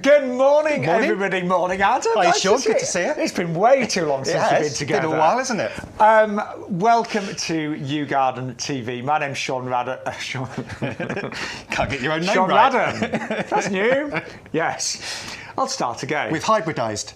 Good morning, everybody. Morning, Adam. Hi, Shaun. Good to see you. It's been way too long since we've been together. It's been a while, isn't it? Welcome to YouGarden TV. My name's Shaun Adam. Can't get your own name Shaun right. Adam. That's new. Yes. I'll start again. We've hybridised.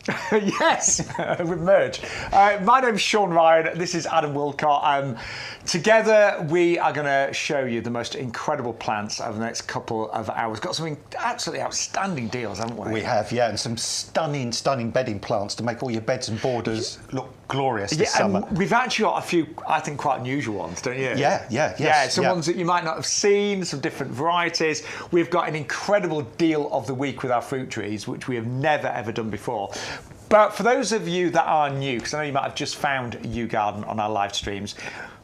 Yes, we've merged. My name's Shaun Ryan. This is Adam Wilcott. Together, we are going to show you the most incredible plants over the next couple of hours. Got some absolutely outstanding deals, haven't we? We have, yeah, and some stunning, stunning bedding plants to make all your beds and borders look glorious this summer. We've actually got a few, I think, quite unusual ones, don't you? Yeah, some ones that you might not have seen, some different varieties. We've got an incredible deal of the week with our fruit trees, which we have never, ever done before. But for those of you that are new, because I know you might have just found YouGarden on our live streams,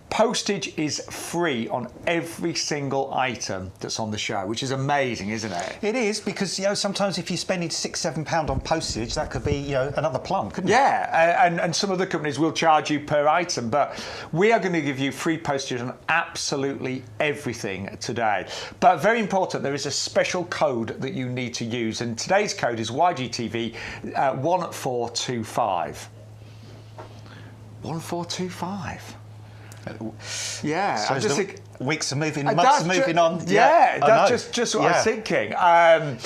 postage is free on every single item that's on the show, which is amazing, isn't it? It is, because sometimes if you're spending £6-7 on postage, that could be another plum, couldn't it? Yeah, and some other companies will charge you per item, but we are going to give you free postage on absolutely everything today. But very important, there is a special code that you need to use, and today's code is YGTV 1425. 1425. Yeah, so I just think weeks are moving, months are moving on. Yeah, that's just what I was thinking.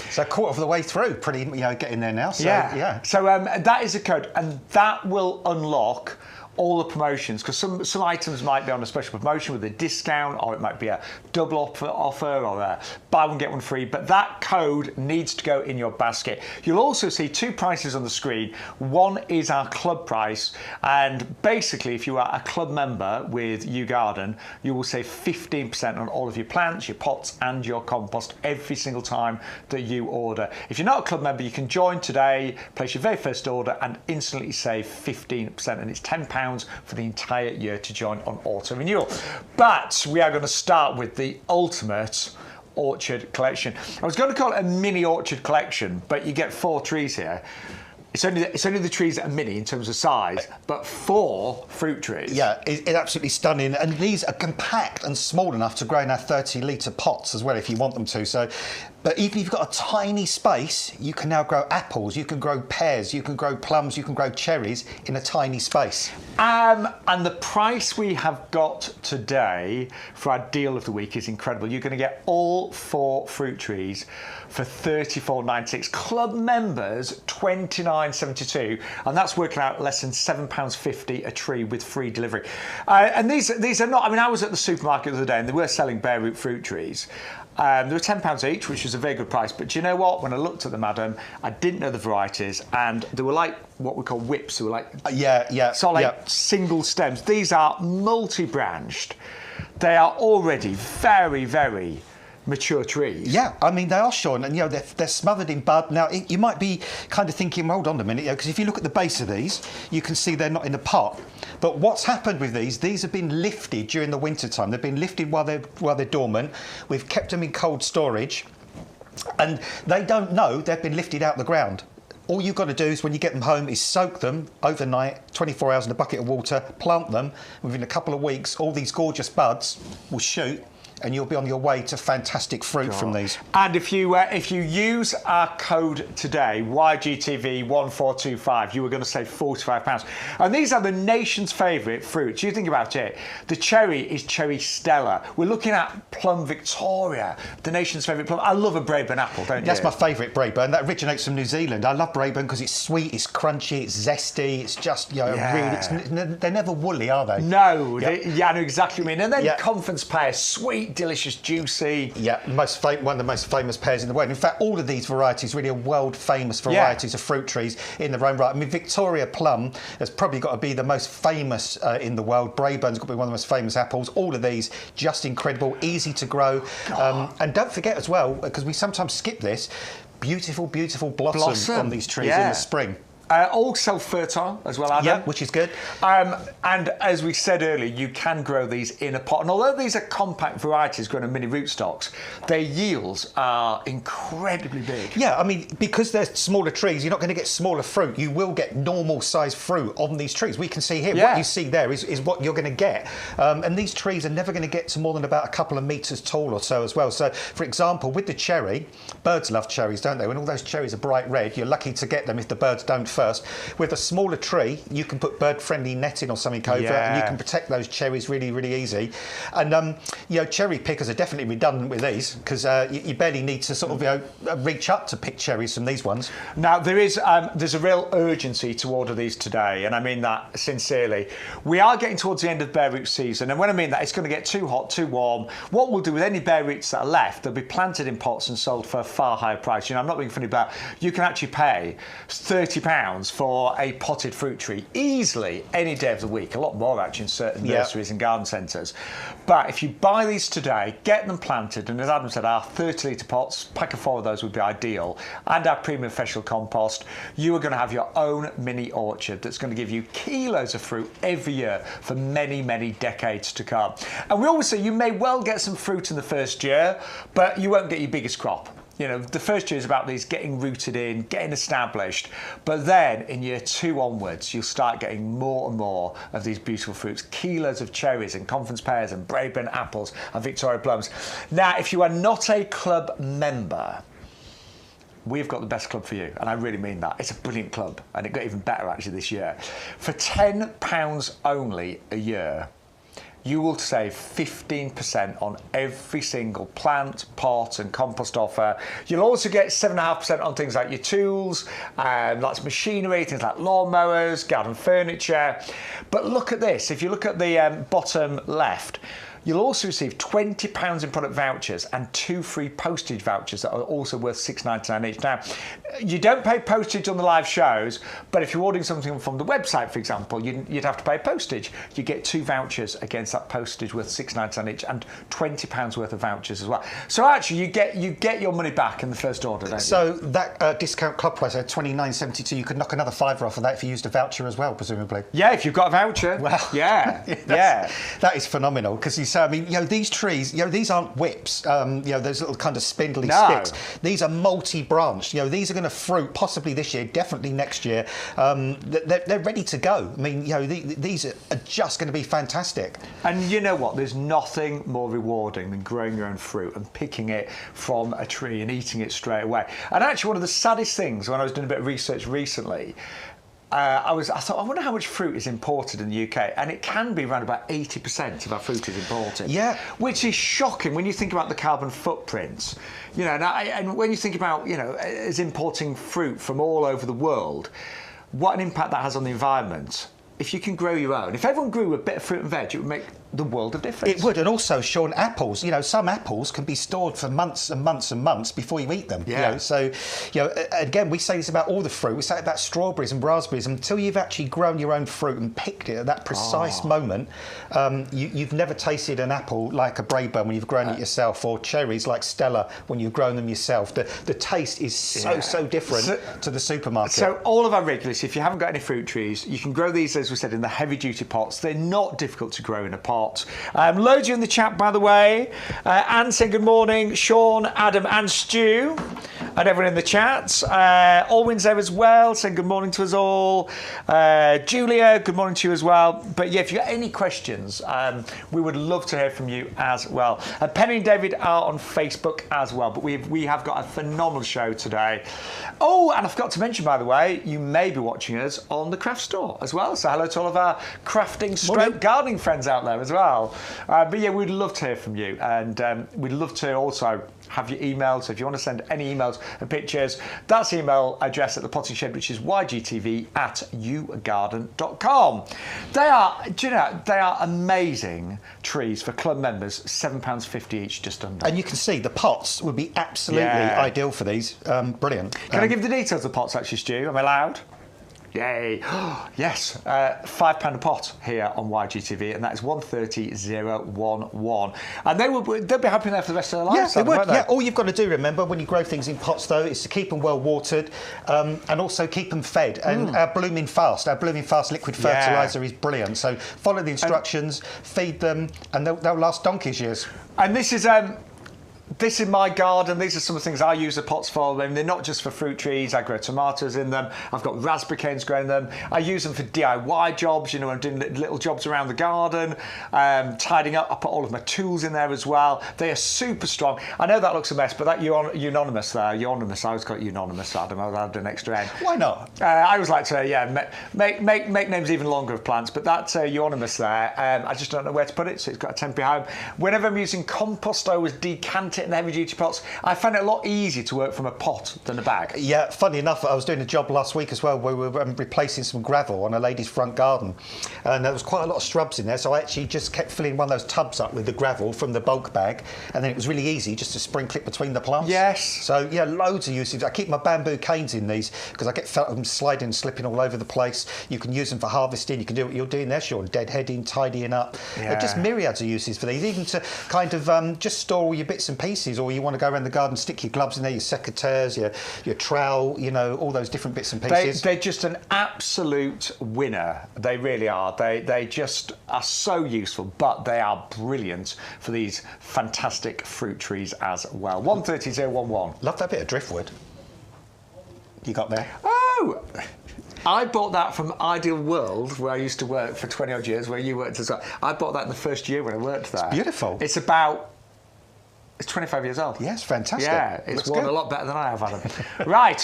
So a quarter of the way through, pretty, getting there now. So, yeah. So that is a code, and that will unlock all the promotions, because some items might be on a special promotion with a discount, or it might be a double offer or a buy one get one free, but that code needs to go in your basket. You'll also see two prices on the screen. One is our club price, and basically if you are a club member with YouGarden, you will save 15% on all of your plants, your pots and your compost every single time that you order. If you're not a club member, you can join today, place your very first order and instantly save 15%, and it's £10 for the entire year to join on auto renewal. But we are going to start with the ultimate orchard collection. I was going to call it a mini orchard collection, but you get 4 trees here. It's only the trees that are mini in terms of size, but 4 fruit trees. Yeah, it's absolutely stunning. And these are compact and small enough to grow in our 30-litre pots as well, if you want them to. So, but even if you've got a tiny space, you can now grow apples, you can grow pears, you can grow plums, you can grow cherries in a tiny space. And the price we have got today for our deal of the week is incredible. You're going to get all 4 fruit trees for $34.96. Club members, $29.72, and that's working out less than £7.50 a tree with free delivery. And these are not. I mean, I was at the supermarket the other day, and they were selling bare root fruit trees. They were £10 each, which is a very good price. But do you know what? When I looked at them, Adam, I didn't know the varieties, and they were like what we call whips. They were like single stems. These are multi-branched. They are already very, very mature trees. Yeah, I mean, they are, Shaun, and they're smothered in bud. Now, you might be kind of thinking, hold on a minute, because if you look at the base of these, you can see they're not in the pot. But what's happened with these have been lifted during the winter time. They've been lifted while they're dormant. We've kept them in cold storage, and they don't know they've been lifted out the ground. All you've got to do is, when you get them home, is soak them overnight, 24 hours in a bucket of water, plant them. Within a couple of weeks, all these gorgeous buds will shoot, and you'll be on your way to fantastic fruit from these. And if you use our code today, YGTV 1425, you are going to save £45. And these are the nation's favourite fruits. You think about it. The cherry is Cherry Stella. We're looking at Plum Victoria, the nation's favourite plum. I love a Braeburn apple, don't you? That's my favourite Braeburn. That originates from New Zealand. I love Braeburn because it's sweet, it's crunchy, it's zesty. It's just really. They're never woolly, are they? No. I know exactly what you mean. And then Conference pear, sweet, delicious, juicy. Yeah, one of the most famous pears in the world. In fact, all of these varieties really are world famous varieties of fruit trees in their own right. I mean, Victoria plum has probably got to be the most famous in the world. Braeburn's got to be one of the most famous apples. All of these just incredible, easy to grow. And don't forget as well, because we sometimes skip this, beautiful blossom on these trees in the spring. All self-fertile as well, Adam. Yeah, which is good. And as we said earlier, you can grow these in a pot. And although these are compact varieties grown in mini rootstocks, their yields are incredibly big. Yeah, I mean, because they're smaller trees, you're not going to get smaller fruit. You will get normal sized fruit on these trees. We can see here, what you see there is what you're going to get. And these trees are never going to get to more than about a couple of metres tall or so as well. So, for example, with the cherry, birds love cherries, don't they? When all those cherries are bright red, you're lucky to get them if the birds don't first. With a smaller tree, you can put bird-friendly netting or something over and you can protect those cherries really, really easy. And, cherry pickers are definitely redundant with these because you barely need to sort of, reach up to pick cherries from these ones. Now, there's a real urgency to order these today, and I mean that sincerely. We are getting towards the end of bare root season, and when I mean that, it's going to get too hot, too warm. What we'll do with any bare roots that are left, they'll be planted in pots and sold for a far higher price. I'm not being funny about you can actually pay £30 for a potted fruit tree easily any day of the week, a lot more actually in certain nurseries and garden centres. But if you buy these today, get them planted, and as Adam said, our 30-litre pots, pack of 4 of those would be ideal, and our premium official compost, you are going to have your own mini orchard that's going to give you kilos of fruit every year for many, many decades to come. And we always say you may well get some fruit in the first year, but you won't get your biggest crop. The first year is about these getting rooted in, getting established. But then in year 2 onwards, you'll start getting more and more of these beautiful fruits, kilos of cherries and conference pears and Braeburn apples and Victoria plums. Now, if you are not a club member, we've got the best club for you, and I really mean that. It's a brilliant club, and it got even better actually this year. For £10 only a year, you will save 15% on every single plant, pot and compost offer. You'll also get 7.5% on things like your tools, lots of machinery, things like lawnmowers, garden furniture. But look at this, if you look at the bottom left, you'll also receive £20 in product vouchers and 2 free postage vouchers that are also worth $6.99 each. Now, you don't pay postage on the live shows, but if you're ordering something from the website, for example, you'd have to pay postage. You get 2 vouchers against that postage worth $6.99 each and £20 worth of vouchers as well. So actually, you get your money back in the first order, don't you? So that discount club price at $29.72, you could knock another £5 off of that if you used a voucher as well, presumably. Yeah, if you've got a voucher. Well, yeah. That is phenomenal because I mean, these trees, these aren't whips, those little kind of spindly sticks. These are multi-branched. These are going to fruit possibly this year, definitely next year. They're ready to go. I mean, these are just going to be fantastic. And you know what? There's nothing more rewarding than growing your own fruit and picking it from a tree and eating it straight away. And actually, one of the saddest things when I was doing a bit of research recently, I thought, I wonder how much fruit is imported in the UK, and it can be around about 80% of our fruit is imported. Yeah, which is shocking when you think about the carbon footprints. And when you think about as importing fruit from all over the world, what an impact that has on the environment. If you can grow your own, if everyone grew a bit of fruit and veg, it would make the world of difference. It would, and also, Shaun, apples. Some apples can be stored for months and months and months before you eat them. Yeah. So, again, we say this about all the fruit. We say it about strawberries and raspberries. Until you've actually grown your own fruit and picked it at that precise moment, you've never tasted an apple like a Braeburn when you've grown it yourself, or cherries like Stella when you've grown them yourself. The taste is so different to the supermarket. So all of our regulars, if you haven't got any fruit trees, you can grow these, as we said, in the heavy-duty pots. They're not difficult to grow in a pot. Loads of you in the chat, by the way. Anne saying good morning. Shaun, Adam and Stu and everyone in the chat. Alwyn's there as well, saying good morning to us all. Julia, good morning to you as well. But yeah, if you've got any questions, we would love to hear from you as well. Penny and David are on Facebook as well, but we have got a phenomenal show today. Oh, and I forgot to mention, by the way, you may be watching us on the craft store as well. So hello to all of our crafting / gardening friends out there as well. But yeah, we'd love to hear from you, and we'd love to also have your emails. So if you want to send any emails and pictures, that's the email address at the potting shed, which is ygtv@yougarden.com. They are amazing trees for club members, £7.50 each, just under. And you can see the pots would be absolutely ideal for these. Brilliant. Can I give the details of the pots actually, Stu? Am I allowed? Yay! Yes, £5 a pot here on YGTV, and that is 130011. And they'll be happy there for the rest of their lives. Yeah, they would. Yeah, all you've got to do, remember, when you grow things in pots, though, is to keep them well watered and also keep them fed. And our Blooming Fast liquid fertiliser is brilliant. So follow the instructions, feed them, and they'll last donkey's years. And this is my garden. These are some of the things I use the pots for. They're not just for fruit trees. I grow tomatoes in them. I've got raspberry canes growing them. I use them for DIY jobs. You know, I'm doing little jobs around the garden, tidying up. I put all of my tools in there as well. They are super strong. I know that looks a mess, but that unanimous there, unanimous. I always got unanimous, Adam. I'll add an extra N. Why not? I always like to, make names even longer of plants, but that's unanimous there. I just don't know where to put it, so it's got a temporary home. Whenever I'm using compost, I always decant it in the heavy duty pots. I find it a lot easier to work from a pot than a bag. Yeah, funny enough, I was doing a job last week as well where we were replacing some gravel on a lady's front garden, and there was quite a lot of shrubs in there, so I actually just kept filling one of those tubs up with the gravel from the bulk bag, and then it was really easy just to sprinkle it between the plants. Yes. So yeah, loads of uses. I keep my bamboo canes in these because I get felt them sliding and slipping all over the place. You can use them for harvesting. You can do what you're doing there, Shaun, deadheading, tidying up. Yeah. Just myriads of uses for these, even to kind of just store all your bits and pieces, or you want to go around the garden, stick your gloves in there, your secateurs, your trowel, you know, all those different bits and pieces. They're just an absolute winner. They really are. They just are so useful, but they are brilliant for these fantastic fruit trees as well. 130011. Love that bit of driftwood you got there. Oh! I bought that from Ideal World, where I used to work for 20 odd years, where you worked as well. I bought that in the first year when I worked there. It's beautiful. It's 25 years old. Yes, fantastic. Yeah, it's worn a lot better than I have, Adam. Right,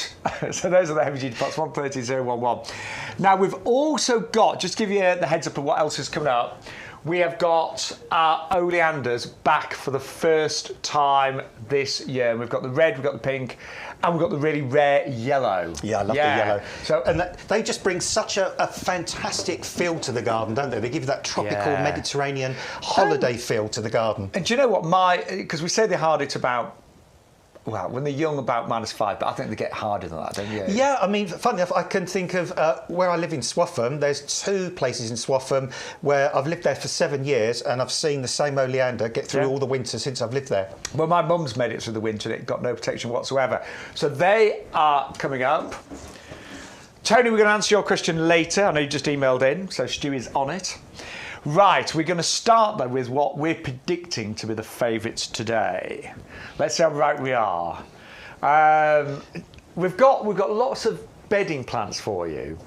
so those are the heavy duty pots, 130011. Now we've also got, just to give you the heads up of what else is coming up, we have got our oleanders back for the first time this year. We've got the red, we've got the pink, and we've got the really rare yellow. Yeah, I love the yellow. So, and they just bring such a fantastic feel to the garden, don't they? They give you that tropical Mediterranean holiday feel to the garden. And do you know what, because we say they're hardy to about, well, when they're young, about -5, but I think they get harder than that, don't you? Yeah, I mean, funny enough, I can think of where I live in Swaffham. There's 2 places in Swaffham where I've lived there for 7 years, and I've seen the same oleander get through all the winter since I've lived there. Well, my mum's made it through the winter and it got no protection whatsoever. So they are coming up. Tony, we're going to answer your question later. I know you just emailed in, so Stu is on it. Right, we're going to start though with what we're predicting to be the favourites today. Let's see how right we are. We've got lots of bedding plants for you,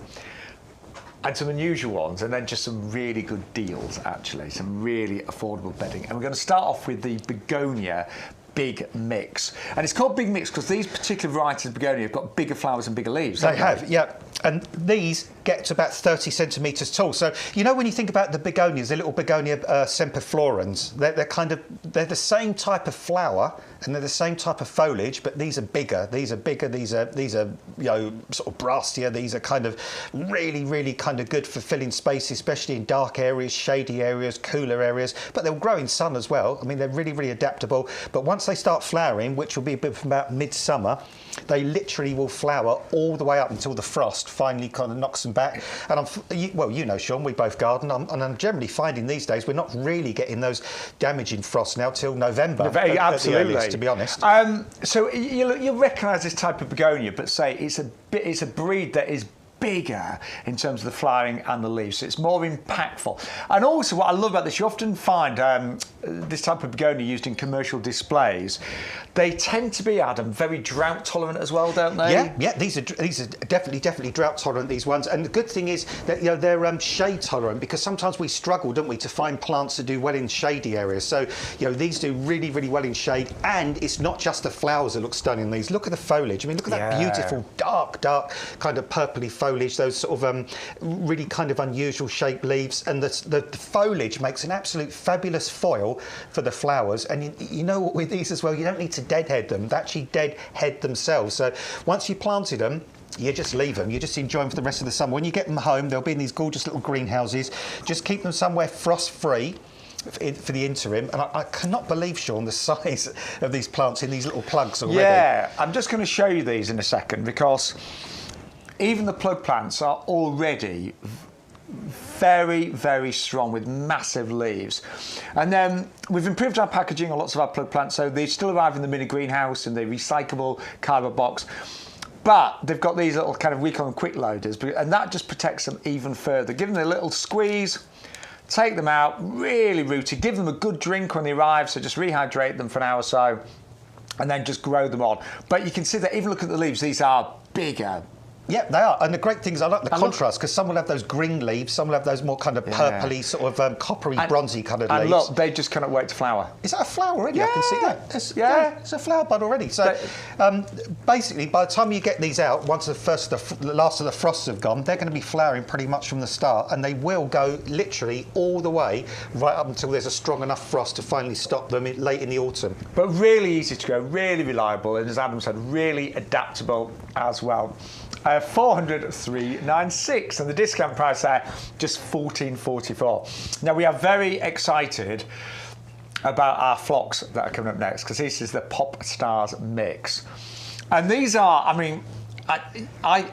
and some unusual ones, and then just some really good deals actually, some really affordable bedding. And we're going to start off with the begonia Big Mix, and it's called Big Mix because these particular varieties of begonia have got bigger flowers and bigger leaves. They have, yeah. And these get to about 30 centimetres tall. So, you know, when you think about the begonias, the little begonia semperflorens, they're the same type of flower and they're the same type of foliage, but these are bigger. These are you know, sort of brassier. These are kind of really kind of good for filling space, especially in dark areas, shady areas, cooler areas. But they'll grow in sun as well. I mean, they're really adaptable. But once they start flowering, which will be about midsummer, they literally will flower all the way up until the frost finally kind of knocks them back. And well, you know, Shaun, we both garden, and I'm generally finding these days we're not really getting those damaging frosts now till November. Absolutely, at the earliest, to be honest. So you'll recognise this type of begonia, but say it's a breed that is bigger in terms of the flowering and the leaves, so it's more impactful. And also what I love about this, you often find this type of begonia used in commercial displays. They tend to be, Adam, very drought tolerant as well, don't they? Yeah. These are definitely drought tolerant, these ones. And the good thing is that, you know, they're shade tolerant, because sometimes we struggle, don't we, to find plants that do well in shady areas. So, you know, these do really well in shade. And it's not just the flowers that look stunning. These, look at the foliage. I mean, look at that beautiful dark kind of purpley foliage. Those sort of really kind of unusual shaped leaves, and the foliage makes an absolute fabulous foil for the flowers. And you know what, with these as well, you don't need to deadhead them. They actually deadhead themselves. So once you planted them, you just leave them. You just enjoy them for the rest of the summer. When you get them home, they'll be in these gorgeous little greenhouses. Just keep them somewhere frost-free for the interim. And I cannot believe, Shaun, the size of these plants in these little plugs already. Yeah, I'm just going to show you these in a second, because even the plug plants are already very, very strong with massive leaves. And then we've improved our packaging on lots of our plug plants, so they still arrive in the mini greenhouse in the recyclable cardboard box. But they've got these little kind of, we call them quick loaders, and that just protects them even further. Give them a little squeeze, take them out, really rooted, give them a good drink when they arrive, so just rehydrate them for an hour or so, and then just grow them on. But you can see that even look at the leaves, these are bigger. Yeah, they are. And the great thing is I like the contrast, because some will have those green leaves, some will have those more kind of purpley, sort of coppery, bronzy coloured leaves. And look, they just cannot wait to flower. Is that a flower already? Yeah. I can see that. It's a flower bud already. So basically, by the time you get these out, once the last of the frosts have gone, they're going to be flowering pretty much from the start, and they will go literally all the way right up until there's a strong enough frost to finally stop them late in the autumn. But really easy to grow, really reliable, and as Adam said, really adaptable as well. 403.96, and the discount price there just $14.44. Now we are very excited about our phlox that are coming up next, because this is the Pop Stars mix, and these are, I mean, I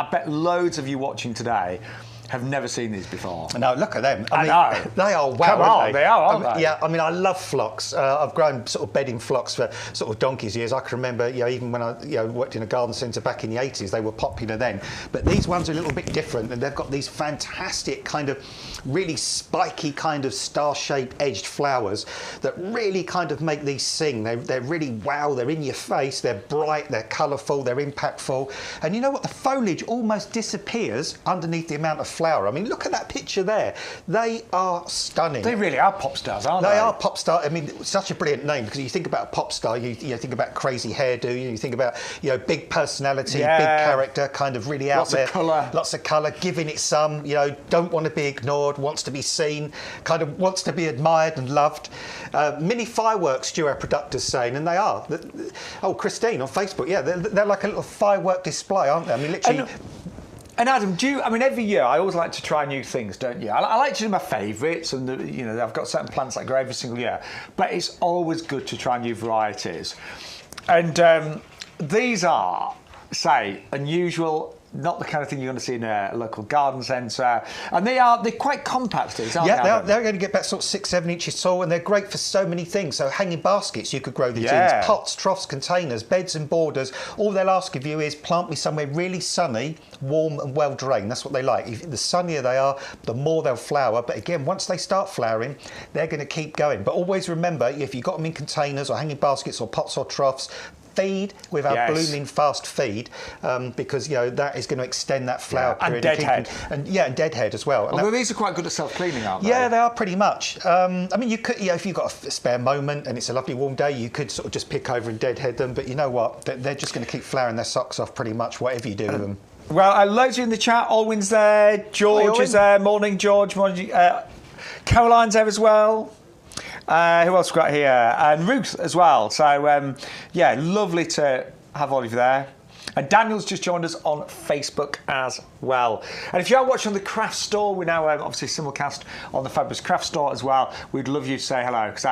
bet loads of you watching today have never seen these before. No, look at them. I know. They are wow. Come on, they are, aren't they? Yeah, I mean, I love phlox. I've grown sort of bedding phlox for sort of donkey's years. I can remember, even when I worked in a garden centre back in the 80s, they were popular then. But these ones are a little bit different, and they've got these fantastic kind of really spiky kind of star-shaped edged flowers that really kind of make these sing. They're really wow, they're in your face, they're bright, they're colourful, they're impactful. And you know what? The foliage almost disappears underneath the amount of flower. I mean, look at that picture there. They are stunning. They really are pop stars, aren't they? They are pop star. I mean, such a brilliant name, because you think about a pop star, you think about crazy hairdo, you think about big personality, big character, kind of really out there. Lots of colour, giving it some, don't want to be ignored, wants to be seen, kind of wants to be admired and loved. Mini fireworks, Stu, our productor's saying, and they are. Oh, Christine on Facebook, they're like a little firework display, aren't they? I mean, literally. And Adam, every year I always like to try new things, don't you? I like to do my favourites, and I've got certain plants that grow every single year, but it's always good to try new varieties. And these are, say, unusual, not the kind of thing you're going to see in a local garden centre, and they're quite compact, these, aren't they? Yeah, they're going to get about sort of 6-7 inches tall, and they're great for so many things. So hanging baskets, you could grow these in, pots, troughs, containers, beds and borders. All they'll ask of you is plant me somewhere really sunny, warm and well drained. That's what they like. The sunnier they are, the more they'll flower. But again, once they start flowering, they're going to keep going. But always remember, if you've got them in containers or hanging baskets or pots or troughs, feed with our blooming fast feed, because that is going to extend that flower period. And deadhead. And deadhead as well. Although these are quite good at self-cleaning, aren't they? Yeah, they are pretty much. I mean, you could, if you've got a spare moment and it's a lovely warm day, you could sort of just pick over and deadhead them. But you know what? They're just going to keep flowering their socks off pretty much, whatever you do with them. Well, loads of you in the chat. Alwyn's there. George is there. Morning, George. Morning, Caroline's there as well. Who else we got here? And Ruth as well. So, lovely to have all of you there. And Daniel's just joined us on Facebook as well. And if you are watching on the Craft Store, we now obviously simulcast on the Fabulous Craft Store as well. We'd love you to say hello, because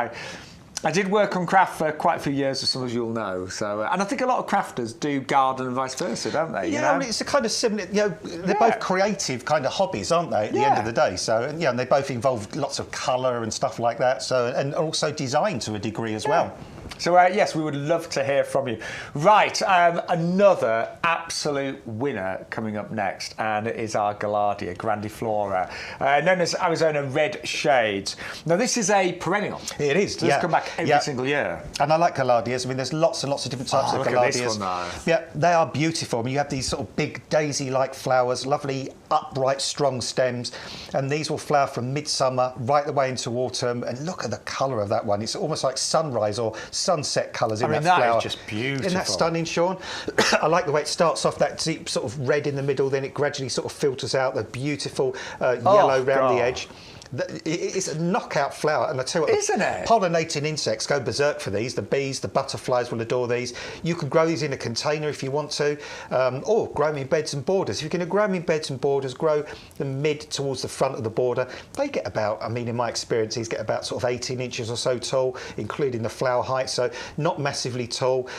I did work on craft for quite a few years, as some of you all know. So, and I think a lot of crafters do garden and vice versa, don't they? Yeah, I mean, it's a kind of similar. They're both creative kind of hobbies, aren't they? At the end of the day, so and they both involve lots of colour and stuff like that. So, and also design to a degree as well. So, yes, we would love to hear from you. Right, another absolute winner coming up next, and it is our gaillardia grandiflora, known as Arizona Red Shades. Now, this is a perennial. It is, Does come back every single year. And I like gaillardias. I mean, there's lots and lots of different types of gaillardias. Look at this one, though. Yeah, they are beautiful. I mean, you have these sort of big daisy-like flowers, lovely, upright, strong stems, and these will flower from midsummer right the way into autumn. And look at the colour of that one. It's almost like sunrise or sunset colours in that flower. That is just beautiful. Isn't that stunning, Sean? I like the way it starts off that deep sort of red in the middle, then it gradually sort of filters out the beautiful yellow round the edge. It's a knockout flower, and I tell you what, isn't it? Pollinating insects go berserk for these. The bees, the butterflies will adore these. You can grow these in a container if you want to, or grow them in beds and borders. If you're going to grow them in beds and borders, grow them mid towards the front of the border. They get about, I mean, in my experience, these get about sort of 18 inches or so tall, including the flower height, so not massively tall.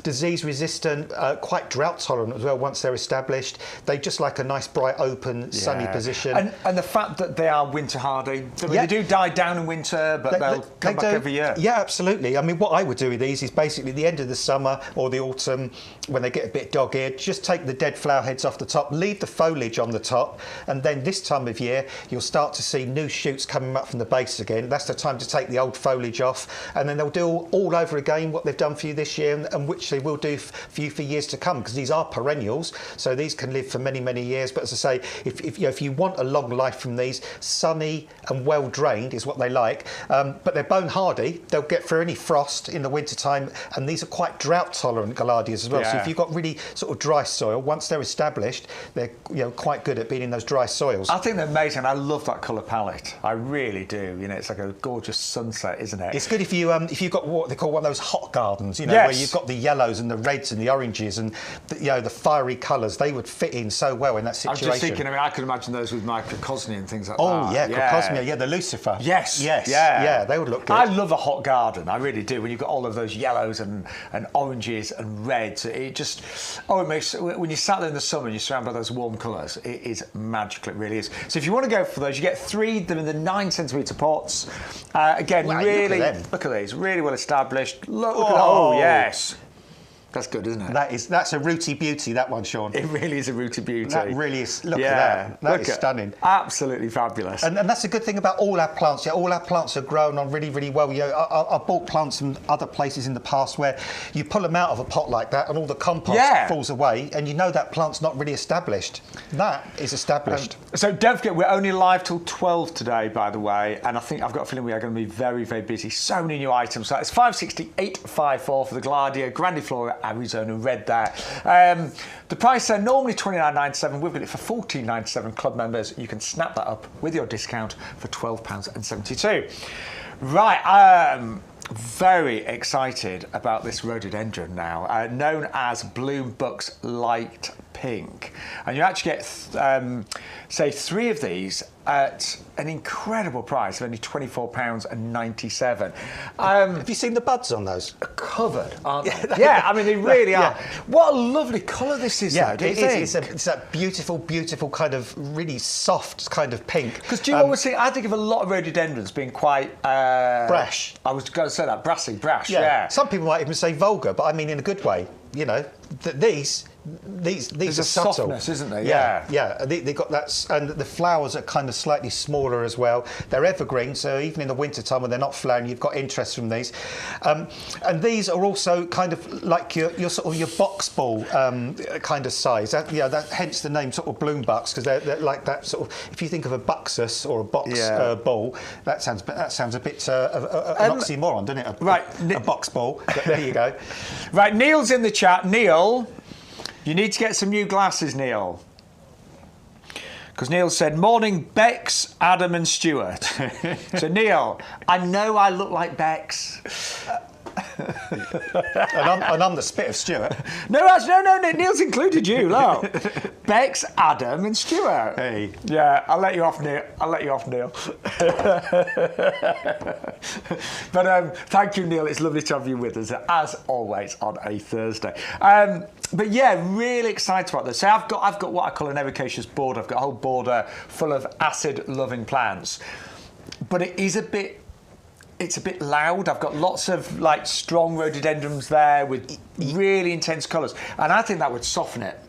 Disease resistant, quite drought tolerant as well once they're established. They just like a nice bright open sunny position. And the fact that they are winter hardy. I mean, they do die down in winter, but they'll come back every year. Yeah, absolutely. I mean, what I would do with these is basically the end of the summer or the autumn, when they get a bit dog-eared, just take the dead flower heads off the top, leave the foliage on the top, and then this time of year you'll start to see new shoots coming up from the base again. That's the time to take the old foliage off, and then they'll do all over again what they've done for you this year, and which they will do for you for years to come, because these are perennials, so these can live for many, many years. But as I say, if you want a long life from these, sunny and well drained is what they like, but they're bone hardy. They'll get through any frost in the winter time, and these are quite drought tolerant gaillardias as well. So if you've got really sort of dry soil, once they're established, they're quite good at being in those dry soils. I think they're amazing. I love that colour palette. I really do. You know, it's like a gorgeous sunset, isn't it? It's good if you've got what they call one of those hot gardens, you know, where you've got the yellows and the reds and the oranges and the fiery colours. They would fit in so well in that situation. I was just thinking, I mean, I could imagine those with my crocosmia and things like that. Oh yeah, crocosmia, the Lucifer. Yes, yeah, they would look good. I love a hot garden, I really do. When you've got all of those yellows and oranges and reds, it just, it makes, when you sat there in the summer and you're surrounded by those warm colours, it is magical, it really is. So if you want to go for those, you get 3 of them in the 9cm pots. Again, really, look at these, really well established. Look at that. Oh, yes. That's good, isn't it? That's a rooty beauty, that one, Sean. It really is a rooty beauty. That really is. Look at that. That is stunning. Absolutely fabulous. And that's a good thing about all our plants. Yeah, all our plants are grown on really, really well. You know, I bought plants from other places in the past where you pull them out of a pot like that and all the compost falls away, and you know that plant's not really established. That is established. So don't forget, we're only live till 12 today, by the way, and I think I've got a feeling we are going to be very, very busy. So many new items. So it's 568.54 for the Gaillardia, Grandiflora, Arizona Red there. The price there normally $29.97. We've got it for $14.97. Club members, you can snap that up with your discount for £12.72. Right, very excited about this rhododendron now, known as Bloom Bucks Light Pink, and you actually get say 3 of these at an incredible price of only £24.97. Have you seen the buds on those? Covered, aren't they? Yeah, I mean they really are. What a lovely colour this is, though, don't you think? It's that beautiful, beautiful kind of really soft kind of pink. Because do you always think, I think of a lot of rhododendrons being quite brash. I was going to say that, brash. Yeah. Some people might even say vulgar, but I mean in a good way. You know, these There's are a subtle. softness, isn't there? Yeah. They got that, and the flowers are kind of slightly smaller as well. They're evergreen, so even in the winter time when they're not flowering, you've got interest from these. And these are also kind of like your sort of your box ball kind of size. Hence the name sort of bloom bucks, because they're like that sort of. If you think of a buxus or a box ball, that sounds a bit an oxymoron, doesn't it? A box ball. But there you go. Right, Neil's in the chat. Neil, you need to get some new glasses, Neil. Because Neil said, morning, Bex, Adam and Stuart. So, Neil, I know I look like Bex. and I'm the spit of Stuart. No, Neil's included you, look. Bex, Adam and Stuart. Hey. Yeah, I'll let you off, Neil. But thank you, Neil. It's lovely to have you with us, as always, on a Thursday. But yeah, really excited about this. So I've got what I call an evocacious border. I've got a whole border full of acid-loving plants. But it's a bit loud. I've got lots of like strong rhododendrons there with really intense colours, and I think that would soften it.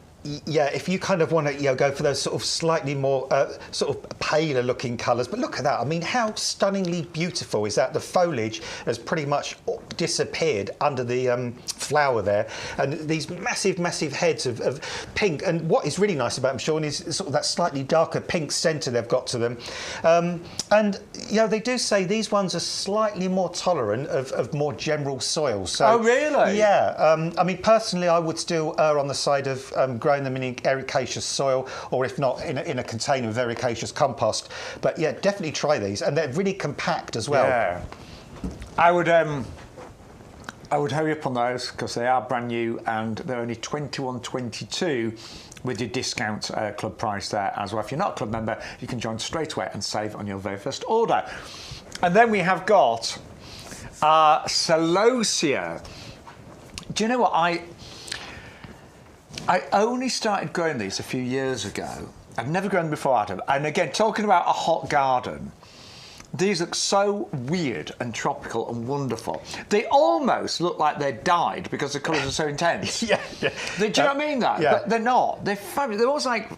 Yeah, if you kind of want to go for those sort of slightly more sort of paler looking colours. But look at that. I mean, how stunningly beautiful is that? The foliage has pretty much disappeared under the flower there. And these massive, massive heads of pink. And what is really nice about them, Sean, is sort of that slightly darker pink centre they've got to them. And, they do say these ones are slightly more tolerant of more general soils. So, oh, really? Yeah. I mean, personally, I would still err on the side of growing growing them in ericaceous soil, or if not, in a container with ericaceous compost. But yeah, definitely try these, and they're really compact as well. Yeah. I would hurry up on those because they are brand new and they're only $21.22 with your discount club price there as well. If you're not a club member, you can join straight away and save on your very first order. And then we have got Celosia. Do you know what? I only started growing these a few years ago. I've never grown them before, Adam. And again, talking about a hot garden, these look so weird and tropical and wonderful. They almost look like they're dyed because the colours are so intense. Yeah. Do you know what I mean? That, yeah. But they're not. They're fabulous. They're almost like.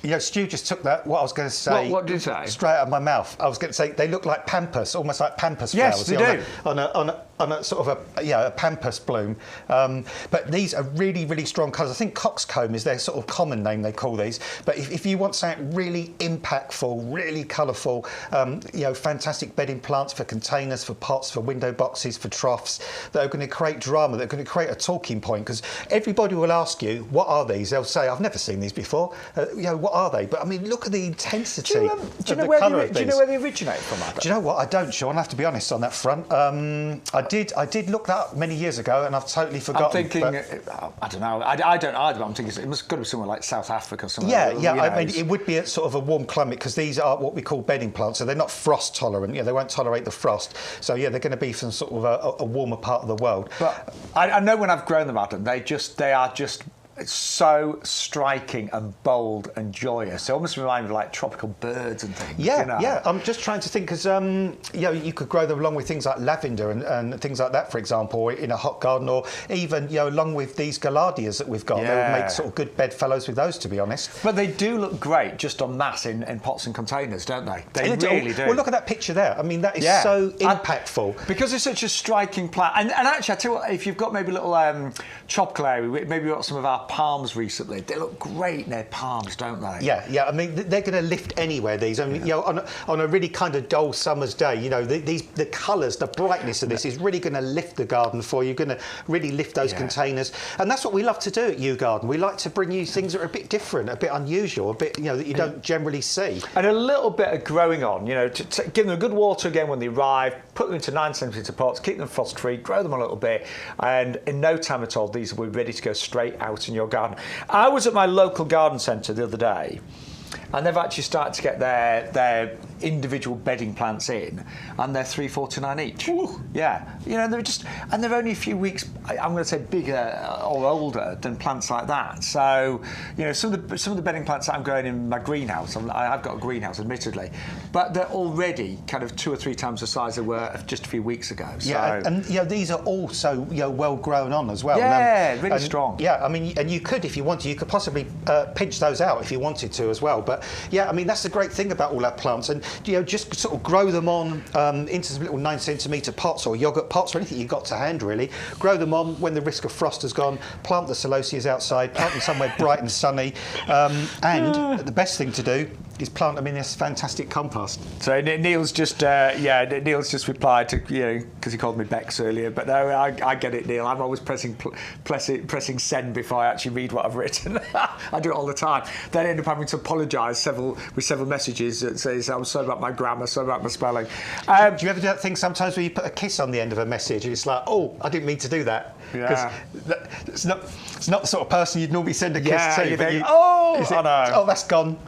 You know, Stu just took that, what I was going to say, what did you say? Straight out of my mouth. I was going to say they look like pampas, almost like pampas yes, flowers. Yes, they do. On a sort of a pampas bloom. But these are really, really strong colours. I think coxcomb is their sort of common name they call these. But if you want something really impactful, really colourful, fantastic bedding plants for containers, for pots, for window boxes, for troughs, that are going to create drama, that are going to create a talking point, because everybody will ask you, what are these? They'll say, I've never seen these before. What are they? But I mean, look at the intensity of the colour of these. Do you know where they originate from, Adam? Do you know what? I don't, Sean. I have to be honest on that front. I did look that up many years ago, and I've totally forgotten. I'm thinking, I don't know. I don't either. But I'm thinking it must go to somewhere like South Africa or something. I mean, it would be a sort of a warm climate because these are what we call bedding plants, so they're not frost tolerant. They won't tolerate the frost. So yeah, they're going to be from sort of a warmer part of the world. But I know when I've grown them, Adam, they are just. It's so striking and bold and joyous. They almost remind me of like tropical birds and things. Yeah. I'm just trying to think because you could grow them along with things like lavender and things like that, for example, in a hot garden, or even along with these gaillardias that we've got. They would make sort of good bedfellows with those, to be honest. But they do look great just en masse in pots and containers, don't they? They really do. Well, look at that picture there. I mean, that is so impactful. Because it's such a striking plant. And actually, I tell you what, if you've got maybe a little tropical area, maybe we've got some of our palms recently. They look great in their palms, don't they? Yeah. I mean, they're going to lift anywhere. These, I mean, on a really kind of dull summer's day, the colours, the brightness of this is really going to lift the garden for you. Going to really lift those containers, and that's what we love to do at YouGarden. We like to bring you things that are a bit different, a bit unusual, a bit that you don't generally see, and a little bit of growing on. To give them a good water again when they arrive. Put them into 9cm pots, keep them frost-free, grow them a little bit, and in no time at all, these will be ready to go straight out in your garden. I was at my local garden centre the other day, and they've actually started to get their individual bedding plants in, and they're $3.49 each. Ooh. Yeah, they're only a few weeks. I'm going to say bigger or older than plants like that. So, some of the bedding plants that I'm growing in my greenhouse, I've got a greenhouse, admittedly, but they're already kind of 2 or 3 times the size they were just a few weeks ago. Yeah, so. and these are also well grown on as well. Yeah, really strong. Yeah, I mean, and you could, if you wanted, you could possibly pinch those out if you wanted to as well. But yeah, I mean, that's the great thing about all our plants, and just sort of grow them on into some little 9cm pots or yogurt pots or anything you've got to hand, really. Grow them on when the risk of frost has gone. Plant the Celosias outside. Plant them somewhere bright and sunny. And the best thing to do is plant them in this fantastic compost. So Neil's just replied to because he called me Bex earlier, but no, I get it, Neil. I'm always pressing send before I actually read what I've written. I do it all the time. Then I end up having to apologise with several messages that says I'm sorry about my grammar, sorry about my spelling. Do you ever do that thing sometimes where you put a kiss on the end of a message and it's like, oh, I didn't mean to do that? Yeah. It's not the sort of person you'd normally send a kiss to. You think, oh, I know. Oh, that's gone.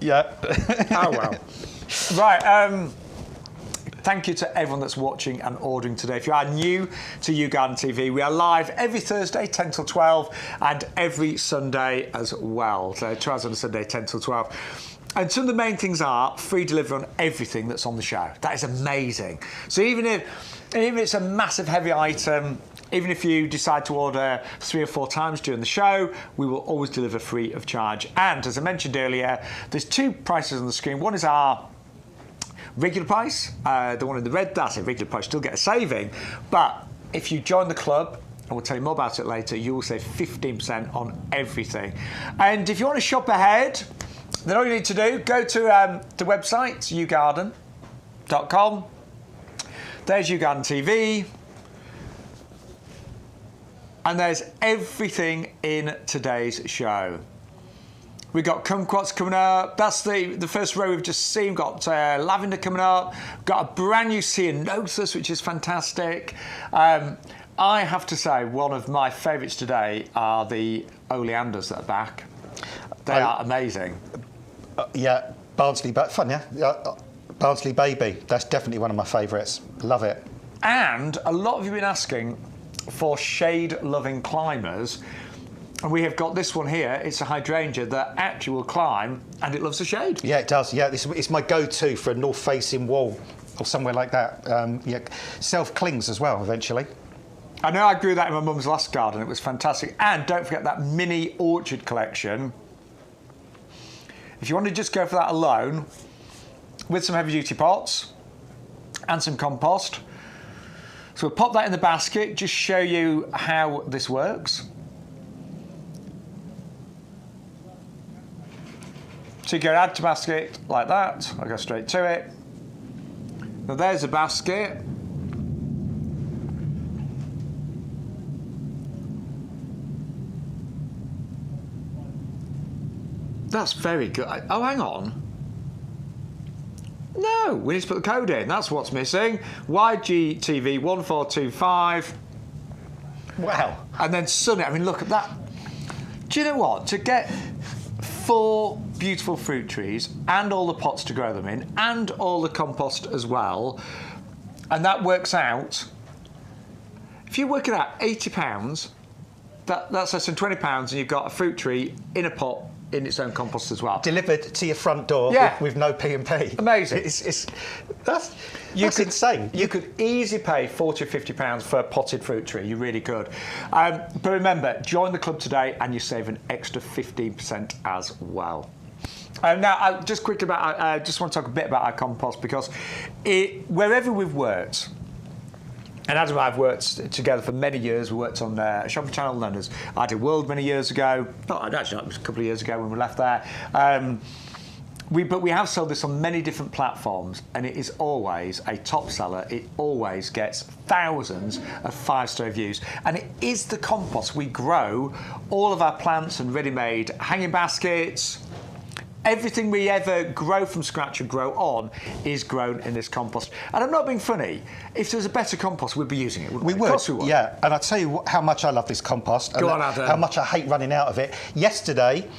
Yeah. Oh, well. Right. Thank you to everyone that's watching and ordering today. If you are new to YouGarden TV, we are live every Thursday, 10 till 12, and every Sunday as well. So try us on a Sunday, 10 till 12. And some of the main things are free delivery on everything that's on the show. That is amazing. So even if it's a massive heavy item, even if you decide to order 3 or 4 times during the show, we will always deliver free of charge. And as I mentioned earlier, there's 2 prices on the screen. One is our regular price, the one in the red, that's it, regular price, still get a saving. But if you join the club, and we'll tell you more about it later, you will save 15% on everything. And if you want to shop ahead, then all you need to do, go to the website, yougarden.com. There's YouGarden TV. And there's everything in today's show. We've got kumquats coming up. That's the first row we've just seen. We've got lavender coming up. We've got a brand new ceanothus, which is fantastic. I have to say, one of my favourites today are the oleanders that are back. They are amazing. Yeah, Barnsley, but fun, yeah. Barnsley baby, that's definitely one of my favourites. Love it. And a lot of you have been asking for shade-loving climbers. And we have got this one here. It's a hydrangea that actually will climb and it loves the shade. Yeah, it does. Yeah, it's my go-to for a north-facing wall or somewhere like that. Yeah, self-clings as well eventually. I know I grew that in my mum's last garden. It was fantastic. And don't forget that mini orchard collection. If you want to just go for that alone, with some heavy-duty pots and some compost. So we'll pop that in the basket, just show you how this works. So you go add to basket like that. I'll go straight to it. Now there's a basket. That's very good. Oh, hang on. No, we need to put the code in. That's what's missing. YGTV 1425. Wow. And then sun it. I mean, look at that. Do you know what? To get 4 beautiful fruit trees and all the pots to grow them in and all the compost as well, and that works out, if you work it out, £80, that's less than £20, and you've got a fruit tree in a pot in its own compost as well. Delivered to your front door with no P&P. Amazing. That's insane. You could easily pay £40 or £50 for a potted fruit tree. You really could. But remember, join the club today and you save an extra 15% as well. Now, just quickly about, I just want to talk a bit about our compost because wherever we've worked, and Adam and I have worked together for many years. We worked on a shopping channel known as Ideal World many years ago. Actually, it was a couple of years ago when we left there. But we have sold this on many different platforms, and it is always a top seller. It always gets thousands of 5-star reviews. And it is the compost. We grow all of our plants and ready-made hanging baskets. Everything we ever grow from scratch and grow on is grown in this compost. And I'm not being funny. If there's a better compost, we'd be using it, wouldn't we? We would. Of course we would. Yeah, and I'll tell you how much I love this compost. Go on, Adam. How much I hate running out of it. Yesterday,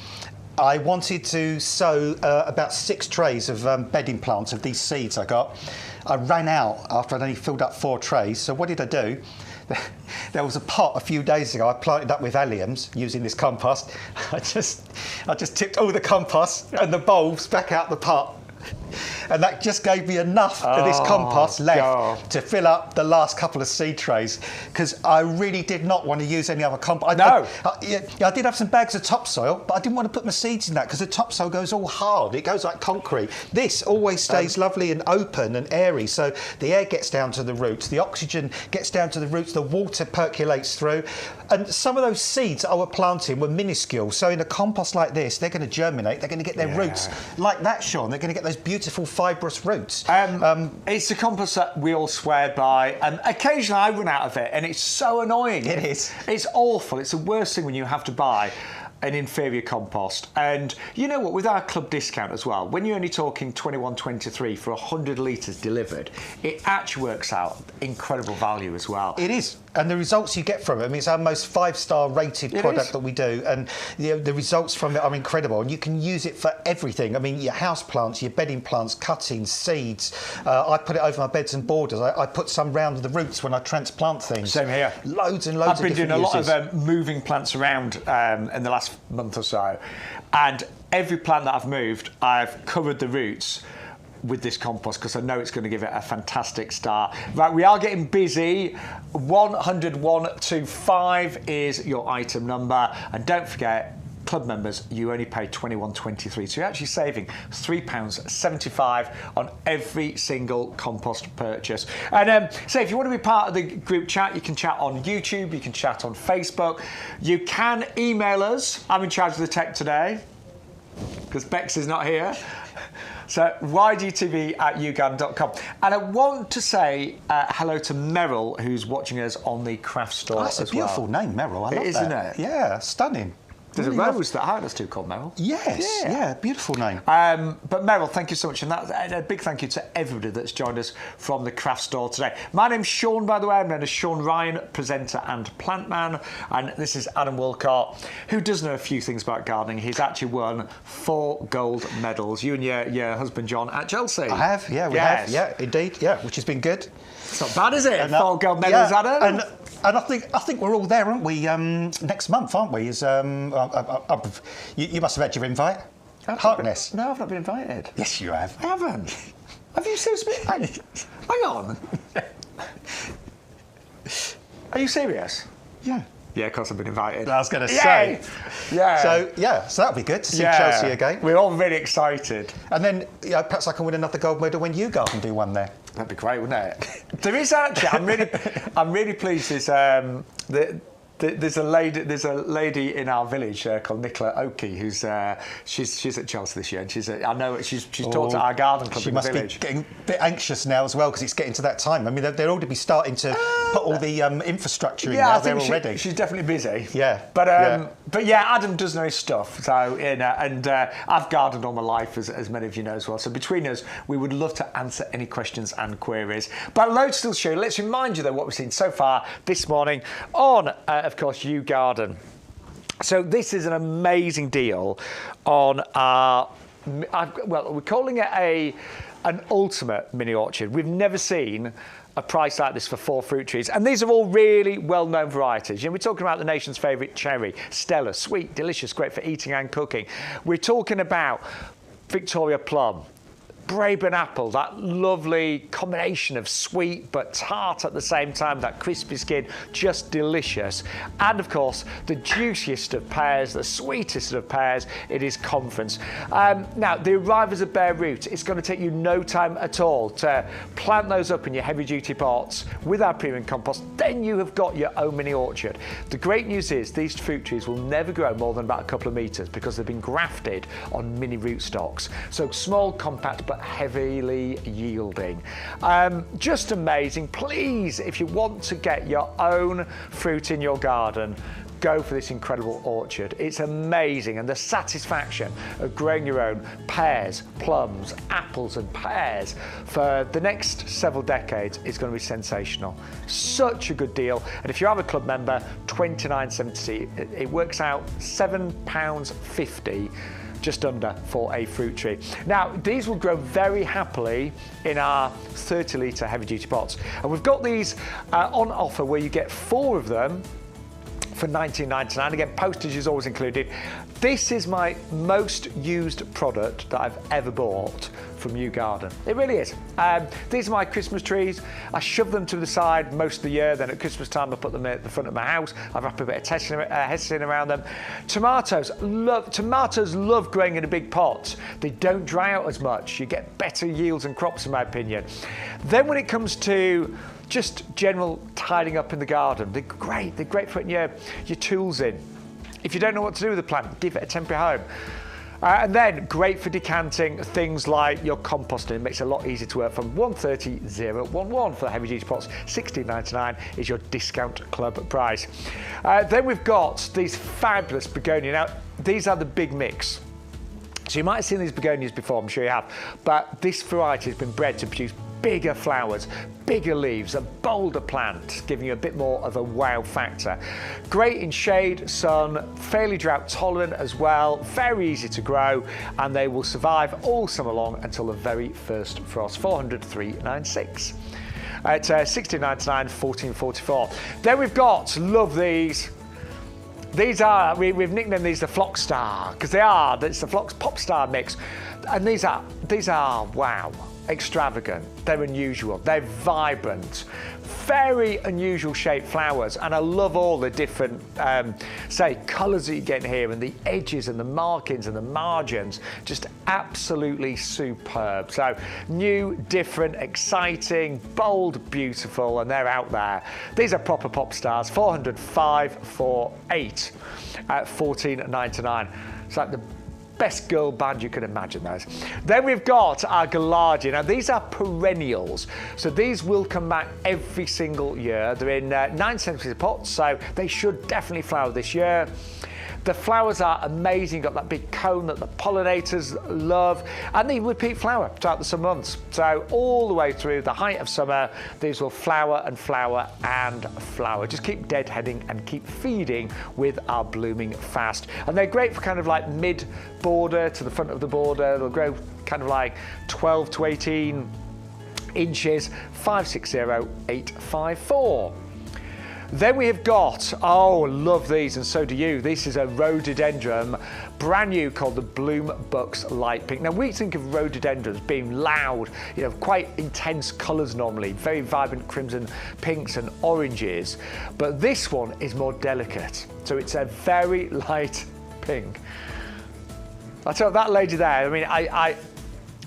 I wanted to sow about 6 trays of bedding plants of these seeds I got. I ran out after I'd only filled up 4 trays. So what did I do? There was a pot a few days ago I planted up with alliums using this compost. I just tipped all the compost and the bulbs back out the pot. And that just gave me enough of this compost left to fill up the last couple of seed trays, because I really did not want to use any other compost. I did have some bags of topsoil, but I didn't want to put my seeds in that because the topsoil goes all hard. It goes like concrete. This always stays lovely and open and airy, so the air gets down to the roots, the oxygen gets down to the roots, the water percolates through. And some of those seeds I were planting were minuscule, so in a compost like this, they're going to germinate, they're going to get their roots like that, Shaun. They're going to get those beautiful fibrous roots. It's the compost that we all swear by, and occasionally I run out of it, and it's so annoying. It is. It's awful. It's the worst thing when you have to buy an inferior compost. And you know what, with our club discount as well, when you're only talking 21.23 for 100 litres delivered, it actually works out incredible value as well. It is. And the results you get from it, I mean, it's our most 5-star rated product that we do, and the results from it are incredible. And you can use it for everything. I mean, your house plants, your bedding plants, cuttings, seeds. I put it over my beds and borders. I put some round the roots when I transplant things. Same here. Loads and loads of different uses. I've been doing a lot of moving plants around in the last month or so, and every plant that I've moved, I've covered the roots with this compost because I know it's going to give it a fantastic start. Right, we are getting busy. 10125 is your item number, and don't forget, club members, you only pay £21.23, so you're actually saving £3.75 on every single compost purchase. And so if you want to be part of the group chat, you can chat on YouTube, you can chat on Facebook, you can email us. I'm in charge of the tech today because Bex is not here. So YGTV at YouGarden.com. And I want to say hello to Meryl, who's watching us on the craft store. That's a beautiful name, Meryl. I love that. Isn't it? Yeah, stunning. There's Really a rose that I too called Meryl. Yes, yeah, beautiful name. But Meryl, thank you so much, and a big thank you to everybody that's joined us from the craft store today. My name's Shaun, by the way. I'm known as Shaun Ryan, presenter and plant man, and this is Adam Wilcott, who does know a few things about gardening. He's actually won 4 gold medals. You and your husband John at Chelsea. I have, yeah, we have, yeah, indeed, yeah, which has been good. It's not bad, is it? And 4 gold medals, yeah, Adam. And I think we're all there, aren't we? Next month, aren't we? Is you must have had your invite. Harkness. No, I've not been invited. Yes, you have. I haven't. Have you seriously? Hang on. Are you serious? Yeah. Yeah, of course I've been invited. I was going to say. Yeah. So that'll be good to see Chelsea again. We're all really excited. And then perhaps I can win another gold medal when YouGarden do one there. That'd be great, wouldn't it? There is actually. I'm really pleased. There's a lady in our village called Nicola Oakey who's she's at Chelsea this year, and she's taught at our garden club in the village. She must be getting a bit anxious now as well because it's getting to that time. I mean, they're already starting to put all the infrastructure in now. They're already. She's definitely busy. Yeah. But yeah, Adam does know his stuff. So I've gardened all my life, as many of you know as well. So between us, we would love to answer any questions and queries. But loads still to show you. Let's remind you though what we've seen so far this morning on. Of course, YouGarden. So this is an amazing deal on our, we're calling it an ultimate mini orchard. We've never seen a price like this for 4 fruit trees. And these are all really well-known varieties. You know, we're talking about the nation's favourite cherry, Stella, sweet, delicious, great for eating and cooking. We're talking about Victoria plum, Brabant apple, that lovely combination of sweet but tart at the same time, that crispy skin, just delicious. And of course, the juiciest of pears, the sweetest of pears, it is Conference. Now, they arrive as a bare root. It's going to take you no time at all to plant those up in your heavy-duty pots with our premium compost. Then you have got your own mini orchard. The great news is these fruit trees will never grow more than about a couple of metres because they've been grafted on mini rootstocks. So small, compact, but heavily yielding. Just amazing. Please, if you want to get your own fruit in your garden, go for this incredible orchard. It's amazing, and the satisfaction of growing your own pears, plums, apples and pears for the next several decades is going to be sensational. Such a good deal, and if you have a club member, £29.70. It works out £7.50 just under for a fruit tree. Now, these will grow very happily in our 30-litre heavy-duty pots. And we've got these on offer where you get 4 of them for £19.99. Again, postage is always included. This is my most used product that I've ever bought from YouGarden. It really is. These are my Christmas trees. I shove them to the side most of the year. Then at Christmas time, I put them at the front of my house. I wrap a bit of hessian around them. Tomatoes love growing in a big pot. They don't dry out as much. You get better yields and crops, in my opinion. Then when it comes to just general tidying up in the garden, they're great. They're great for putting your tools in. If you don't know what to do with the plant, give it a temporary home. And then great for decanting things like your composting. It makes it a lot easier to work from. 130,011 for the heavy duty pots. £16.99 is your discount club price. Then we've got these fabulous begonia. Now, these are the big mix. So you might have seen these begonias before, I'm sure you have, but this variety has been bred to produce bigger flowers, bigger leaves, a bolder plant, giving you a bit more of a wow factor. Great in shade, sun, fairly drought tolerant as well, very easy to grow, and they will survive all summer long until the very first frost. 400,396. At £16.99, £14.44. Then we've got, love these. These are, we've nicknamed these the Phlox Star, because it's the Phlox Pop Star mix. And these are, wow, extravagant, they're unusual, they're vibrant, very unusual shaped flowers, and I love all the different, colours that you get in here, and the edges and the markings and the margins, just absolutely superb. So new, different, exciting, bold, beautiful, and they're out there. These are proper pop stars, 405 for 8 at £14.99. It's like the Best girl band you can imagine, those. Then we've got our gaillardia. Now these are perennials, so these will come back every single year. They're in 9cm pots, so they should definitely flower this year. The flowers are amazing. You've got that big cone that the pollinators love, and they repeat flower throughout the summer months. So all the way through the height of summer, these will flower and flower and flower. Just keep deadheading and keep feeding with our blooming fast. And they're great for kind of like mid-border to the front of the border. They'll grow kind of like 12 to 18 inches, 560854. Then we have got, oh, love these, and so do you. This is a rhododendron, brand new, called the Bloom Bucks Light Pink. Now we think of rhododendrons being loud, you know, quite intense colours normally, very vibrant crimson pinks and oranges, but this one is more delicate. So it's a very light pink. I tell you, that lady there, I mean,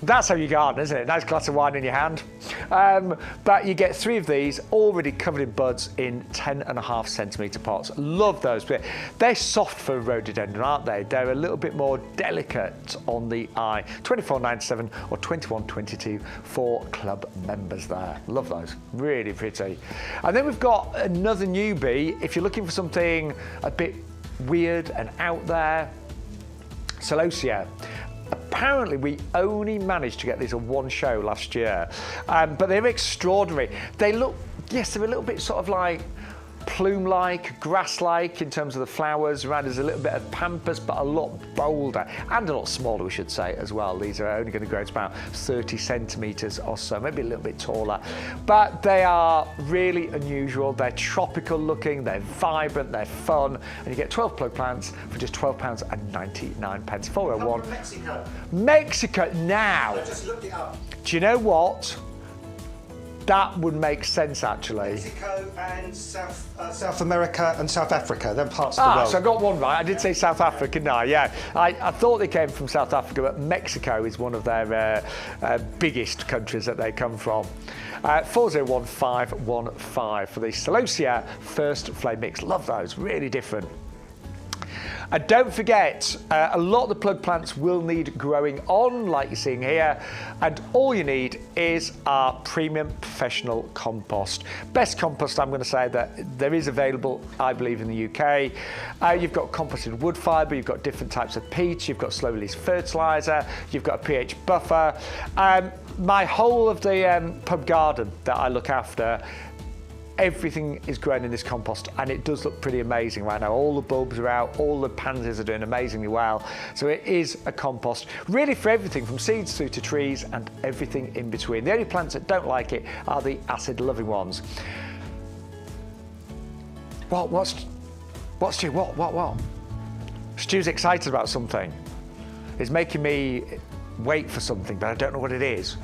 that's how you garden, isn't it? Nice glass of wine in your hand. But you get 3 of these already covered in buds in 10.5cm pots. Love those. They're soft for rhododendron, aren't they? They're a little bit more delicate on the eye. £24.97 or £21.22 for club members there. Love those. Really pretty. And then we've got another newbie. If you're looking for something a bit weird and out there, Celosia. Apparently, we only managed to get these at one show last year, but they're extraordinary. They look, yes, they're a little bit sort of like plume-like, grass-like in terms of the flowers. Around there's a little bit of pampas, but a lot bolder and a lot smaller, we should say, as well. These are only going to grow to about 30 centimetres or so, maybe a little bit taller. But they are really unusual. They're tropical looking, they're vibrant, they're fun, and you get 12 plug plants for just £12.99. 401. Mexico. Mexico now. I just looked it up. Do you know what? That would make sense, actually. Mexico and South America and South Africa, they're parts of the world. So I got one right. I did say South Africa, didn't I? Yeah. I thought they came from South Africa, but Mexico is one of their biggest countries that they come from. 401515 for the Celosia First Flame Mix. Love those, really different. And don't forget, a lot of the plug plants will need growing on, like you're seeing here, and all you need is our premium professional compost. Best compost, I'm going to say, that there is available, I believe, in the UK. You've got composted wood fibre, you've got different types of peat, you've got slow release fertiliser, you've got a pH buffer. My whole of the pub garden that I look after, everything is grown in this compost, and it does look pretty amazing right now. All the bulbs are out, all the pansies are doing amazingly well. So it is a compost, really for everything from seeds through to trees and everything in between. The only plants that don't like it are the acid-loving ones. What, Stu? What? Stu's excited about something. It's making me wait for something, but I don't know what it is.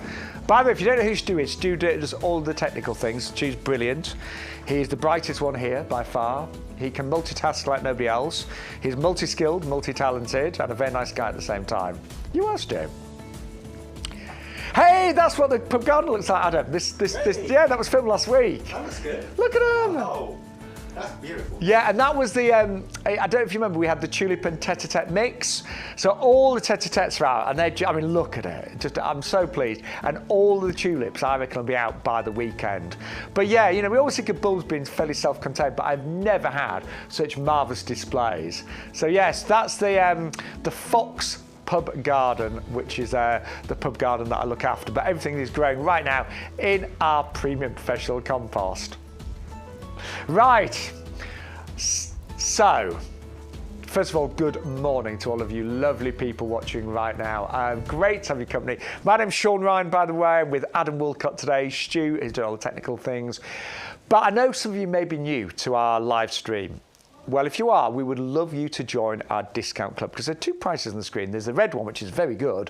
By the way, if you don't know who Stu is, Stu does all the technical things. Stu's brilliant. He's the brightest one here by far. He can multitask like nobody else. He's multi-skilled, multi-talented, and a very nice guy at the same time. You are, Stu. Hey, that's what the pub garden looks like, Adam. Yeah, that was filmed last week. That looks good. Look at him. Oh. That's beautiful. Yeah, and that was the, I don't know if you remember, we had the tulip and tete-a-tete mix. So all the tete-a-tetes are out, and I mean, look at it. I'm so pleased. And all the tulips, I reckon, will be out by the weekend. But yeah, you know, we always think of bulbs being fairly self-contained, but I've never had such marvellous displays. So yes, that's the Fox pub garden, which is the pub garden that I look after. But everything is growing right now in our premium professional compost. Right, so first of all, good morning to all of you lovely people watching right now. Great to have your company. My name's Shaun Ryan, by the way. I'm with Adam Wilcott today. Stu is doing all the technical things. But I know some of you may be new to our live stream. Well, if you are, we would love you to join our discount club, because there are 2 prices on the screen. There's the red one, which is very good,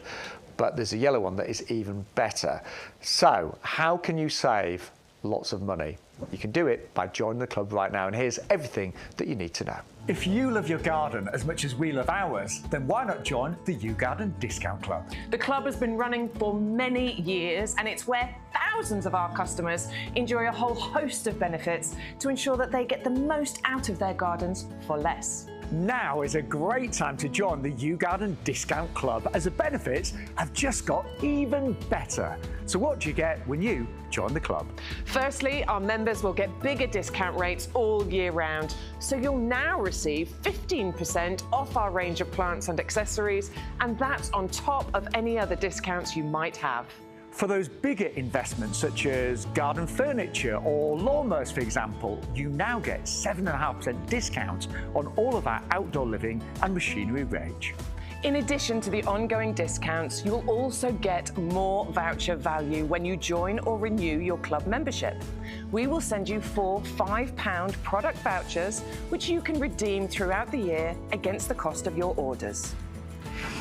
but there's a yellow one that is even better. So how can you save lots of money? You can do it by joining the club right now, and here's everything that you need to know. If you love your garden as much as we love ours, then why not join the YouGarden Discount Club? The club has been running for many years, and it's where thousands of our customers enjoy a whole host of benefits to ensure that they get the most out of their gardens for less. Now is a great time to join the YouGarden Discount Club, as the benefits have just got even better. So what do you get when you join the club? Firstly, our members will get bigger discount rates all year round. So you'll now receive 15% off our range of plants and accessories, and that's on top of any other discounts you might have. For those bigger investments, such as garden furniture or lawnmowers, for example, you now get 7.5% discount on all of our outdoor living and machinery range. In addition to the ongoing discounts, you'll also get more voucher value when you join or renew your club membership. We will send you 4 £5 product vouchers, which you can redeem throughout the year against the cost of your orders.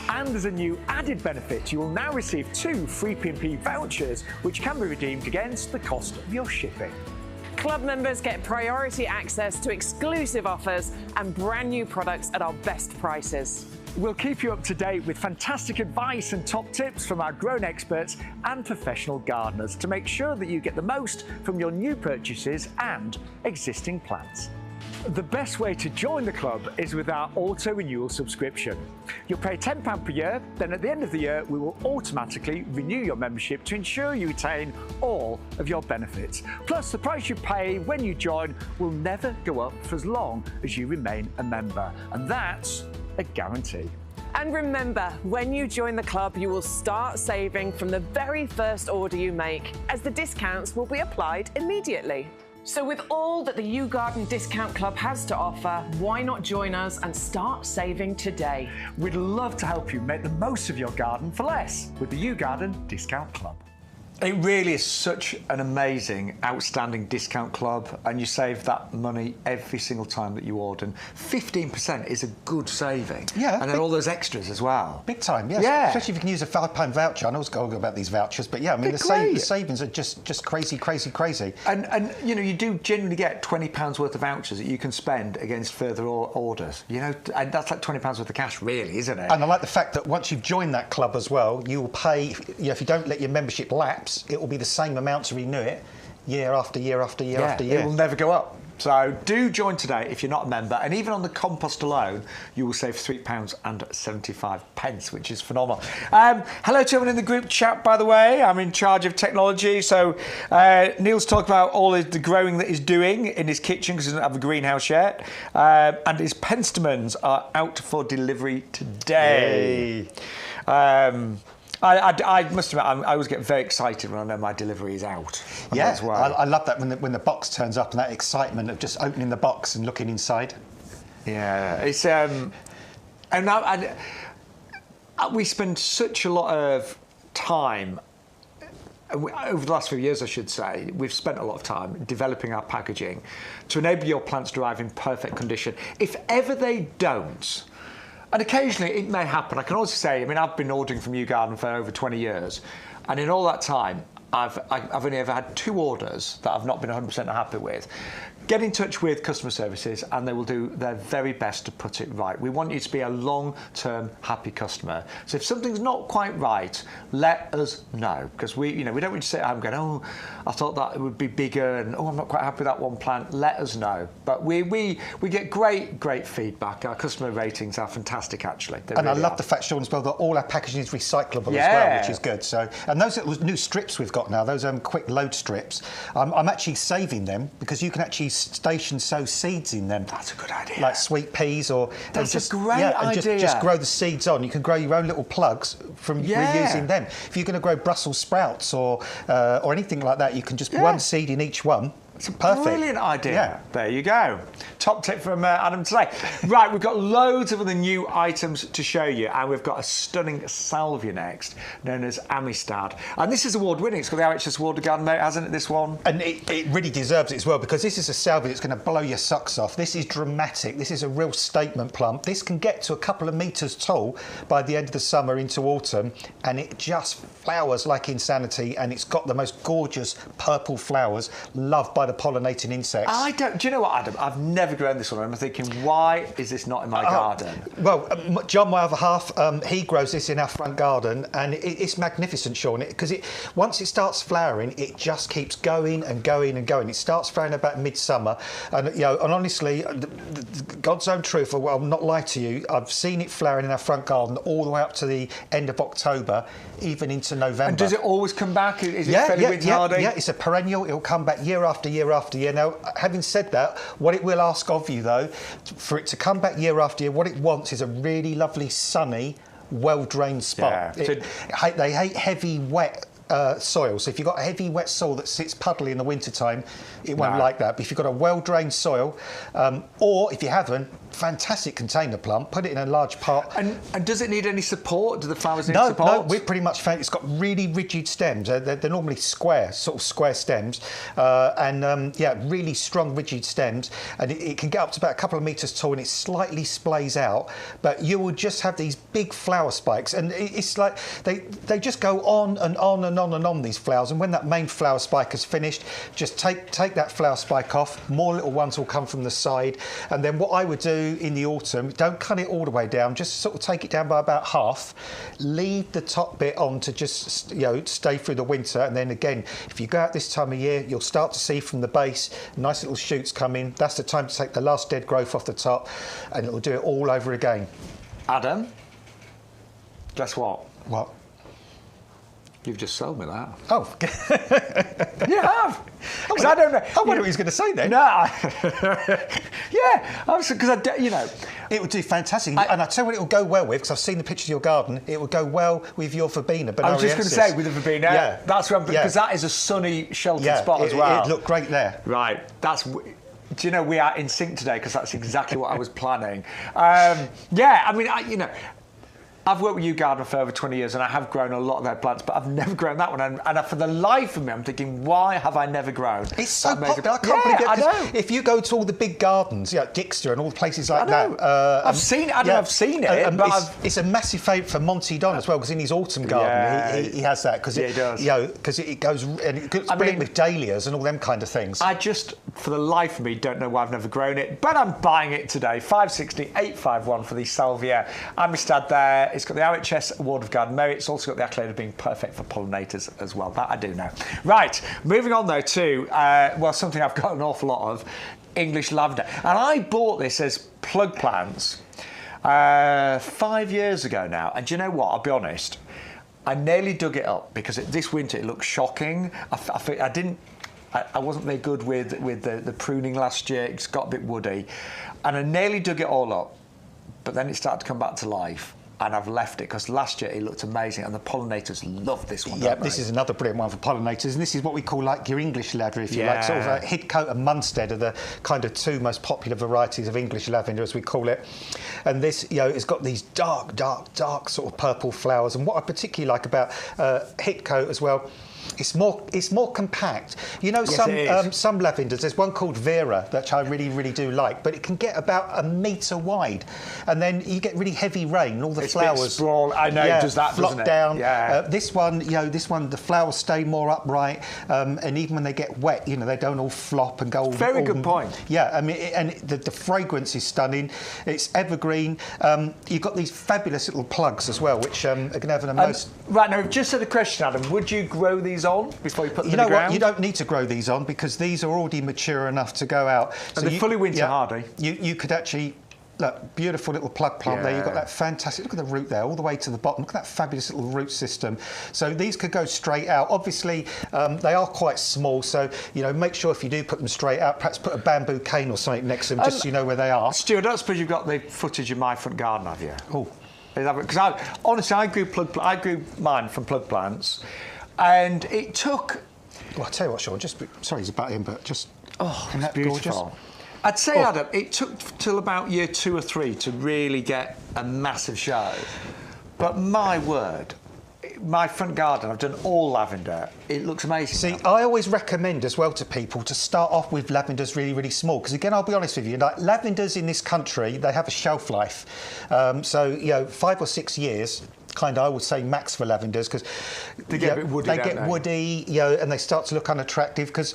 And as a new added benefit, you will now receive 2 free P&P vouchers, which can be redeemed against the cost of your shipping. Club members get priority access to exclusive offers and brand new products at our best prices. We'll keep you up to date with fantastic advice and top tips from our grown experts and professional gardeners to make sure that you get the most from your new purchases and existing plants. The best way to join the club is with our auto-renewal subscription. You'll pay £10 per year, then at the end of the year we will automatically renew your membership to ensure you retain all of your benefits. Plus, the price you pay when you join will never go up for as long as you remain a member, and that's a guarantee. And remember, when you join the club, you will start saving from the very first order you make, as the discounts will be applied immediately. So with all that the YouGarden Discount Club has to offer, why not join us and start saving today? We'd love to help you make the most of your garden for less with the YouGarden Discount Club. It really is such an amazing, outstanding discount club, and you save that money every single time that you order. And 15% is a good saving. Yeah. And then all those extras as well. Big time, yes. Yeah. Especially if you can use a £5 voucher. I know it's going about these vouchers, but yeah, I mean, the savings are just crazy, crazy, crazy. And you know, you do genuinely get £20 worth of vouchers that you can spend against further orders. You know, and that's like £20 worth of cash, really, isn't it? And I like the fact that once you've joined that club as well, you will pay, you know, if you don't let your membership lapse, it will be the same amount to renew it year after year after year after year. It will never go up. So do join today if you're not a member, and even on the compost alone, you will save £3.75, which is phenomenal. Hello to everyone in the group chat, by the way. I'm in charge of technology. So Neil's talking about all the growing that he's doing in his kitchen because he doesn't have a greenhouse yet. And his penstemons are out for delivery today. I must admit, I always get very excited when I know my delivery is out. Yeah, as well. I love that when the box turns up and that excitement of just opening the box and looking inside. Yeah, it's we spend such a lot of time over the last few years, I should say. We've spent a lot of time developing our packaging to enable your plants to arrive in perfect condition. If ever they don't, and occasionally it may happen. I can also say, I mean, I've been ordering from YouGarden for over 20 years, and in all that time, I've only ever had 2 orders that I've not been 100% happy with. Get in touch with customer services and they will do their very best to put it right. We want you to be a long-term happy customer. So if something's not quite right, let us know, because we don't want you to sit at home going, oh, I thought that it would be bigger, and oh, I'm not quite happy with that one plant. Let us know. But we get great feedback. Our customer ratings are fantastic, actually. And really I love the fact, Shaun, as well, that all our packaging is recyclable as well, which is good. So, and those little new strips we've got now, those quick load strips, I'm actually saving them because you can actually station sow seeds in them. That's a good idea. Like sweet peas or... That's a great idea. And just grow the seeds on. You can grow your own little plugs from reusing them. If you're going to grow Brussels sprouts or anything like that, you can just one seed in each one. It's a brilliant idea. Yeah. There you go. Top tip from Adam today. Right, we've got loads of other new items to show you, and we've got a stunning Salvia next, known as Amistad. And this is award-winning. It's got the RHS Award of Garden Merit, hasn't it, this one? And it really deserves it as well, because this is a Salvia that's going to blow your socks off. This is dramatic. This is a real statement plant. This can get to a couple of metres tall by the end of the summer into autumn, and it just flowers like insanity, and it's got the most gorgeous purple flowers, loved by kind of pollinating insects. Do you know what, Adam? I've never grown this one. I'm thinking, why is this not in my garden? Well, John, my other half, he grows this in our front garden, and it's magnificent, Shaun, because once it starts flowering, it just keeps going and going and going. It starts flowering about midsummer, and and honestly, God's own truth, I'll not lie to you, I've seen it flowering in our front garden all the way up to the end of October, even into November. And does it always come back? Is it fairly winter hardy? Yeah, it's a perennial. It'll come back year after year after year. Now, having said that, what it will ask of you, though, for it to come back year after year, what it wants is a really lovely, sunny, well-drained spot. Yeah. They hate heavy, wet soil. So if you've got a heavy, wet soil that sits puddly in the wintertime, it won't like that. But if you've got a well-drained soil, or if you haven't, fantastic container plant, put it in a large pot. And does it need any support? Do the flowers need support? No, we're pretty much found it's got really rigid stems. They're normally square stems, really strong, rigid stems, and it can get up to about a couple of metres tall, and it slightly splays out. But you will just have these big flower spikes, and it's like they just go on and on and on and on, these flowers. And when that main flower spike is finished, just take that flower spike off. More little ones will come from the side, and then what I would do in the autumn, don't cut it all the way down, just sort of take it down by about half, leave the top bit on to just stay through the winter, and then again, if you go out this time of year, you'll start to see from the base nice little shoots come in. That's the time to take the last dead growth off the top, and it'll do it all over again. Adam, guess what? What? You've just sold me that. Oh. You have. Because I don't know. I wonder what he was going to say then. No. Yeah. Because it would do fantastic. And I tell you what it will go well with, because I've seen the pictures of your garden, it will go well with your verbena. I was just going to say, with the verbena. Yeah. That's right, because that is a sunny, sheltered spot as well. It'd look great there. Right. Do you know, we are in sync today, because that's exactly what I was planning. I've worked with YouGarden for over 20 years, and I have grown a lot of their plants, but I've never grown that one. And for the life of me, I'm thinking, why have I never grown? It's so popular. I can't believe it. I know. If you go to all the big gardens, Dixter and all the places like that. I've seen it. I've seen it. But it's a massive favourite for Monty Don as well, because in his autumn garden, he has that. Cause he does. Because it goes, and it's brilliant with dahlias and all them kind of things. I just, for the life of me, don't know why I've never grown it, but I'm buying it today. 560, 851 for the Salvia amistad there. It's got the OHS Award of Garden Merit. It's also got the accolade of being perfect for pollinators as well. That I do know. Right, moving on though to, something I've got an awful lot of, English lavender. And I bought this as plug plants 5 years ago now. And do you know what? I'll be honest. I nearly dug it up because this winter it looked shocking. I wasn't very good with the pruning last year. It's got a bit woody. And I nearly dug it all up. But then it started to come back to life. And I've left it because last year it looked amazing, and the pollinators loved this one. Yeah, this is another brilliant one for pollinators, and this is what we call like your English lavender, if you like. Sort of hidcote and Munstead are the kind of two most popular varieties of English lavender, as we call it. And this, it's got these dark sort of purple flowers. And what I particularly like about hidcote as well, it's more compact. Some lavenders, there's one called Vera, which I really, really do like, but it can get about 1 metre wide. And then you get really heavy rain, all the flowers sprawl. I know, it does that, flop doesn't it? down. Yeah. This one, the flowers stay more upright, and even when they get wet, they don't all flop and go. Very good point. Yeah, I mean, and the fragrance is stunning. It's evergreen. You've got these fabulous little plugs as well, which are going to have the most. Right now, just a question, Adam. Would you grow these on before you put them in the ground? You know what? You don't need to grow these on because these are already mature enough to go out. And they're fully winter hardy. You could actually. Look, beautiful little plug plant there. You've got that fantastic, look at the root there, all the way to the bottom. Look at that fabulous little root system. So these could go straight out. Obviously, they are quite small, so, make sure if you do put them straight out, perhaps put a bamboo cane or something next to them, just so you know where they are. Stuart, I don't suppose you've got the footage of my front garden, have you? Oh. Because honestly, I grew mine from plug plants, and it took... Well, I'll tell you what, Shaun, sorry to butt in, but just... Oh, it's beautiful. Gorgeous? I'd say, Adam, it took till about year 2 or 3 to really get a massive show. But my word, my front garden, I've done all lavender. It looks amazing. See, I always recommend as well to people to start off with lavenders really, really small. Because again, I'll be honest with you, like lavenders in this country, they have a shelf life. So, 5 or 6 years. kind of, I would say, max for lavenders, because they get a bit woody, woody, and they start to look unattractive, because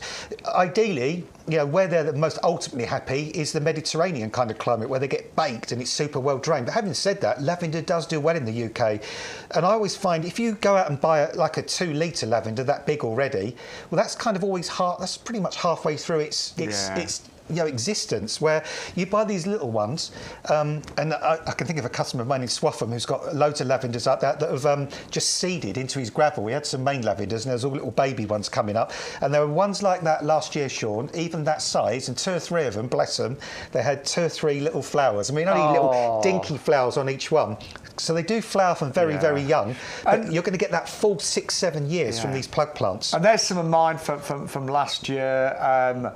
ideally, where they're the most ultimately happy is the Mediterranean kind of climate, where they get baked and it's super well drained. But having said that, lavender does do well in the UK, and I always find if you go out and buy a 2-litre lavender that big already, well, that's kind of always that's pretty much halfway through its existence, where you buy these little ones, and I can think of a customer of mine in Swaffham who's got loads of lavenders like that have just seeded into his gravel. We had some main lavenders, and there's all little baby ones coming up, and there were ones like that last year, Shaun, even that size, and 2 or 3 of them, bless them, they had 2 or 3 little flowers. I mean, only little dinky flowers on each one. So they do flower from very, very young, but you're going to get that full 6-7 years from these plug plants. And there's some of mine from last year.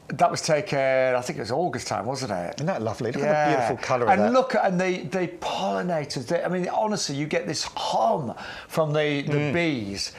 That was taken, I think it was August time, wasn't it? Isn't that lovely? Look at the beautiful colour of that. And look at the pollinators. I mean, honestly, you get this hum from the bees,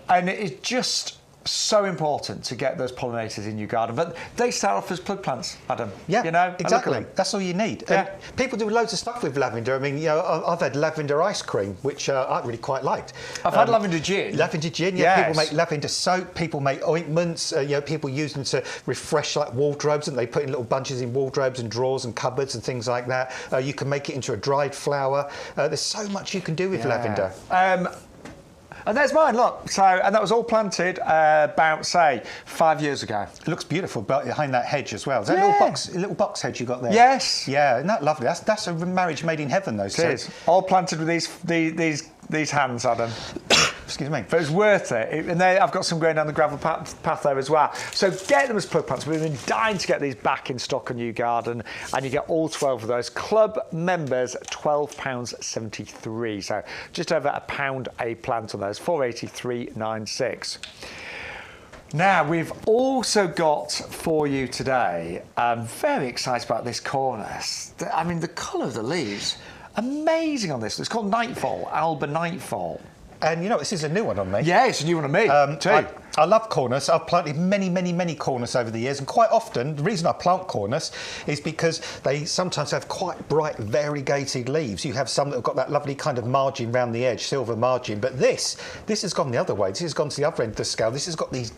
and it's just so important to get those pollinators in your garden. But they start off as plug plants, Adam. Yeah, exactly. That's all you need. Yeah. People do loads of stuff with lavender. I mean, I've had lavender ice cream, which I really quite liked. I've had lavender gin. Lavender gin, yes. People make lavender soap. People make ointments. People use them to refresh like wardrobes, and they put in little bunches in wardrobes and drawers and cupboards and things like that. You can make it into a dried flower. There's so much you can do with lavender. And there's mine, look. And that was all planted about, say, 5 years ago. It looks beautiful behind that hedge as well. Is that a little box hedge you got there? Yes. Yeah, isn't that lovely? That's a marriage made in heaven, those two. It is. All planted with these hands, Adam. Excuse me. But it's worth it. And I've got some going down the gravel path there as well. So get them as plug plants. We've been dying to get these back in stock on YouGarden, and you get all 12 of those. Club members, £12.73. So just over £1 a plant on those, 483.96. Now, we've also got for you today, I'm very excited about this Cornus. I mean, the colour of the leaves, amazing on this. It's called Nightfall, Alba Nightfall. And this is a new one on me. Yeah, it's a new one on me, too. I love Cornus. I've planted many Cornus over the years, and quite often the reason I plant Cornus is because they sometimes have quite bright variegated leaves. You have some that have got that lovely kind of margin round the edge, silver margin, but this has gone the other way. This has gone to the other end of the scale. This has got these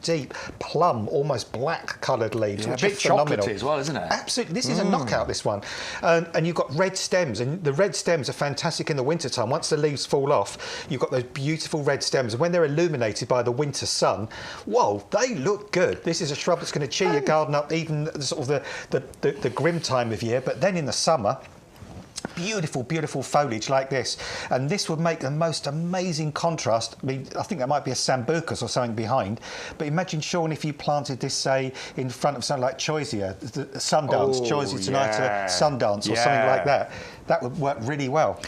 deep plum, almost black coloured leaves, which a are bit phenomenal. chocolatey as well, isn't it? Absolutely. This is a knockout, this one. And you've got red stems, and the red stems are fantastic in the wintertime. Once the leaves fall off, you've got those beautiful red stems, and when they're illuminated by the winter sun, whoa, they look good. This is a shrub that's going to cheer your garden up, even sort of the grim time of year. But then in the summer, beautiful foliage like this, and this would make the most amazing contrast. I mean, I think there might be a sambucus or something behind, but imagine, Shaun, if you planted this, say, in front of something like Choisia, the Sundance, Choisia Tonight Sundance, or something like that. That would work really well.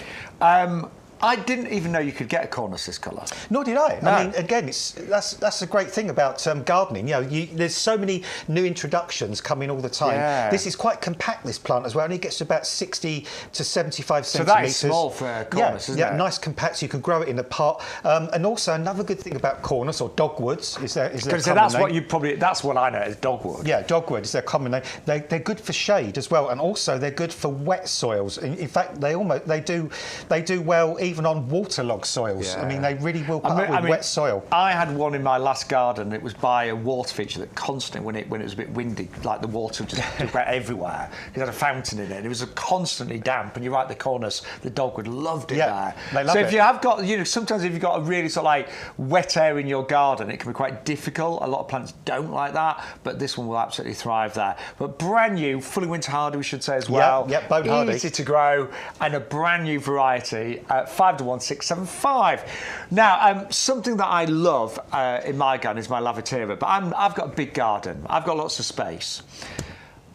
I didn't even know you could get a Cornus this colour. Nor did I. No. I mean, again, that's a great thing about gardening. There's so many new introductions coming all the time. Yeah. This is quite compact, this plant as well, and it gets to about 60 to 75 so centimetres. that is small for Cornus, isn't it? Yeah, nice compact, so you can grow it in a pot. And also another good thing about Cornus, or dogwoods, is their common name. That's what I know as dogwood. Yeah, dogwood is their common name. They're good for shade as well, and also they're good for wet soils. In fact, they do well even on waterlogged soils. Yeah. I mean, they really will put up with wet soil. I had one in my last garden. It was by a water feature that constantly, when it was a bit windy, like the water just took out everywhere. It had a fountain in it. It was constantly damp. And you're right, the Cornus, the dogwood loved it there. They love so it. if you have got, sometimes if you've got a really sort of like wet area in your garden, it can be quite difficult. A lot of plants don't like that, but this one will absolutely thrive there. But brand new, fully winter hardy, we should say as well. Yep, bone hardy. Easy to grow, and a brand new variety, 5-1-675. Now, something that I love in my garden is my lavatera, but I've got a big garden. I've got lots of space.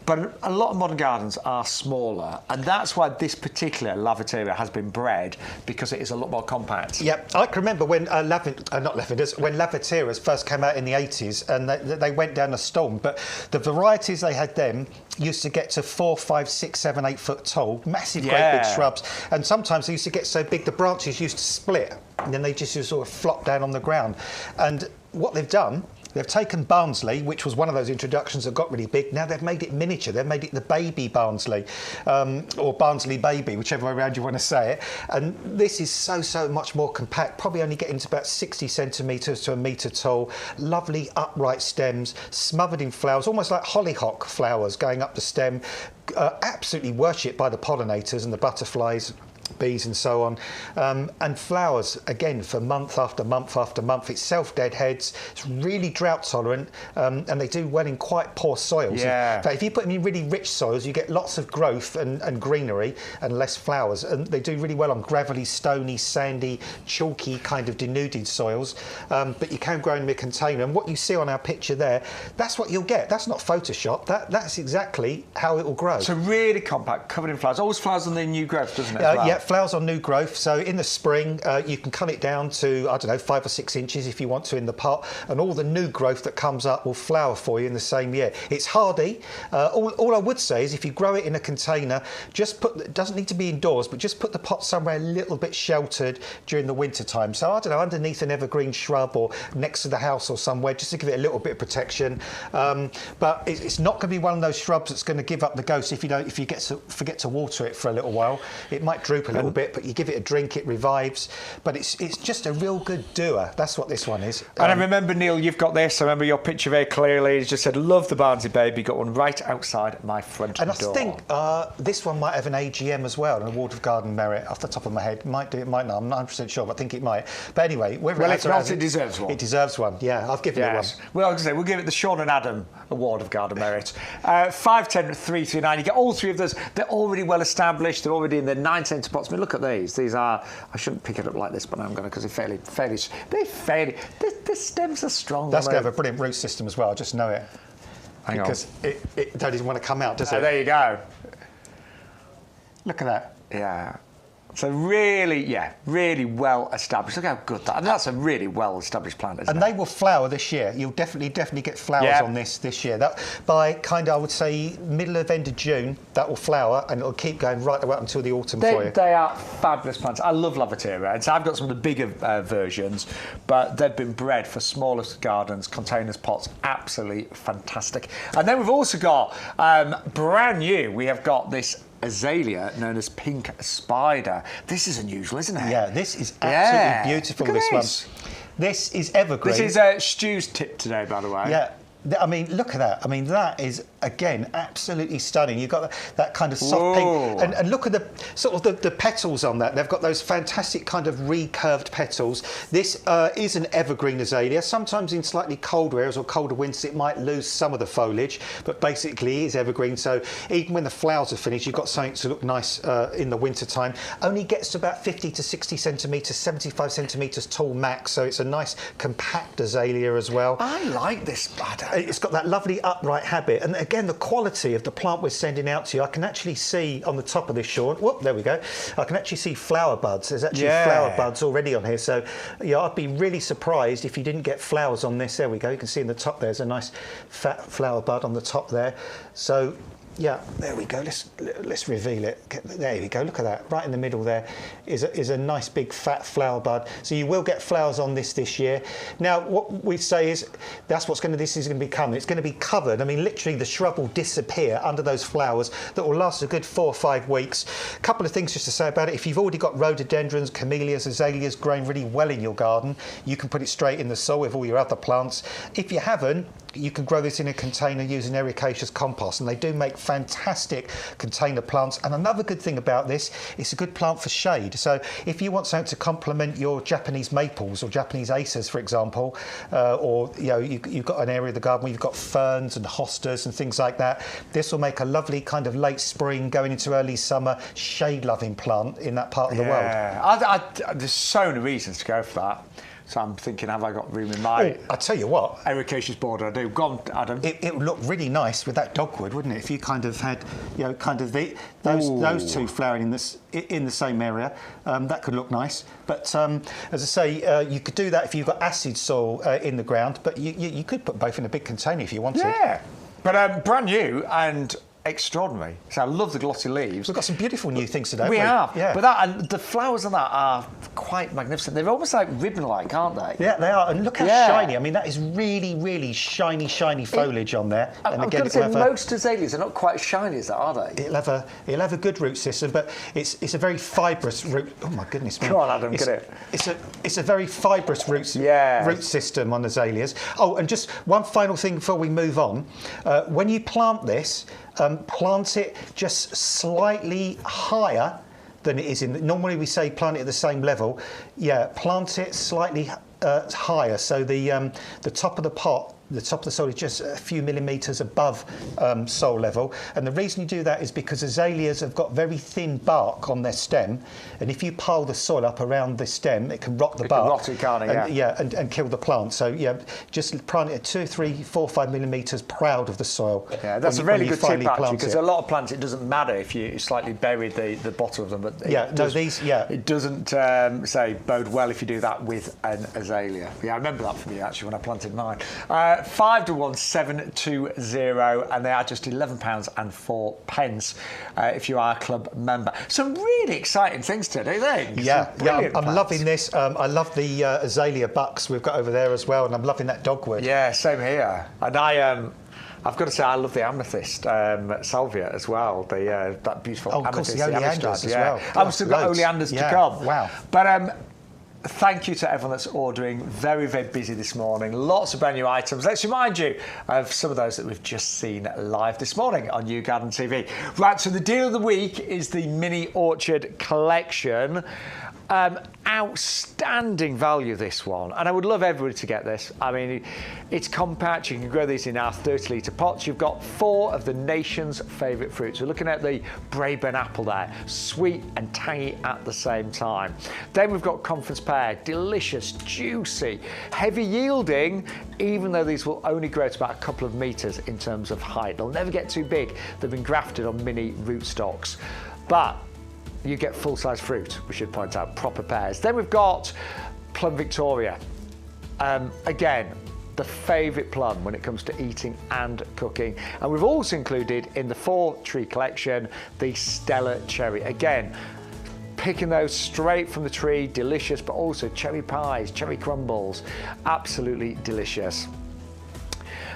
But a lot of modern gardens are smaller, and that's why this particular lavatera has been bred, because it is a lot more compact. Yep, I can remember when when lavateras first came out in the 80s, and they went down a storm. But the varieties they had then used to get to 4, 5, 6, 7, 8 foot tall, massive, great big shrubs, and sometimes they used to get so big the branches used to split, and then they just sort of flop down on the ground. And what they've done They've taken Barnsley, which was one of those introductions that got really big. Now they've made it miniature. They've made it the baby Barnsley, or Barnsley baby, whichever way around you want to say it. And this is so much more compact, probably only getting to about 60 centimetres to a metre tall. Lovely upright stems, smothered in flowers, almost like hollyhock flowers going up the stem. Absolutely worshipped by the pollinators and the butterflies, bees and so on, and flowers again for month after month after month. It's self-dead heads, it's really drought tolerant, and they do well in quite poor soils. Yeah. In fact, if you put them in really rich soils, you get lots of growth and greenery and less flowers, and they do really well on gravelly, stony, sandy, chalky kind of denuded soils, but you can grow in a container, and what you see on our picture there, that's what you'll get. That's not Photoshop, that's exactly how it will grow. So really compact, covered in flowers. Always flowers on the new growth, doesn't it? As well? Yeah, flowers on new growth. So in the spring, you can cut it down to, I don't know, 5 or 6 inches if you want to in the pot, and all the new growth that comes up will flower for you in the same year. It's hardy. All I would say is if you grow it in a container, just put, it doesn't need to be indoors, but just put the pot somewhere a little bit sheltered during the winter time. So I don't know, underneath an evergreen shrub or next to the house or somewhere, just to give it a little bit of protection. But it's not going to be one of those shrubs that's going to give up the ghost if you forget to water it for a little while. It might droop a little bit, but you give it a drink, it revives. But it's just a real good doer. That's what this one is. And I remember, Neil, you've got this. I remember your picture very clearly. You just said, love the Barnsley baby. Got one right outside my front door. And I think this one might have an AGM as well, an Award of Garden Merit, off the top of my head. It might do, it might not. I'm not 100% sure, but I think it might. But anyway, well, if not, it deserves one. It deserves one, yeah. I've given it one. Well, I was going to say, we'll give it the Shaun and Adam Award of Garden Merit. 510 339. You get all three of those. They're already well established. They're already in their 9 cent pots. I mean, look at these. These are, I shouldn't pick it up like this, but I'm going to, because they're fairly, the stems are strong. That's going to have a brilliant root system as well, I just know it. Hang on. Because it don't even want to come out, does it? There you go. Look at that. Yeah. So really well established. Look how good that. And that's a really well established plant, isn't it? And they will flower this year. You'll definitely get flowers on this year. That by kind of, I would say, middle of end of June, that will flower, and it'll keep going right the way up until the autumn for you. They are fabulous plants. I love lavatera, and so I've got some of the bigger versions, but they've been bred for smaller gardens, containers, pots. Absolutely fantastic. And then we've also got brand new. We have got this Azalea known as pink spider. This is unusual, isn't it? Yeah, this is absolutely beautiful. Look at this one. This is evergreen. This is Stu's tip today, by the way. Yeah. I mean, look at that. I mean, that is, again, absolutely stunning. You've got that kind of soft pink. And look at the sort of the petals on that. They've got those fantastic kind of recurved petals. This is an evergreen azalea. Sometimes in slightly colder areas or colder winters, it might lose some of the foliage, but basically it is evergreen. So even when the flowers are finished, you've got something to look nice in the winter time. Only gets to about 50 to 60 centimetres, 75 centimetres tall max. So it's a nice compact azalea as well. I like this spider. It's got that lovely upright habit, and again the quality of the plant we're sending out to you. I can actually see on the top of this, Shaun. Whoop, there we go. I can actually see flower buds. There's actually flower buds already on here. So yeah, I'd be really surprised if you didn't get flowers on this. There we go. You can see in the top there's a nice fat flower bud on the top there. So yeah, there we go. Let's reveal it. There we go. Look at that. Right in the middle there is a nice big fat flower bud. So you will get flowers on this year. Now, what we say is this is going to be coming. It's going to be covered. I mean, literally the shrub will disappear under those flowers that will last a good 4 or 5 weeks. A couple of things just to say about it. If you've already got rhododendrons, camellias, azaleas growing really well in your garden, you can put it straight in the soil with all your other plants. If you haven't, you can grow this in a container using ericaceous compost, and they do make fantastic container plants. And another good thing about this, it's a good plant for shade. So if you want something to complement your Japanese maples or Japanese acers, for example, or you've got an area of the garden where you've got ferns and hostas and things like that, this will make a lovely kind of late spring going into early summer shade-loving plant in that part of the world. There's so many reasons to go for that. So I'm thinking, have I got room in my... I tell you what. Ericaceous border, I do. Go on, Adam. It would look really nice with that dogwood, wouldn't it? If you kind of had, those two flowering in the same area, that could look nice. But as I say, you could do that if you've got acid soil in the ground, but you could put both in a big container if you wanted. Yeah. But brand new and extraordinary. So I love the glossy leaves. We've got some beautiful new things today. We have, yeah. but that and the flowers on that are quite magnificent. They're almost like ribbon-like, aren't they? Yeah, they are. And look how shiny. I mean, that is really, really shiny foliage on there. And I'm going to say most azaleas are not quite as shiny as that, are they? It'll have a good root system, but it's a very fibrous root. Oh my goodness me! Come on, Adam, get it. It's a very fibrous root system on azaleas. Oh, and just one final thing before we move on. When you plant this, plant it just slightly higher than it is in. Normally we say plant it at the same level. Yeah, plant it slightly higher, so the top of the pot, the top of the soil is just a few millimetres above soil level. And the reason you do that is because azaleas have got very thin bark on their stem, and if you pile the soil up around the stem, it can rot the bark. It can rot it, can't it? And kill the plant. So yeah, just plant it at 2, 3, 4, 5 millimetres proud of the soil. Yeah, that's a really good tip actually, because a lot of plants, it doesn't matter if you slightly bury the bottom of them, but it doesn't say bode well if you do that with an azalea. Yeah, I remember that from you actually when I planted mine. 5 to 1 720, and they are just £11.04 if you are a club member. Some really exciting things to do, don't you? Yeah, I'm loving this. I love the azalea bucks we've got over there as well, and I'm loving that dogwood. Yeah, same here. And I've got to say, I love the amethyst Salvia as well. That beautiful amethyst, the oleanders as well. I've still got oleanders to come. Wow. But thank you to everyone that's ordering. Very, very busy this morning. Lots of brand new items. Let's remind you of some of those that we've just seen live this morning on YouGarden TV. Right, so the deal of the week is the mini orchard collection. Outstanding value, this one, and I would love everybody to get this. I mean, it's compact. You can grow these in our 30-litre pots. You've got 4 of the nation's favourite fruits. We're looking at the Braeburn apple there, sweet and tangy at the same time. Then we've got conference pear, delicious, juicy, heavy yielding, even though these will only grow to about a couple of metres in terms of height. They'll never get too big. They've been grafted on mini rootstocks, but you get full-size fruit, we should point out, proper pears. Then we've got Plum Victoria. Again, the favourite plum when it comes to eating and cooking. And we've also included in the 4-tree collection the Stella Cherry. Again, picking those straight from the tree, delicious, but also cherry pies, cherry crumbles, absolutely delicious.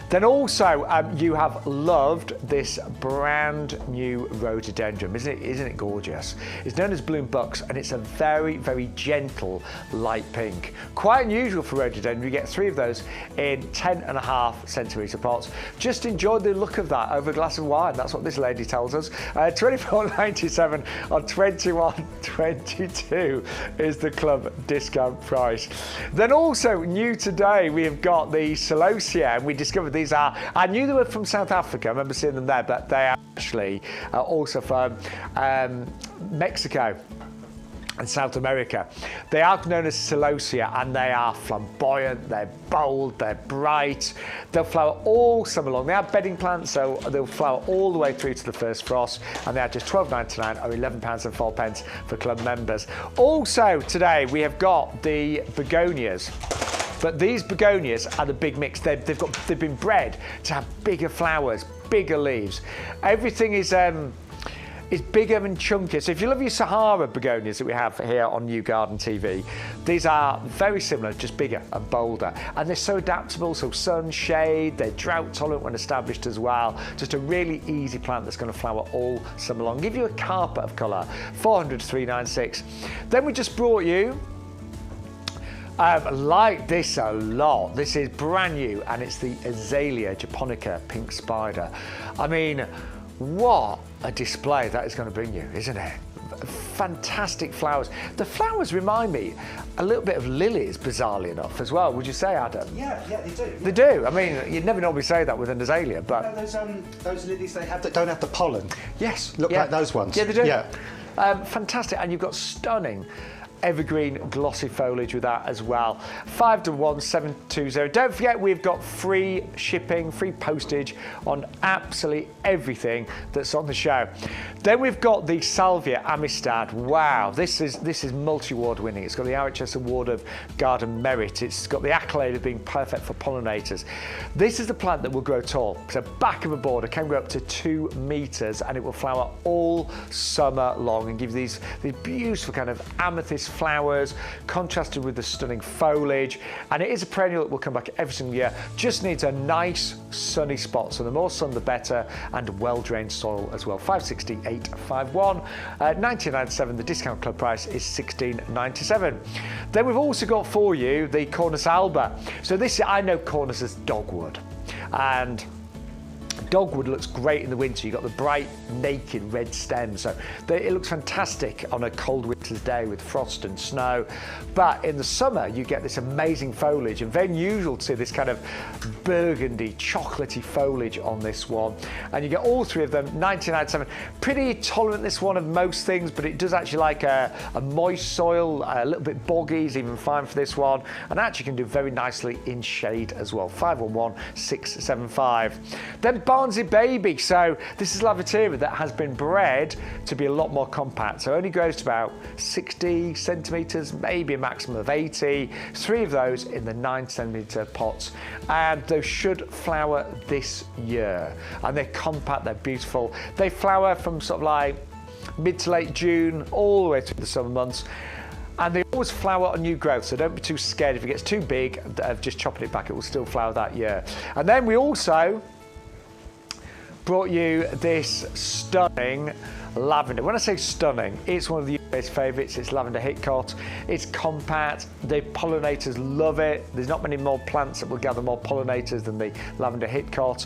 Then also, you have loved this brand new rhododendron, isn't it gorgeous? It's known as Bloom Bucks, and it's a very, very gentle light pink. Quite unusual for rhododendron. You get 3 of those in 10.5 centimetre pots. Just enjoy the look of that over a glass of wine. That's what this lady tells us. £24.97 on 21.22 is the club discount price. Then also new today, we have got the Celosia, and we discovered these are, I knew they were from South Africa, I remember seeing them there, but they are actually also from Mexico and South America. They are known as Celosia, and they are flamboyant, they're bold, they're bright. They'll flower all summer long. They are bedding plants, so they'll flower all the way through to the first frost, and they are just £12.99 or £11.04 for club members. Also today we have got the begonias. But these begonias are the big mix. They've been bred to have bigger flowers, bigger leaves. Everything is bigger and chunkier. So if you love your Sahara begonias that we have here on YouGarden TV, these are very similar, just bigger and bolder. And they're so adaptable, so sun, shade, they're drought tolerant when established as well. Just a really easy plant that's going to flower all summer long. Give you a carpet of colour, 400 to 396. Then we just brought you, like this a lot. This is brand new, and it's the Azalea japonica pink spider. I mean, what a display that is going to bring you, isn't it? Fantastic flowers. The flowers remind me a little bit of lilies, bizarrely enough, as well. Would you say, Adam? Yeah, they do. Yeah. They do. I mean, you'd never normally say that with an azalea, but those lilies they have that don't have the pollen. Yes, look like those ones. Yeah, they do. Yeah. Fantastic, and you've got stunning evergreen glossy foliage with that as well. 511720. Don't forget, we've got free shipping, free postage on absolutely everything that's on the show. Then we've got the Salvia amistad. Wow, this is multi-award winning. It's got the RHS Award of Garden Merit. It's got the accolade of being perfect for pollinators. This is the plant that will grow tall. So back of a border can grow up to 2 meters, and it will flower all summer long and give these beautiful kind of amethyst flowers contrasted with the stunning foliage. And it is a perennial that will come back every single year. Just needs a nice sunny spot, so the more sun the better, and well-drained soil as well. 56851, 1997. The discount club price is 1697. Then we've also got for you the Cornus alba. So this, I know Cornus as dogwood, and dogwood looks great in the winter. You've got the bright, naked red stem, so it looks fantastic on a cold winter's day with frost and snow. But in the summer, you get this amazing foliage, and very unusual to see this kind of burgundy, chocolatey foliage on this one. And you get all three of them, 1997. Pretty tolerant, this one, of most things, but it does actually like a moist soil, a little bit boggy is even fine for this one, and actually can do very nicely in shade as well. 511675. Then Barnsley baby. So this is lavatera that has been bred to be a lot more compact. So it only grows to about 60 centimeters, maybe a maximum of 80. 3 of those in the 9 centimeter pots, and those should flower this year. And they're compact, they're beautiful. They flower from sort of like mid to late June all the way through the summer months. And they always flower on new growth, so don't be too scared if it gets too big of just chopping it back. It will still flower that year. And then we also brought you this stunning lavender. When I say stunning, it's one of the UK's favourites. It's lavender hidcote. It's compact. The pollinators love it. There's not many more plants that will gather more pollinators than the lavender hidcote.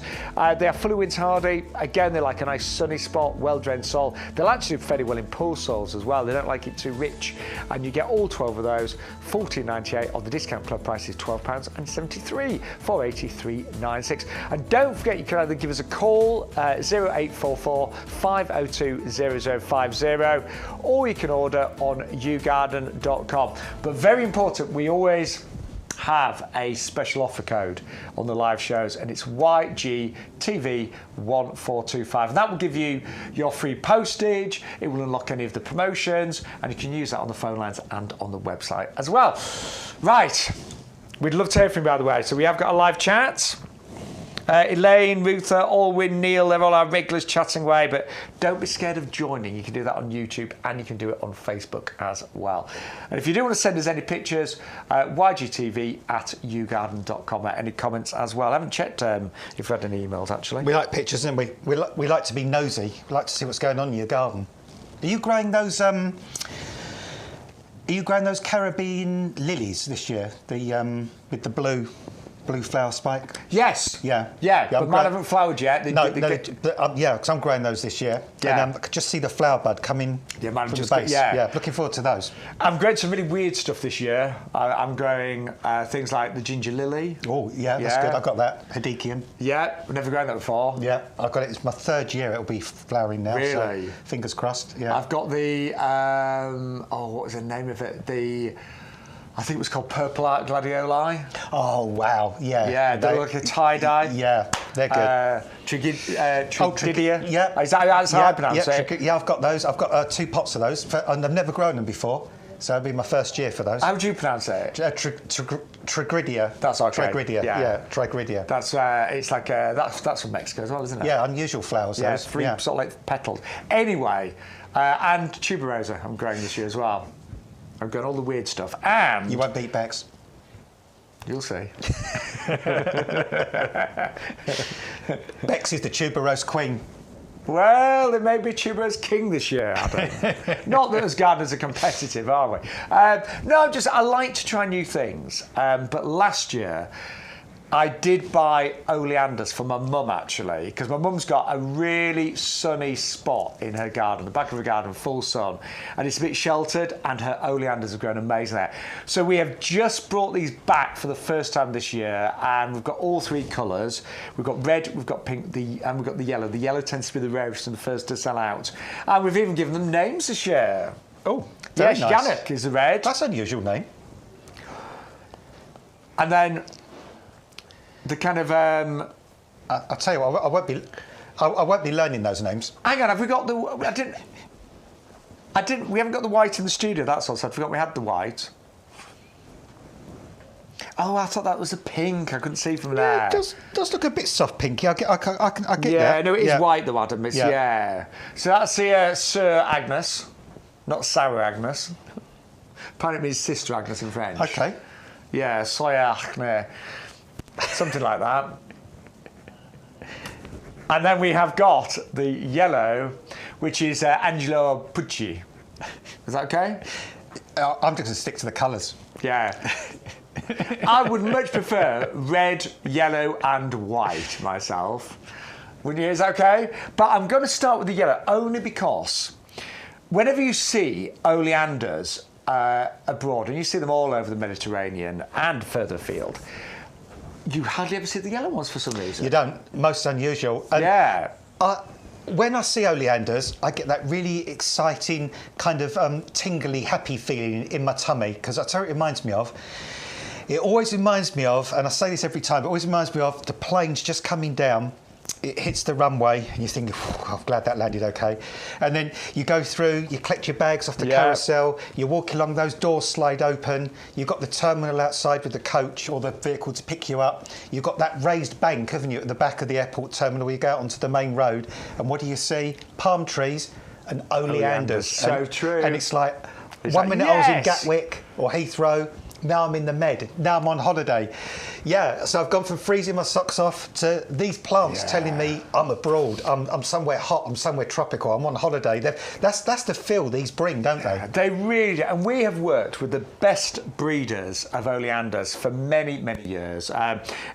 They are fully winter hardy. Again, they like a nice sunny spot, well-drained soil. They'll actually do fairly well in pool soils as well. They don't like it too rich. And you get all 12 of those, $14.98. On the discount club price is £12.73 for 83.96. And don't forget, you can either give us a call, 0844 502 0050, or you can order on YouGarden.com. But very important, we always have a special offer code on the live shows, and it's YGTV 1425, and that will give you your free postage. It will unlock any of the promotions, and you can use that on the phone lines and on the website as well. Right, we'd love to hear from you, by the way. So we have got a live chat. Elaine, Ruther, Alwyn, Neil, they're all our regulars chatting away, but don't be scared of joining. You can do that on YouTube, and you can do it on Facebook as well. And if you do want to send us any pictures, YGTV@yougarden.com. Any comments as well. I haven't checked if we've had any emails, actually. We like pictures, and we like to be nosy. We like to see what's going on in your garden. Are you growing those Caribbean lilies this year? The with the blue flower spike? Yes. Yeah. But mine haven't flowered yet. Yeah, because I'm growing those this year. Yeah. And I could just see the flower bud coming from the base. Yeah, looking forward to those. I'm growing some really weird stuff this year. I'm growing things like the ginger lily. Oh, yeah, that's good. I've got that. Hedekium. Yeah, I've never grown that before. Yeah, I've got it. It's my 3rd year it'll be flowering now. Really? So fingers crossed, yeah. I've got the, what was the name of it? I think it was called Purple Art Gladioli. Oh, wow, yeah. Yeah, they look like a tie-dye. Yeah, they're good. Trigidia. Yeah. That's how I pronounce it. Yeah, I've got those. I've got 2 pots of those, and I've never grown them before, so it'll be my 1st year for those. How do you pronounce it? Trigridia. That's okay. Trigridia, yeah, Trigridia. That's, it's like, that's from Mexico as well, isn't it? Yeah, unusual flowers, yeah, those. 3 sort of like petals. Anyway, and tuberosa I'm growing this year as well. I've got all the weird stuff, and... You won't beat Bex. You'll see. Bex is the tuberose queen. Well, there may be tuberose king this year, Adam. Not that as gardeners are competitive, are we? No, I like to try new things. But last year, I did buy oleanders for my mum, actually, because my mum's got a really sunny spot in her garden, the back of her garden, full sun, and it's a bit sheltered, and her oleanders have grown amazing there. So we have just brought these back for the first time this year, and we've got all 3 colours. We've got red, we've got pink, and we've got the yellow. The yellow tends to be the rarest and the first to sell out. And we've even given them names this year. Oh, Very yes, nice. Yannick is the red. That's an unusual name. And then the kind of... I'll tell you what, I won't be learning those names. hang on, have we got the... we haven't got the white in the studio, that's all. So I forgot we had the white. Oh, I thought that was a pink. I couldn't see from there. It does look a bit soft pinky. I get that. Yeah, no, it is white though, Adam. It's, yeah. So that's the Sir Agnes, not Sour Agnes. Apparently it means Sister Agnes in French. Okay. Yeah, Soy Agnes. Something like that. And then we have got the yellow, which is Angelo Pucci. Is that okay? I'm just going to stick to the colours. Yeah. I would much prefer red, yellow and white myself. Wouldn't you? Is that okay? But I'm going to start with the yellow only because whenever you see oleanders abroad, and you see them all over the Mediterranean and further afield, you hardly ever see the yellow ones for some reason. You don't. Most unusual. And yeah. When I see oleanders, I get that really exciting kind of tingly, happy feeling in my tummy, because that's how it reminds me of. It always reminds me of, and I say this every time, it always reminds me of the plane's just coming down. It hits the runway and you think, I'm glad that landed okay. And then you go through, you collect your bags off the carousel, you walk along, those doors slide open, you've got the terminal outside with the coach or the vehicle to pick you up. You've got that raised bank, haven't you, at the back of the airport terminal. You go out onto the main road and what do you see? Palm trees and oleanders. So true. And it's like, it's one like, minute I was in yes! Gatwick or Heathrow, now I'm in the Med, now I'm on holiday. Yeah, so I've gone from freezing my socks off to these plants telling me I'm abroad, I'm somewhere hot, I'm somewhere tropical, I'm on holiday. That's the feel these bring, don't they? They really do. And we have worked with the best breeders of oleanders for many, many years.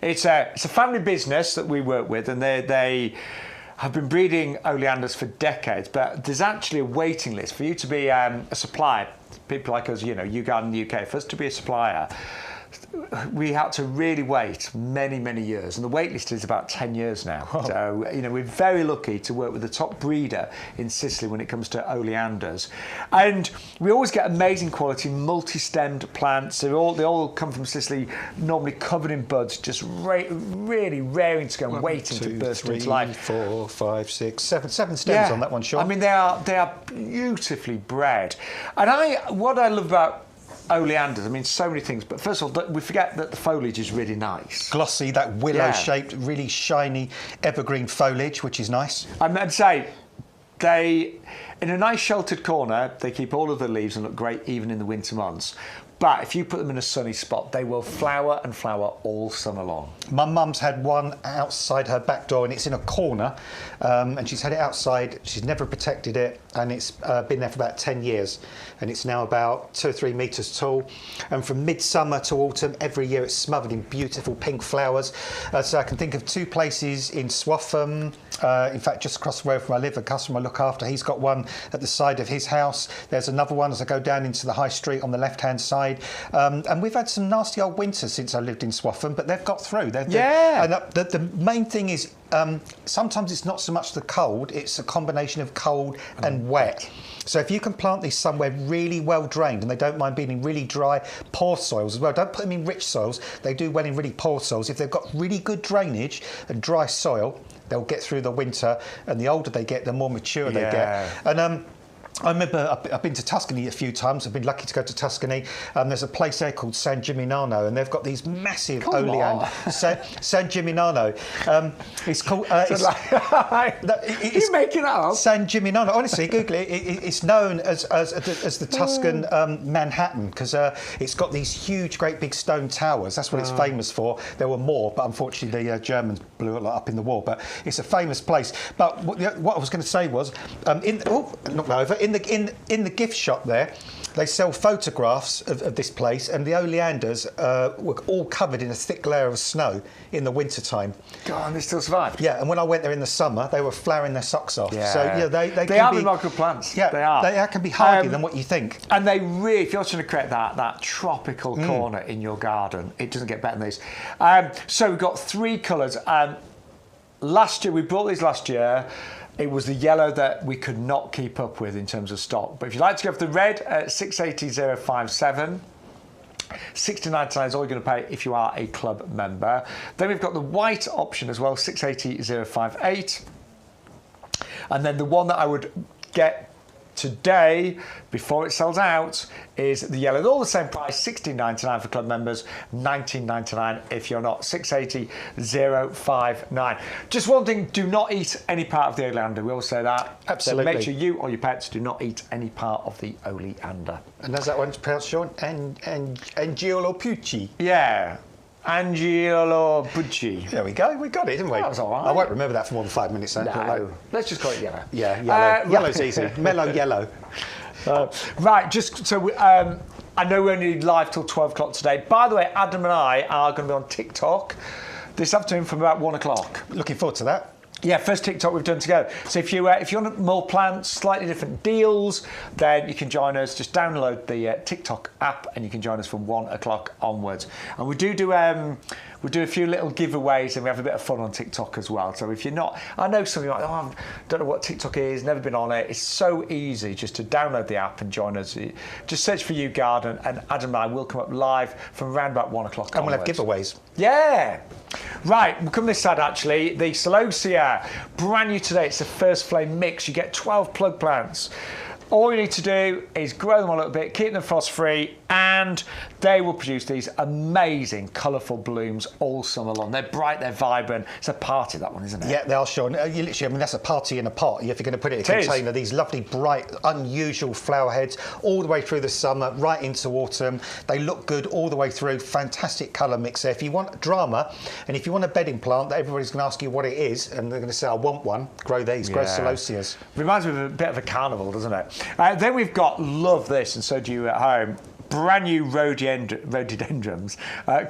It's a family business that we work with, and they have been breeding oleanders for decades, but there's actually a waiting list for you to be a supplier. People like us, you know, YouGarden in the UK, for us to be a supplier, we had to really wait many, many years. And the wait list is about 10 years now. Oh. So, you know, we're very lucky to work with the top breeder in Sicily when it comes to oleanders. And we always get amazing quality, multi-stemmed plants. They all come from Sicily, normally covered in buds, just really raring to go and waiting to burst into life. 4, 5, 6, 7 stems on that one, Shaun. I mean, they are beautifully bred. And what I love about oleanders, I mean, so many things, but first of all, we forget that the foliage is really nice. Glossy, that willow-shaped, really shiny evergreen foliage, which is nice. I'd say they, in a nice sheltered corner, they keep all of the leaves and look great even in the winter months. But if you put them in a sunny spot, they will flower and flower all summer long. My mum's had one outside her back door, and it's in a corner, and she's had it outside. She's never protected it, and it's been there for about 10 years, and it's now about 2 or 3 metres tall. And from midsummer to autumn, every year it's smothered in beautiful pink flowers. So I can think of 2 places in Swaffham. In fact, just across the road from where I live, a customer I look after, he's got one at the side of his house. There's another one as I go down into the high street on the left-hand side. And we've had some nasty old winters since I lived in Swaffham, but they've got through. And the main thing is sometimes it's not so much the cold, it's a combination of cold and wet. So if you can plant these somewhere really well drained, and they don't mind being in really dry, poor soils as well. Don't put them in rich soils. They do well in really poor soils. If they've got really good drainage and dry soil, they'll get through the winter, and the older they get, the more mature they get. And I remember I've been to Tuscany a few times. I've been lucky to go to Tuscany. There's a place there called San Gimignano, and they've got these massive oleander. San Gimignano. It's called. You're making it up. San Gimignano. Honestly, Google it. It's known as the Tuscan Manhattan, because it's got these huge, great big stone towers. That's what it's famous for. There were more, but unfortunately the Germans blew a lot up in the war. But it's a famous place. But what I was going to say was, in the gift shop there, they sell photographs of this place, and the oleanders were all covered in a thick layer of snow in the winter time. God, and they still survived. Yeah, and when I went there in the summer, they were flouring their socks off. Yeah. So yeah, they are be remarkable plants. Yeah, they are. They can be hardier than what you think. And they really, if you're trying to create that tropical corner in your garden, it doesn't get better than these. So we've got 3 colours. Last year, we brought these last year. It was the yellow that we could not keep up with in terms of stock. But if you'd like to go for the red, 680,057. £60.99 is all you're going to pay if you are a club member. Then we've got the white option as well, 680,058. And then the one that I would get today, before it sells out, is the yellow. They're all the same price, £16.99 for club members, £19.99 if you're not, 680,059. Just one thing, do not eat any part of the oleander. We all say that. Absolutely. So make sure you or your pets do not eat any part of the oleander. And how's that one pronounced, Sean? Angiolo Pucci. Yeah. Angiolo Pucci. There we go. We got it, didn't we? That was all right. I won't remember that for more than 5 minutes. No. Let's just call it yellow. Yeah, yellow. Yellow's easy. Mellow yellow. Right, just so I know we're only live till 12 o'clock today. By the way, Adam and I are going to be on TikTok this afternoon from about 1 o'clock. Looking forward to that. Yeah, first TikTok we've done together. So if you want more plants, slightly different deals, then you can join us. Just download the TikTok app and you can join us from 1 o'clock onwards. And we do a few little giveaways and we have a bit of fun on TikTok as well. So if you're not, I know some of you are like, I don't know what TikTok is, never been on it. It's so easy just to download the app and join us. Just search for YouGarden and Adam and I will come up live from around about 1 o'clock And onwards. we'll have giveaways. Yeah. Right, we'll come this side actually. The Celosia, brand new today. It's a first flame mix. You get 12 plug plants. All you need to do is grow them a little bit, keep them frost-free, and they will produce these amazing, colourful blooms all summer long. They're bright, they're vibrant. It's a party, that one, isn't it? Yeah, they are, Sean. You literally, I mean, that's a party in a pot. If you're going to put it in a container, these lovely, bright, unusual flower heads all the way through the summer, right into autumn. They look good all the way through. Fantastic colour mix there. If you want drama, and if you want a bedding plant that everybody's going to ask you what it is, and they're going to say, I want one, grow these, grow Celosias. Reminds me of a bit of a carnival, doesn't it? Then we've got, love this, and so do you at home, brand new rhododendrons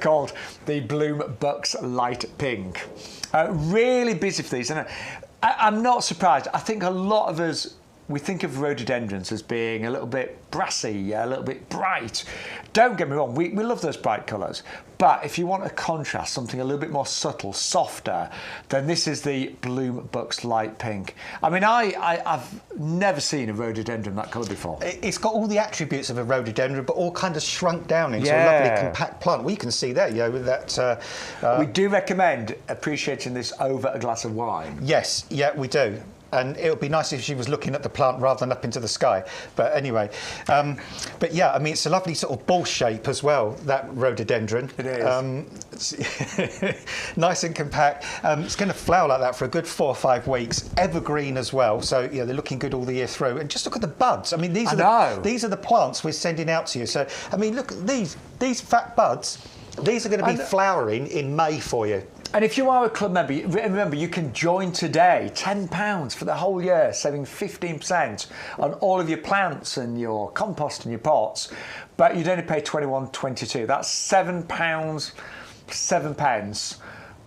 called the Bloom Bucks Light Pink. Really busy for these, and I'm not surprised. I think a lot of us, we think of rhododendrons as being a little bit brassy, a little bit bright. Don't get me wrong, we love those bright colours. But if you want a contrast, something a little bit more subtle, softer, then this is the Bloom Bucks Light Pink. I mean, I've never seen a rhododendron that colour before. It's got all the attributes of a rhododendron, but all kind of shrunk down into a lovely compact plant. Well, you can see that, with that. We do recommend appreciating this over a glass of wine. Yes, yeah, we do. And it would be nice if she was looking at the plant rather than up into the sky. But anyway, but yeah, I mean, it's a lovely sort of ball shape as well, that rhododendron. It is. Nice and compact. It's going to flower like that for a good 4 or 5 weeks. Evergreen as well. So, they're looking good all the year through. And just look at the buds. I mean, these are the plants we're sending out to you. So, I mean, look at these fat buds. These are going to be flowering in May for you. And if you are a club member, remember you can join today, £10 for the whole year, saving 15% on all of your plants and your compost and your pots, but you'd only pay £21.22. That's £7.07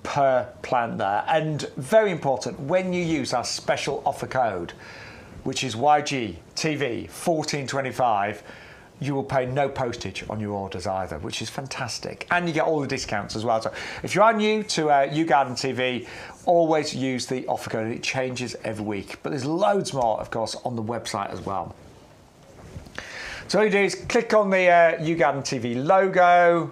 per plant there. And very important, when you use our special offer code, which is YGTV 1425, you will pay no postage on your orders either, which is fantastic. And you get all the discounts as well. So if you are new to YouGarden TV, always use the offer code. It changes every week. But there's loads more, of course, on the website as well. So all you do is click on the YouGarden TV logo.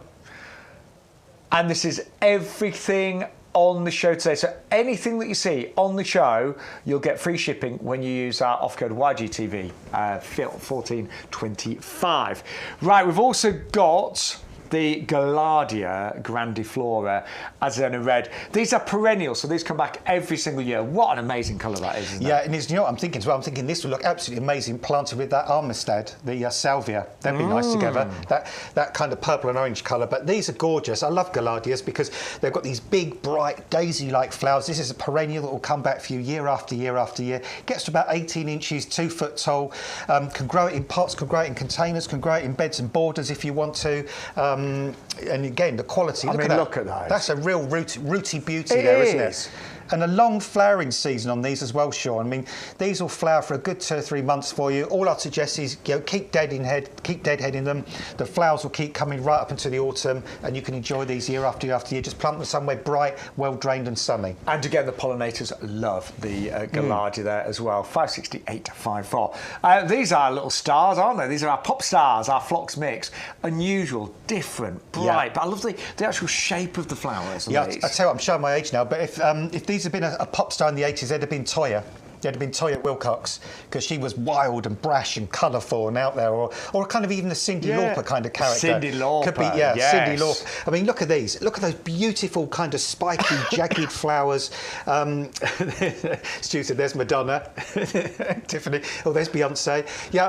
And this is everything on the show today. So anything that you see on the show, you'll get free shipping when you use our offer code YGTV 1425. Right, we've also got the Gaillardia grandiflora Azalea red. These are perennial, so these come back every single year. What an amazing colour that is, isn't it? Yeah, and you know what I'm thinking as well? I'm thinking this would look absolutely amazing planted with that amistad, the Salvia. That'd be nice together. That kind of purple and orange colour. But these are gorgeous. I love Gaillardias because they've got these big, bright, daisy-like flowers. This is a perennial that will come back for you year after year after year. Gets to about 18 inches, 2 foot tall. Can grow it in pots, can grow it in containers, can grow it in beds and borders if you want to. And again, the quality. Look at that. That's a real rooty beauty there, isn't it? And a long flowering season on these as well, Shaun. I mean, these will flower for a good 2 or 3 months for you. All I'd suggest is keep deadheading them. The flowers will keep coming right up into the autumn, and you can enjoy these year after year after year. Just plant them somewhere bright, well drained and sunny. And again, the pollinators love the gaillardia there as well. 56854. These are little stars, aren't they? These are our pop stars, our phlox mix. Unusual, different, bright. But I love the actual shape of the flowers. Yeah, I tell you what, I'm showing my age now, but if these had been a pop star in the 80s, they'd have been Toyah. They'd have been Toyah Wilcox, because she was wild and brash and colourful and out there, or kind of even a Cyndi Lauper kind of character. Cyndi Lauper, could be, yes. Cyndi Lauper. I mean, look at these. Look at those beautiful kind of spiky, jagged flowers. Stu said, "There's Madonna." Tiffany. Oh, there's Beyonce. Yeah,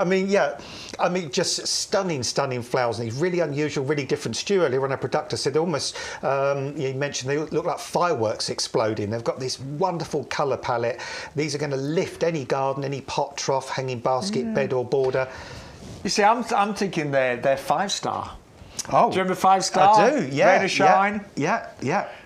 I mean, just stunning flowers. And these really unusual, really different. Stu earlier on our producer said almost. He mentioned they look like fireworks exploding. They've got this wonderful colour palette. These are going to lift any garden, any pot, trough, hanging basket, bed or border. You see, I'm thinking they're 5-star. Oh, do you remember 5-star? I do, yeah. Rain or shine? Yeah.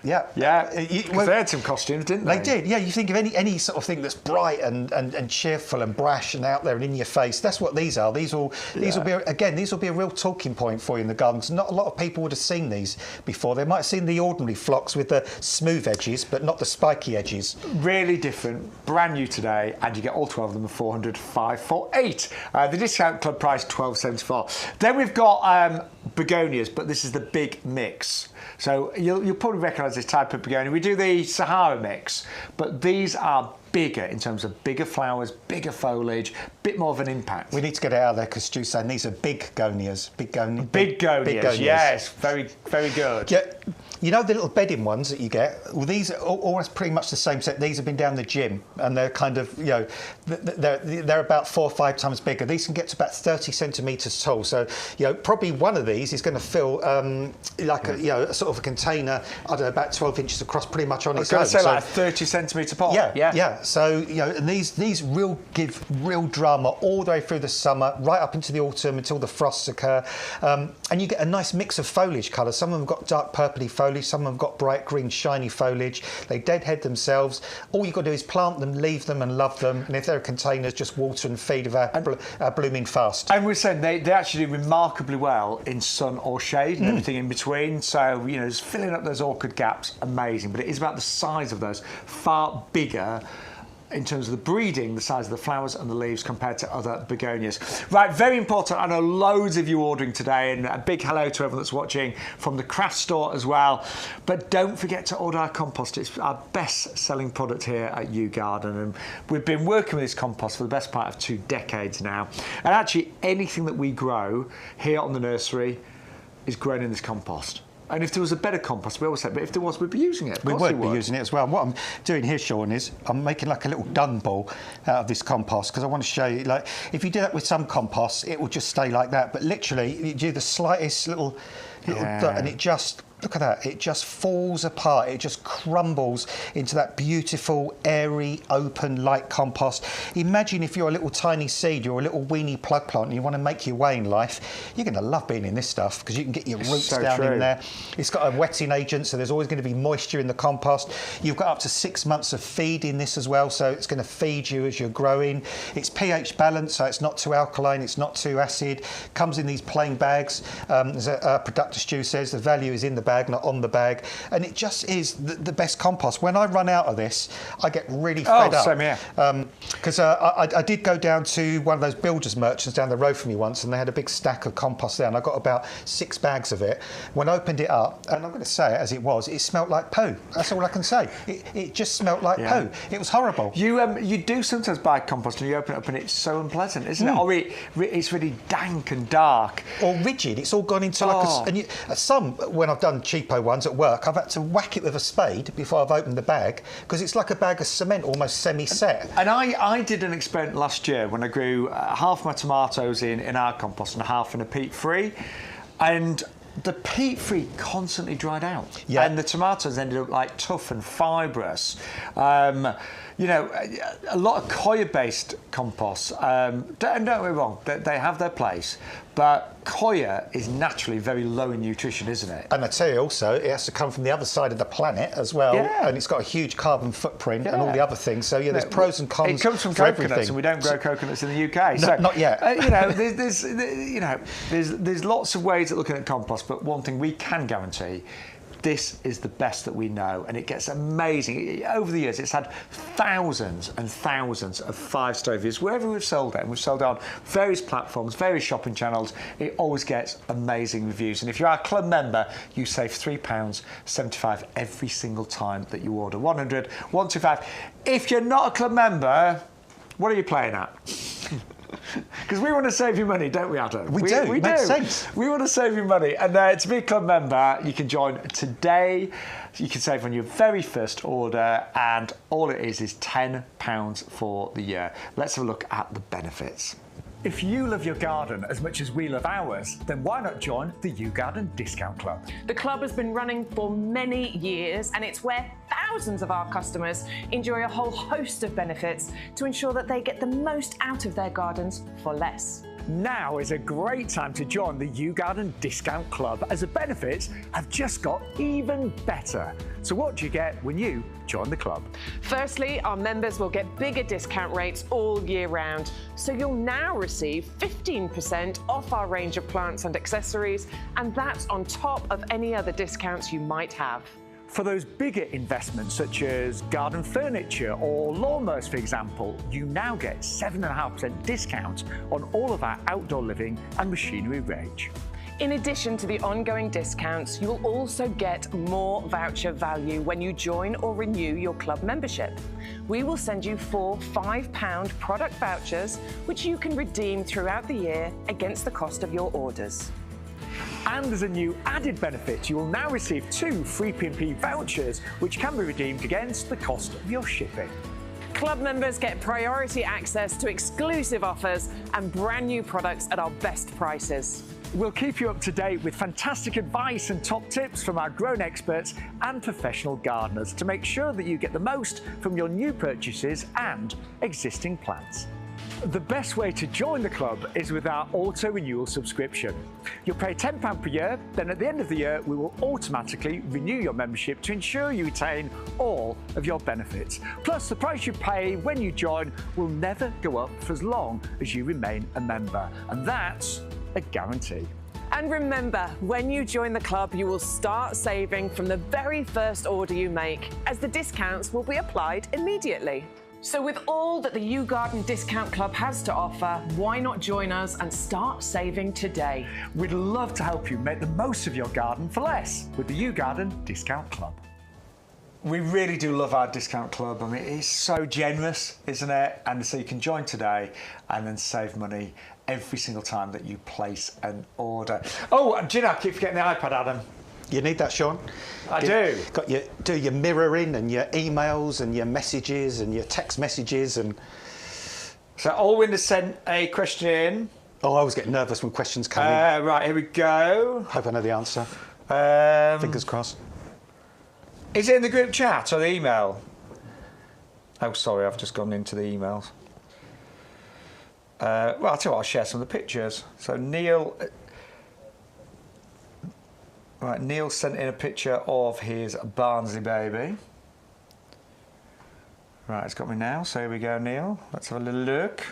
They had some costumes, didn't they? They did, yeah. You think of any sort of thing that's bright and cheerful and brash and out there and in your face. That's what these are. These will be a real talking point for you in the gardens. Not a lot of people would have seen these before. They might have seen the ordinary phlox with the smooth edges, but not the spiky edges. Really different, brand new today, and you get all 12 of them for $405.48. The discount club price $12.74. Then we've got begonias, but this is the big mix. So you'll probably recognise this type of begonia. We do the Sahara mix, but these are bigger in terms of bigger flowers, bigger foliage, bit more of an impact. We need to get it out of there because Stu's saying these are begonias. Begonias, yes, very, very good. Yeah, you know the little bedding ones that you get? Well, these are almost pretty much the same set. These have been down the gym, and they're kind of, they're about 4 or 5 times bigger. These can get to about 30 centimetres tall. So, probably one of these is going to fill like a sort of a container, I don't know, about 12 inches across, pretty much on its own. I was going to say like a 30 centimetre pot. Yeah. So, and these give real drama all the way through the summer, right up into the autumn until the frosts occur. And you get a nice mix of foliage colours. Some of them have got dark purpley foliage, some of them have got bright green, shiny foliage. They deadhead themselves. All you've got to do is plant them, leave them and love them. And if they're containers, just water and feed without blooming fast. And we're saying they actually do remarkably well in sun or shade and everything in between. So, just filling up those orchid gaps, amazing. But it is about the size of those, far bigger in terms of the breeding, the size of the flowers and the leaves compared to other begonias. Right, very important. I know loads of you ordering today, and a big hello to everyone that's watching from the craft store as well. But don't forget to order our compost. It's our best-selling product here at YouGarden, and we've been working with this compost for the best part of 2 decades now. And actually, anything that we grow here on the nursery is grown in this compost. And if there was a better compost, we always said, but if there was, we'd be using it. We would be using it as well. What I'm doing here, Shaun, is I'm making like a little dung ball out of this compost because I want to show you, like, if you do that with some compost, it will just stay like that. But literally, you do the slightest little dirt, and it just... Look at that, it just falls apart, it just crumbles into that beautiful, airy, open, light compost. Imagine if you're a little tiny seed, you're a little weeny plug plant and you want to make your way in life, you're going to love being in this stuff because you can get your roots down in there. It's got a wetting agent, so there's always going to be moisture in the compost. You've got up to 6 months of feed in this as well, so it's going to feed you as you're growing. It's pH balanced, so it's not too alkaline, it's not too acid. Comes in these plain bags. As a producer Stu says, the value is in the bag, not on the bag, and it just is the best compost. When I run out of this, I get really fed up. Same here. Because I did go down to one of those builders merchants down the road from me once, and they had a big stack of compost there, and I got about 6 bags of it. When I opened it up, and I'm going to say it as it was, it smelled like poo. That's all I can say. It just smelled like poo. It was horrible. You do sometimes buy compost and you open it up and it's so unpleasant, isn't it? Or it's really dank and dark. Or rigid. It's all gone into like some, when I've done cheapo ones at work, I've had to whack it with a spade before I've opened the bag because it's like a bag of cement, almost semi-set. And I did an experiment last year when I grew half my tomatoes in our compost and half in a peat-free, and the peat-free constantly dried out, and the tomatoes ended up like tough and fibrous. you know, a lot of coir-based composts, don't get me wrong, they have their place, but coir is naturally very low in nutrition, isn't it? And I tell you also, it has to come from the other side of the planet as well, Yeah. and it's got a huge carbon footprint and all Yeah. the other things. So yeah, there's pros and cons. It comes from for coconuts, everything. and we don't grow coconuts in the UK. No, not yet. You know, there's lots of ways of looking at compost, but one thing we can guarantee. This is the best that we know, and it gets amazing. Over the years, it's had thousands and thousands of 5-star reviews wherever we've sold it, and we've sold it on various platforms, various shopping channels. It always gets amazing reviews, and if you're our club member, you save £3.75 every single time that you order. 100, 125. If you're not a club member, what are you playing at? Because we want to save you money, don't we, Adam? We do. It makes sense. We want to save you money. And to be a club member, you can join today. You can save on your very first order, and all it is £10 for the year. Let's have a look at the benefits. If you love your garden as much as we love ours, then why not join the YouGarden Discount Club? The club has been running for many years, and it's where thousands of our customers enjoy a whole host of benefits to ensure that they get the most out of their gardens for less. Now is a great time to join the YouGarden Discount Club, as the benefits have just got even better. So what do you get when you join the club? Firstly, our members will get bigger discount rates all year round. So you'll now receive 15% off our range of plants and accessories, and that's on top of any other discounts you might have. For those bigger investments, such as garden furniture or lawnmowers, for example, you now get 7.5% discount on all of our outdoor living and machinery range. In addition to the ongoing discounts, you'll also get more voucher value when you join or renew your club membership. We will send you 4 £5 product vouchers, which you can redeem throughout the year against the cost of your orders. And as a new added benefit, you will now receive 2 free P&P vouchers, which can be redeemed against the cost of your shipping. Club members get priority access to exclusive offers and brand new products at our best prices. We'll keep you up to date with fantastic advice and top tips from our grown experts and professional gardeners to make sure that you get the most from your new purchases and existing plants. The best way to join the club is with our auto-renewal subscription. You'll pay £10 per year, then at the end of the year, we will automatically renew your membership to ensure you retain all of your benefits. Plus, the price you pay when you join will never go up for as long as you remain a member. And that's a guarantee. And remember, when you join the club, you will start saving from the very first order you make, as the discounts will be applied immediately. So with all that the YouGarden Discount Club has to offer, why not join us and start saving today? We'd love to help you make the most of your garden for less with the YouGarden Discount Club. We really do love our discount club. I mean, it's so generous, isn't it? And so you can join today and then save money every single time that you place an order. Oh, and do you know, I keep forgetting the iPad, Adam. You need that, Sean? I do. Do your mirroring and your emails and your messages and your text messages and... So Alwyn has sent a question in. Oh, I always get nervous when questions come in. Right, here we go. Hope I know the answer. Fingers crossed. Is it in the group chat or the email? Oh, sorry, I've just gone into the emails. Well, I'll tell you what, I'll share some of the pictures. So Neil... Right, Neil sent in a picture of his Barnsley baby. Right, it's got me now, so here we go, Neil. Let's have a little look.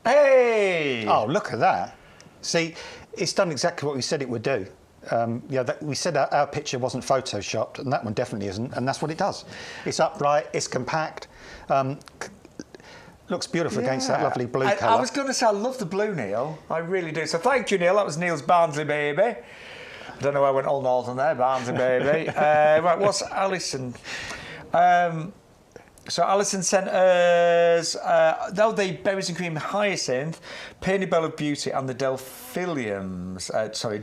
Hey! Oh, look at that. See, it's done exactly what we said it would do. We said our picture wasn't photoshopped, and that one definitely isn't, and that's what it does. It's upright, it's compact, looks beautiful against that lovely blue colour. I was going to say, I love the blue, Neil. I really do. So thank you, Neil. That was Neil's Barnsley baby. I don't know why I went all northern there, Barnsley baby. Right, what's Alison? So Alison sent us, the berries and cream hyacinth, peony bell of beauty, and the delphiniums. Sorry,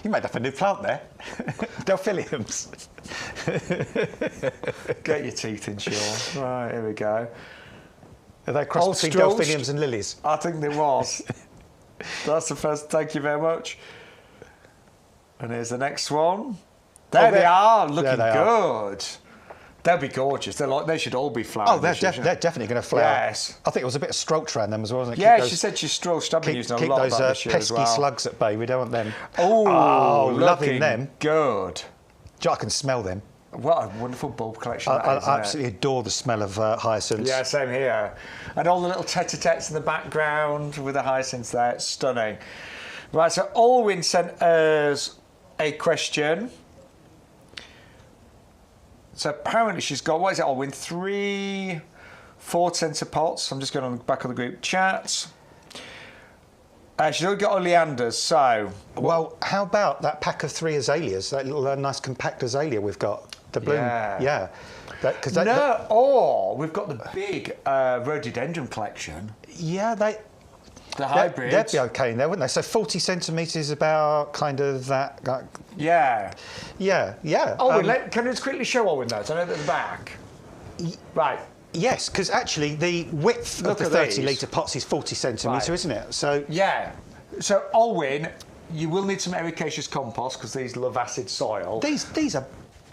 you made up a new plant there. Delphiniums. Get your teeth in, Sean. Right, here we go. Are they crossed between delphiniums and lilies? I think there was. That's the first. Thank you very much. And here's the next one. There they are, looking they are. good. They'll be gorgeous. They should all be flowering. Oh, they're definitely going to flower. Yes. I think it was a bit of stroke around them as well, wasn't it? Yeah, she said she's stroked. I've been using a lot of that this year as well. Keep those pesky slugs at bay. We don't want them. Oh, loving them. Good. I can smell them. What a wonderful bulb collection I absolutely adore the smell of hyacinths. Yeah, same here. And all the little tete-a-tetes in the background with the hyacinths there. It's stunning. Right, so Alwyn sent us a question. So apparently she's got, what is it, Alwyn? 3 4-centre pots. I'm just going on the back of the group chat. She's already got oleanders, so... Well, how about that pack of 3 azaleas, that little nice compact azalea we've got? The bloom, yeah. Or we've got the big rhododendron collection. Yeah, the hybrids. They'd be okay in there, wouldn't they? So 40 centimetres about kind of that... Yeah. Yeah. Oh, can you just quickly show Alwyn those? I know they're at the back. Right. Yes, because actually the width of the 30-litre pots is 40 centimetre, isn't it? So yeah. So Alwyn, you will need some ericaceous compost because these love acid soil. These are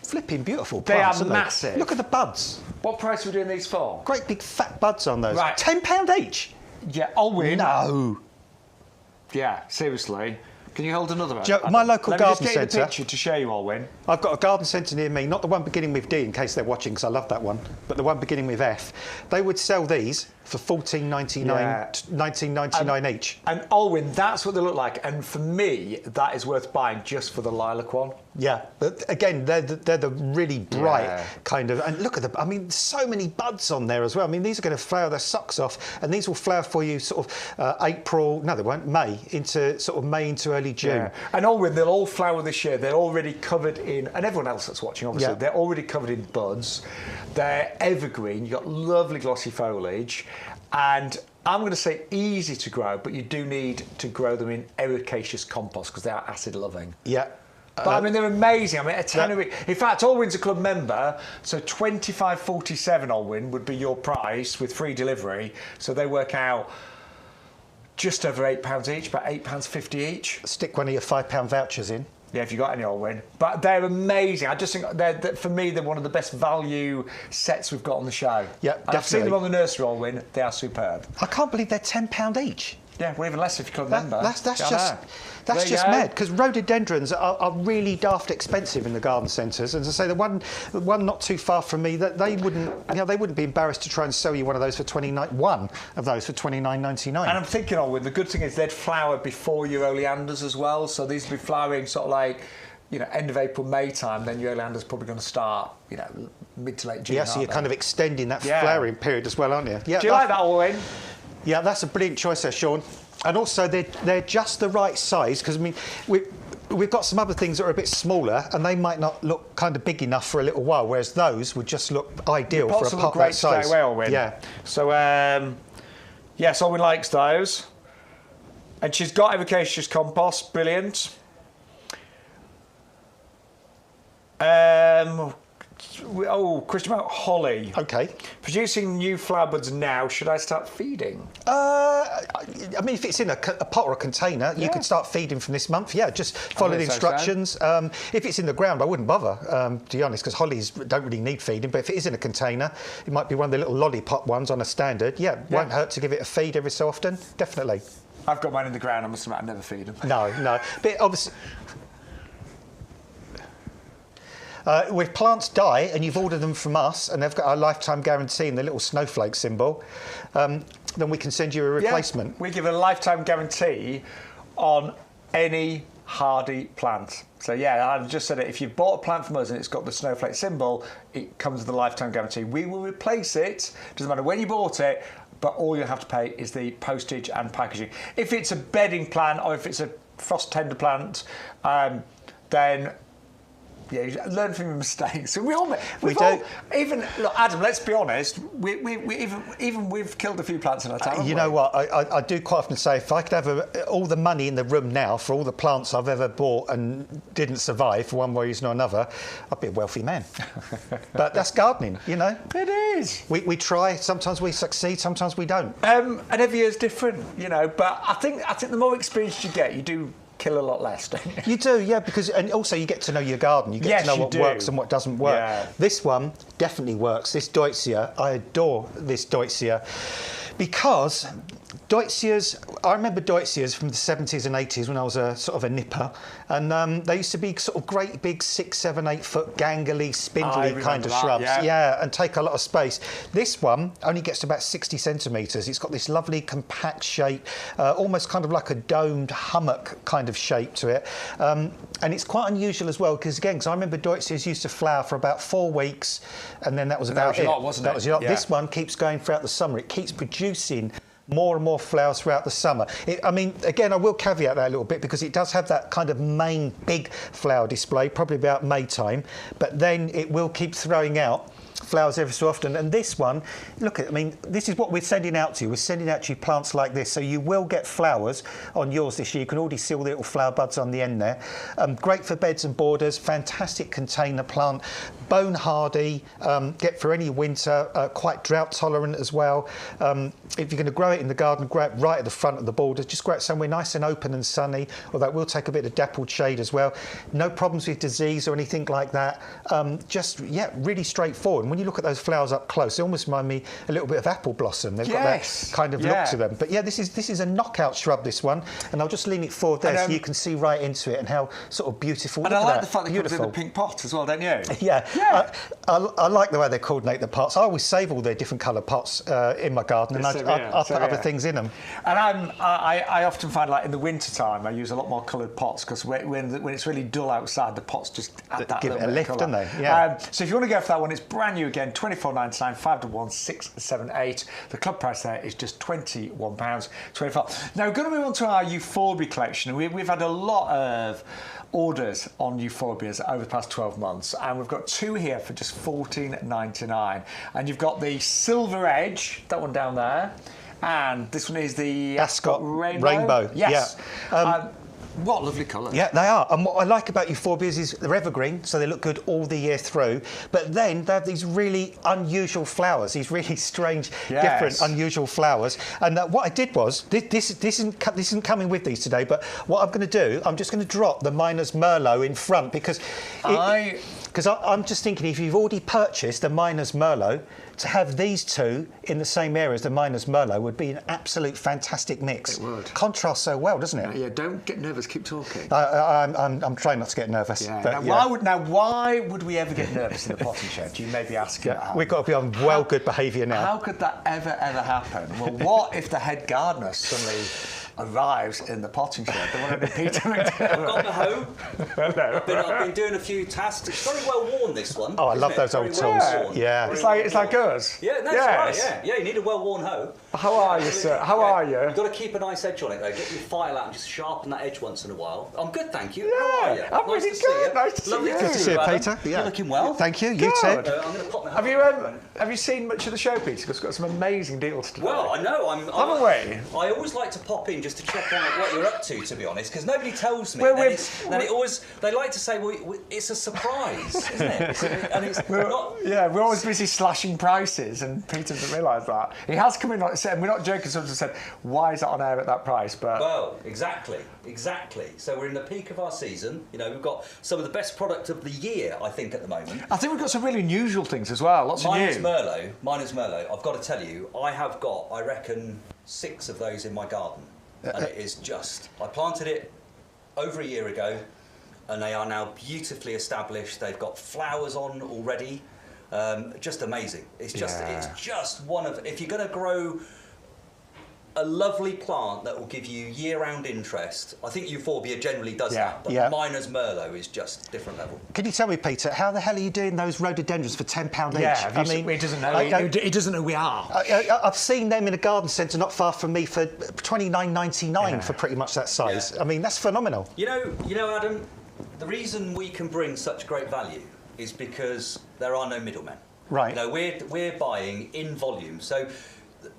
flipping beautiful plants. They are massive. Look at the buds. What price are we doing these for? Great big fat buds on those. Right. £10 each. Yeah, Alwyn. No. Yeah, seriously. Can you hold another one? My local garden centre. Let me just get the picture to show you, Alwyn. I've got a garden centre near me, not the one beginning with D in case they're watching, because I love that one, but the one beginning with F. They would sell these for $19.99 each. And Alwyn, that's what they look like. And for me, that is worth buying just for the lilac one. Yeah, but again, they're the really bright kind of, and look at I mean, so many buds on there as well. I mean, these are going to flower their socks off, and these will flower for you sort of May into early June. Yeah. And Alwyn, they'll all flower this year. They're already covered in, and everyone else that's watching, obviously, they're already covered in buds. They're evergreen. You've got lovely glossy foliage, and I'm going to say easy to grow, but you do need to grow them in ericaceous compost because they are acid loving. Yeah. But I mean, they're amazing. I mean, a tenner. In fact, Alwyn's a club member, so $25.47 Alwyn would be your price with free delivery. So they work out just over £8 each, about £8.50 each. Stick one of your £5 vouchers in. Yeah, if you got any, Alwyn. But they're amazing. I just think for me, they're one of the best value sets we've got on the show. Yeah, definitely. I've seen them on the nursery, Alwyn. They are superb. I can't believe they're £10 each. Yeah, well, even less if you're a club member. That's just mad, because rhododendrons are really daft expensive in the garden centres. And as I say, the one not too far from me, that they wouldn't be embarrassed to try and sell you one of those for $29.99. And I'm thinking, Alwyn, the good thing is they'd flower before your oleanders as well. So these would be flowering sort of like, end of April, May time. Then your oleander's probably going to start, mid to late June. Yeah, so you're kind of extending that flowering period as well, aren't you? Yeah. Do you like that, Alwyn? Yeah, that's a brilliant choice there, Sean. And also, they're just the right size, because, I mean, we've got some other things that are a bit smaller, and they might not look kind of big enough for a little while, whereas those would just look ideal for a pot that size. Straight away, Alwyn. Yeah. So, yes, Alwyn likes those. And she's got ericaceous compost. Brilliant. Question about holly. Okay. Producing new flower buds now, should I start feeding? I mean, if it's in a pot or a container, you could start feeding from this month. Yeah, just follow the instructions. If it's in the ground, I wouldn't bother, to be honest, because hollies don't really need feeding. But if it is in a container, it might be one of the little lollipop ones on a standard. Yeah, won't hurt to give it a feed every so often. Definitely. I've got mine in the ground. I must admit, I never feed them. No. But obviously, if plants die and you've ordered them from us and they've got our lifetime guarantee and the little snowflake symbol, then we can send you a replacement. Yeah, we give a lifetime guarantee on any hardy plant. So yeah, I've just said it. If you've bought a plant from us and it's got the snowflake symbol, it comes with a lifetime guarantee. We will replace it. Doesn't matter when you bought it, but all you have to pay is the postage and packaging. If it's a bedding plant or if it's a frost tender plant, then you learn from your mistakes. We do. Even look, Adam. Let's be honest. We've killed a few plants in our time. You know what? I do quite often say, if I could have all the money in the room now for all the plants I've ever bought and didn't survive for one reason or another, I'd be a wealthy man. But that's gardening, It is. We try. Sometimes we succeed. Sometimes we don't. And every year's different, But I think the more experience you get, you do kill a lot less, don't you? You do, yeah, because and also you get to know your garden. You get to know what works and what doesn't work. Yeah. This one definitely works. This Deutzia, I adore this Deutzia because Deutzias, I remember Deutzias from the 70s and 80s when I was a sort of a nipper, and they used to be sort of great big 6, 7, 8 foot gangly, spindly kind of shrubs. Yeah, and take a lot of space. This one only gets to about 60 centimetres. It's got this lovely compact shape, almost kind of like a domed hummock kind of shape to it. And it's quite unusual as well because, again, I remember Deutzias used to flower for about 4 weeks, and then that was about it. That was your lot, wasn't it? That was your lot. Yeah. This one keeps going throughout the summer. It keeps producing more and more flowers throughout the summer. I mean, again, I will caveat that a little bit because it does have that kind of main big flower display, probably about May time, but then it will keep throwing out flowers every so often. And this one, look at, I mean, this is what we're sending out to you. We're sending out to you plants like this, so you will get flowers on yours this year. You can already see all the little flower buds on the end there. Great for beds and borders, fantastic container plant, bone hardy, get for any winter, quite drought tolerant as well. If you're going to grow it in the garden, grow it right at the front of the borders. Just grow it somewhere nice and open and sunny, although it will take a bit of dappled shade as well. No problems with disease or anything like that. Just, yeah, really straightforward. And when you look at those flowers up close, they almost remind me a little bit of apple blossom. They've got that kind of look to them. But yeah, this is a knockout shrub, this one. And I'll just lean it forward there so you can see right into it and how sort of beautiful. And I like the fact that it comes in the pink pot as well, don't you? Yeah. I like the way they coordinate the pots. I always save all their different coloured pots in my garden, and I put other things in them. And I often find, like in the winter time, I use a lot more coloured pots because when it's really dull outside, the pots just add that give it a lift, colour. don't they? Yeah. So if you want to go for that one, it's brand new again, £24.99, 511-678. The club price there is just £21.25. Now we're going to move on to our euphorbia collection. We've had a lot of orders on euphorbias over the past 12 months, and we've got 2 here for just £14.99. And you've got the Silver Edge, that one down there, and this one is the Ascot Rainbow. Yes. Yeah. What lovely colours. Yeah, they are. And what I like about euphorbias is they're evergreen, so they look good all the year through. But then they have these really unusual flowers, these really strange, different, unusual flowers. And what I did was, this isn't coming with these today, but what I'm going to do, I'm just going to drop the Miner's Merlot in front because I'm just thinking if you've already purchased the Miner's Merlot, to have these two in the same area as the Miner's Merlot would be an absolute fantastic mix. It would. Contrasts so well, doesn't it? Yeah, don't get nervous, keep talking. I'm trying not to get nervous. Yeah. But, Why would we ever get nervous in the potting shed? You may be asking that. We've got to be on good behaviour now. How could that ever happen? Well, what if the head gardener suddenly arrives in the potting shed? The one under Peter McDermott. I've got the hoe. Hello. I've been doing a few tasks. It's very well worn, this one. Oh, I love those old tools. Yeah. It's like us. Yeah, that's right. Yeah, you need a well-worn hoe. How are you, sir? How are you? You've got to keep a nice edge on it, though. Get your file out and just sharpen that edge once in a while. I'm good, thank you. How are you? I'm really good. Nice to see you. Good to see you, Peter. You're looking well. Thank you. You too. I'm going to pop my hoe. Have you seen much of the show, Peter? Because we've got some amazing deals today. Well, I know. Haven't we? I always like to pop in just to check out what you're up to be honest, because nobody tells me. They like to say, well, it's a surprise, isn't it? And it's not. Yeah, we're always busy slashing prices, and Peter doesn't realise that. He has come in and said, and we're not joking, someone said, why is that on air at that price? But well, exactly. So we're in the peak of our season. You know, we've got some of the best product of the year, I think, at the moment. I think we've got some really unusual things as well. Lots of new. Miner's Merlot. I've got to tell you, I have got, I reckon, 6 of those in my garden. And it is just, I planted it over a year ago, and they are now beautifully established. They've got flowers on already. Just amazing. It's just one of, if you're going to grow a lovely plant that will give you year-round interest, I think euphorbia generally does that, but Miner's Merlot is just different level. Can you tell me, Peter, how the hell are you doing those rhododendrons for £10 each? Yeah, he doesn't know. He doesn't know who we are. I've seen them in a garden centre not far from me for £29.99 for pretty much that size. Yeah. I mean, that's phenomenal. You know, Adam, the reason we can bring such great value is because there are no middlemen. Right. You know, we're buying in volume. So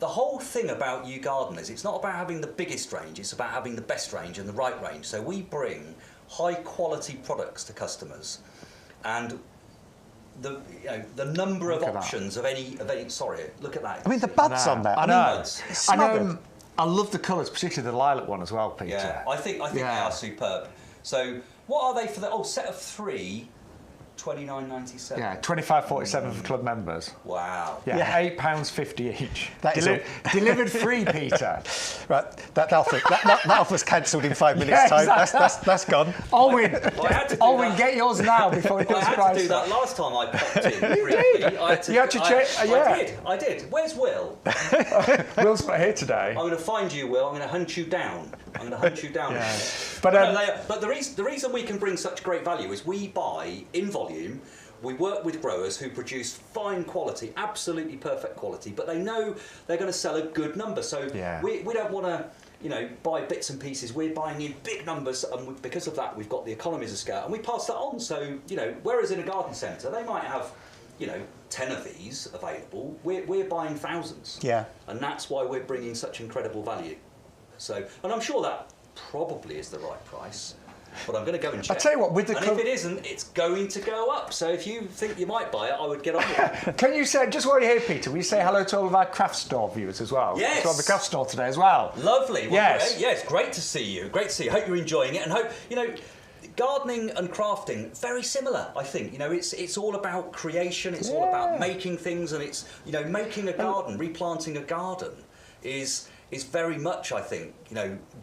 the whole thing about YouGarden is it's not about having the biggest range, it's about having the best range and the right range. So we bring high quality products to customers, and the number of options of any sorry, look at that. I mean, the buds on that. I know. I love the colours, particularly the lilac one as well, Peter. Yeah, I think they are superb. So what are they for the set of 3? $29.97. Yeah, $25.47 for club members. Wow. Yeah, £8.50 each. That is Delivered free, Peter. Right, that offer's cancelled in 5 minutes' time. Exactly. That's gone. Alwyn, get yours now before it gets priced. I had to do that last time I popped in. You did. You had to check. I did. Where's Will? Will's not here today. I'm going to find you, Will. I'm going to hunt you down. Yeah. But the reason we can bring such great value is we buy in volume. We work with growers who produce fine quality, absolutely perfect quality, but they know they're going to sell a good number. So we don't want to, buy bits and pieces. We're buying in big numbers, and because of that, we've got the economies of scale, and we pass that on. So whereas in a garden centre they might have 10 of these available, we're buying thousands. Yeah. And that's why we're bringing such incredible value. So, and I'm sure that probably is the right price, but I'm going to go and check. I'll tell you what, if it isn't, it's going to go up. So if you think you might buy it, I would get on with it. Can you say, just while you're here, Peter, will you say hello to all of our craft store viewers as well? Yes. We're on the craft store today as well. Lovely. Well, yes. Yes, great to see you. Great to see you. Hope you're enjoying it, and hope, gardening and crafting, very similar, I think. It's all about creation, it's all about making things, and it's, making a garden, replanting a garden is very much, I think,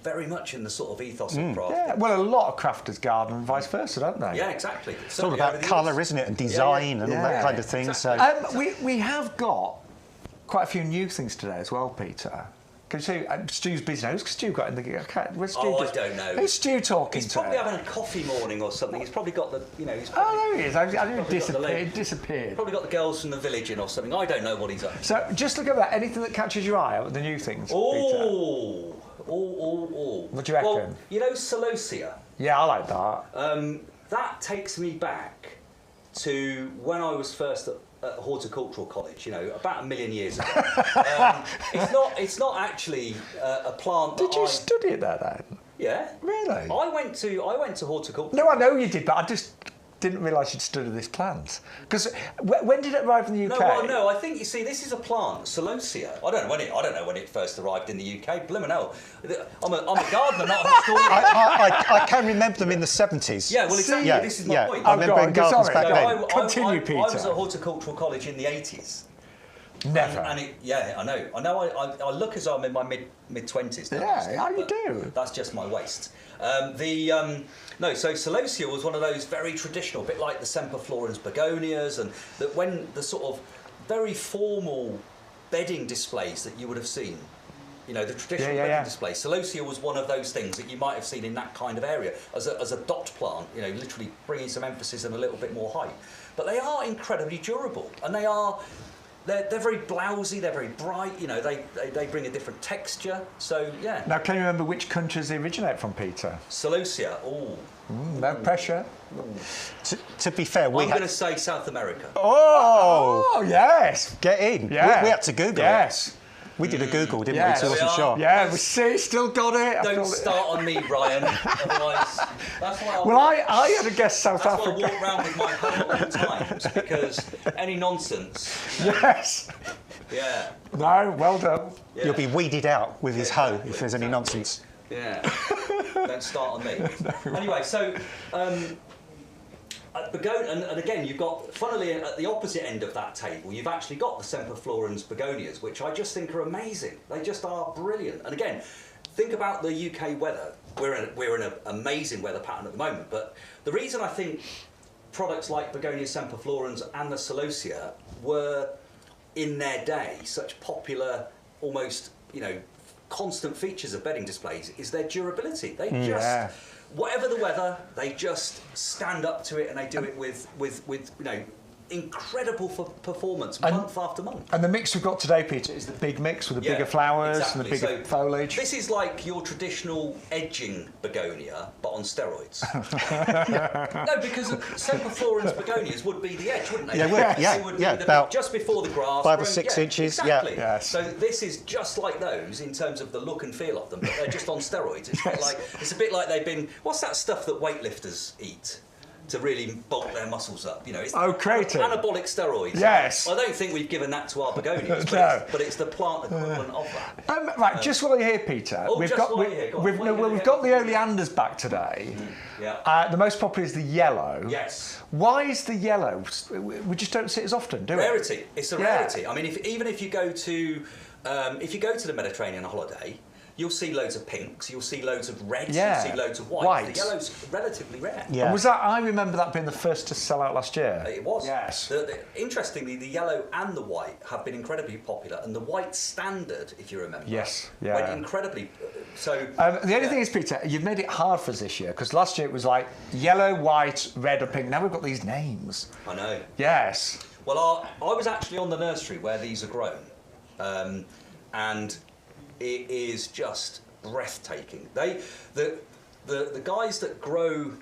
very much in the sort of ethos of crafting. Yeah, well, a lot of crafters garden and vice versa, don't they? Yeah, exactly. It's all about colour, isn't it, and design and all that kind of thing. Exactly. So we have got quite a few new things today as well, Peter. Can you see, Stu's busy now. Who's Stu got in the... Where's Stu I don't know. Who's Stu talking to? He's probably having a coffee morning or something. He's probably got the, He's there he is. I didn't disappear. Probably got the girls from the village in or something. I don't know what he's up to. So just look at that. Anything that catches your eye out of the new things, Peter? What do you reckon? Well, Celosia. Yeah, I like that. That takes me back to when I was first at horticultural college, about 1 million years ago. It's not actually a plant. Did you study it there then? Yeah. Really? I went to horticulture. No, I know you did, but I just didn't realise you'd studied this plant. Because when did it arrive in the UK? No, I think you see this is a plant, Celosia. I don't know when it first arrived in the UK. Blimmin' hell, I'm a gardener, not a historian. I can remember them in the 70s. Yeah, well, exactly. This is my point. I remember in gardens back then. Continue, Peter. I was at horticultural college in the 80s. Never. I know. I look as though I'm in my mid-20s. Yeah, how you do? That's just my waist. So Celosia was one of those very traditional, a bit like the semperflorens begonias, and that when the sort of very formal bedding displays that you would have seen, the traditional bedding displays. Celosia was one of those things that you might have seen in that kind of area as a dot plant, literally bringing some emphasis and a little bit more height. But they are incredibly durable, and they're very blousy, they're very bright, they bring a different texture, so yeah. Now, can you remember which countries they originate from, Peter? Celosia, no pressure. To be fair, I'm going to say South America. Oh, yes. Get in. Yeah. We had to Google it. We did a Google, didn't we? So I wasn't sure. Yeah, we still got it. Don't start on me, Brian. Otherwise, that's why I had to guess South Africa. That's why I walk around with my hoe at all times, because any nonsense. Yes. Yeah. No, well done. Yeah. You'll be weeded out with his hoe if there's any nonsense. Yeah. Don't start on me. Anyway, so. And again, you've got, funnily, at the opposite end of that table, you've actually got the semperflorens begonias, which I just think are amazing. They just are brilliant. And again, think about the UK weather. We're in an amazing weather pattern at the moment, but the reason I think products like Begonia semperflorens and the Celosia were, in their day, such popular, almost, constant features of bedding displays is their durability. They just... Whatever the weather, they just stand up to it, and they do it with incredible performance month after month. And the mix we've got today, Peter, is the big mix with the bigger flowers and the bigger foliage. This is like your traditional edging begonia, but on steroids. No, because semperflorens begonias would be the edge, wouldn't they? They would, about just before the grass. 5 or 6 inches. Exactly. Yeah. So this is just like those in terms of the look and feel of them, but they're just on steroids. It's a bit like they've been. What's that stuff that weightlifters eat? to really bulk their muscles up. You know, it's creative. Anabolic steroids. Yes. I don't think we've given that to our begonias, No. but it's the plant equivalent of that. Right, just while you're here, Peter, we've got the oleanders back today. Yeah. The most popular is the yellow. Yes. Why is the yellow? We just don't see it as often, do we? Rarity. It's a rarity. I mean, even if you go to the Mediterranean on holiday, you'll see loads of pinks, you'll see loads of reds, you'll see loads of whites. The yellow's relatively rare. Yeah. Was that? I remember that being the first to sell out last year. It was. Yes. Interestingly, the yellow and the white have been incredibly popular, and the white standard, if you remember, went incredibly. So the only thing is, Peter, you've made it hard for us this year because last year it was like yellow, white, red, or pink. Now we've got these names. I know. Yes. Well, I was actually on the nursery where these are grown, and it is just breathtaking. The guys that grow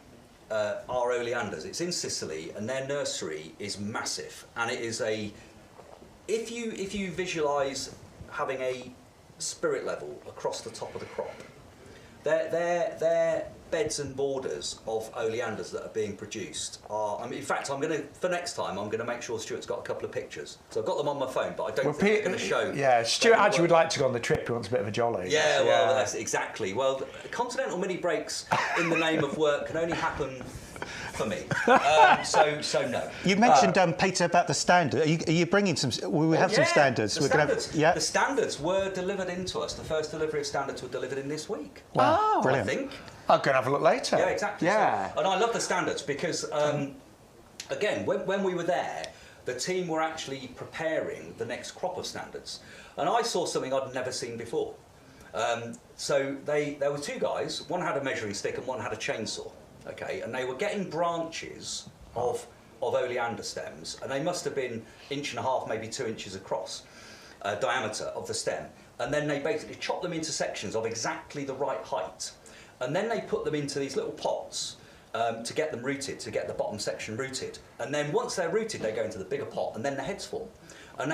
our oleanders, it's in Sicily, and their nursery is massive. And it is if you visualise having a spirit level across the top of the crop, they're beds and borders of oleanders that are being produced are. I mean, in fact, for next time, I'm gonna make sure Stuart's got a couple of pictures. So I've got them on my phone, but I don't think they're going to show. Yeah, Stuart actually would like to go on the trip. He wants a bit of a jolly. Yeah, well, that's exactly. Well, continental mini breaks in the name of work can only happen for me. So no. You mentioned, Peter, about the standard. Are you bringing some? We have some standards. The standards were delivered into us. The first delivery of standards were delivered in this week. Wow, brilliant. I think. I'll go and have a look later. Yeah, exactly. Yeah. So, and I love the standards because, again, when we were there, the team were actually preparing the next crop of standards, and I saw something I'd never seen before. So there were two guys. One had a measuring stick and one had a chainsaw. Okay, and they were getting branches of oleander stems, and they must have been 1.5 inches, maybe 2 inches across, diameter of the stem. And then they basically chopped them into sections of exactly the right height. And then they put them into these little pots to get them rooted, to get the bottom section rooted. And then once they're rooted, they go into the bigger pot, and then the heads form. And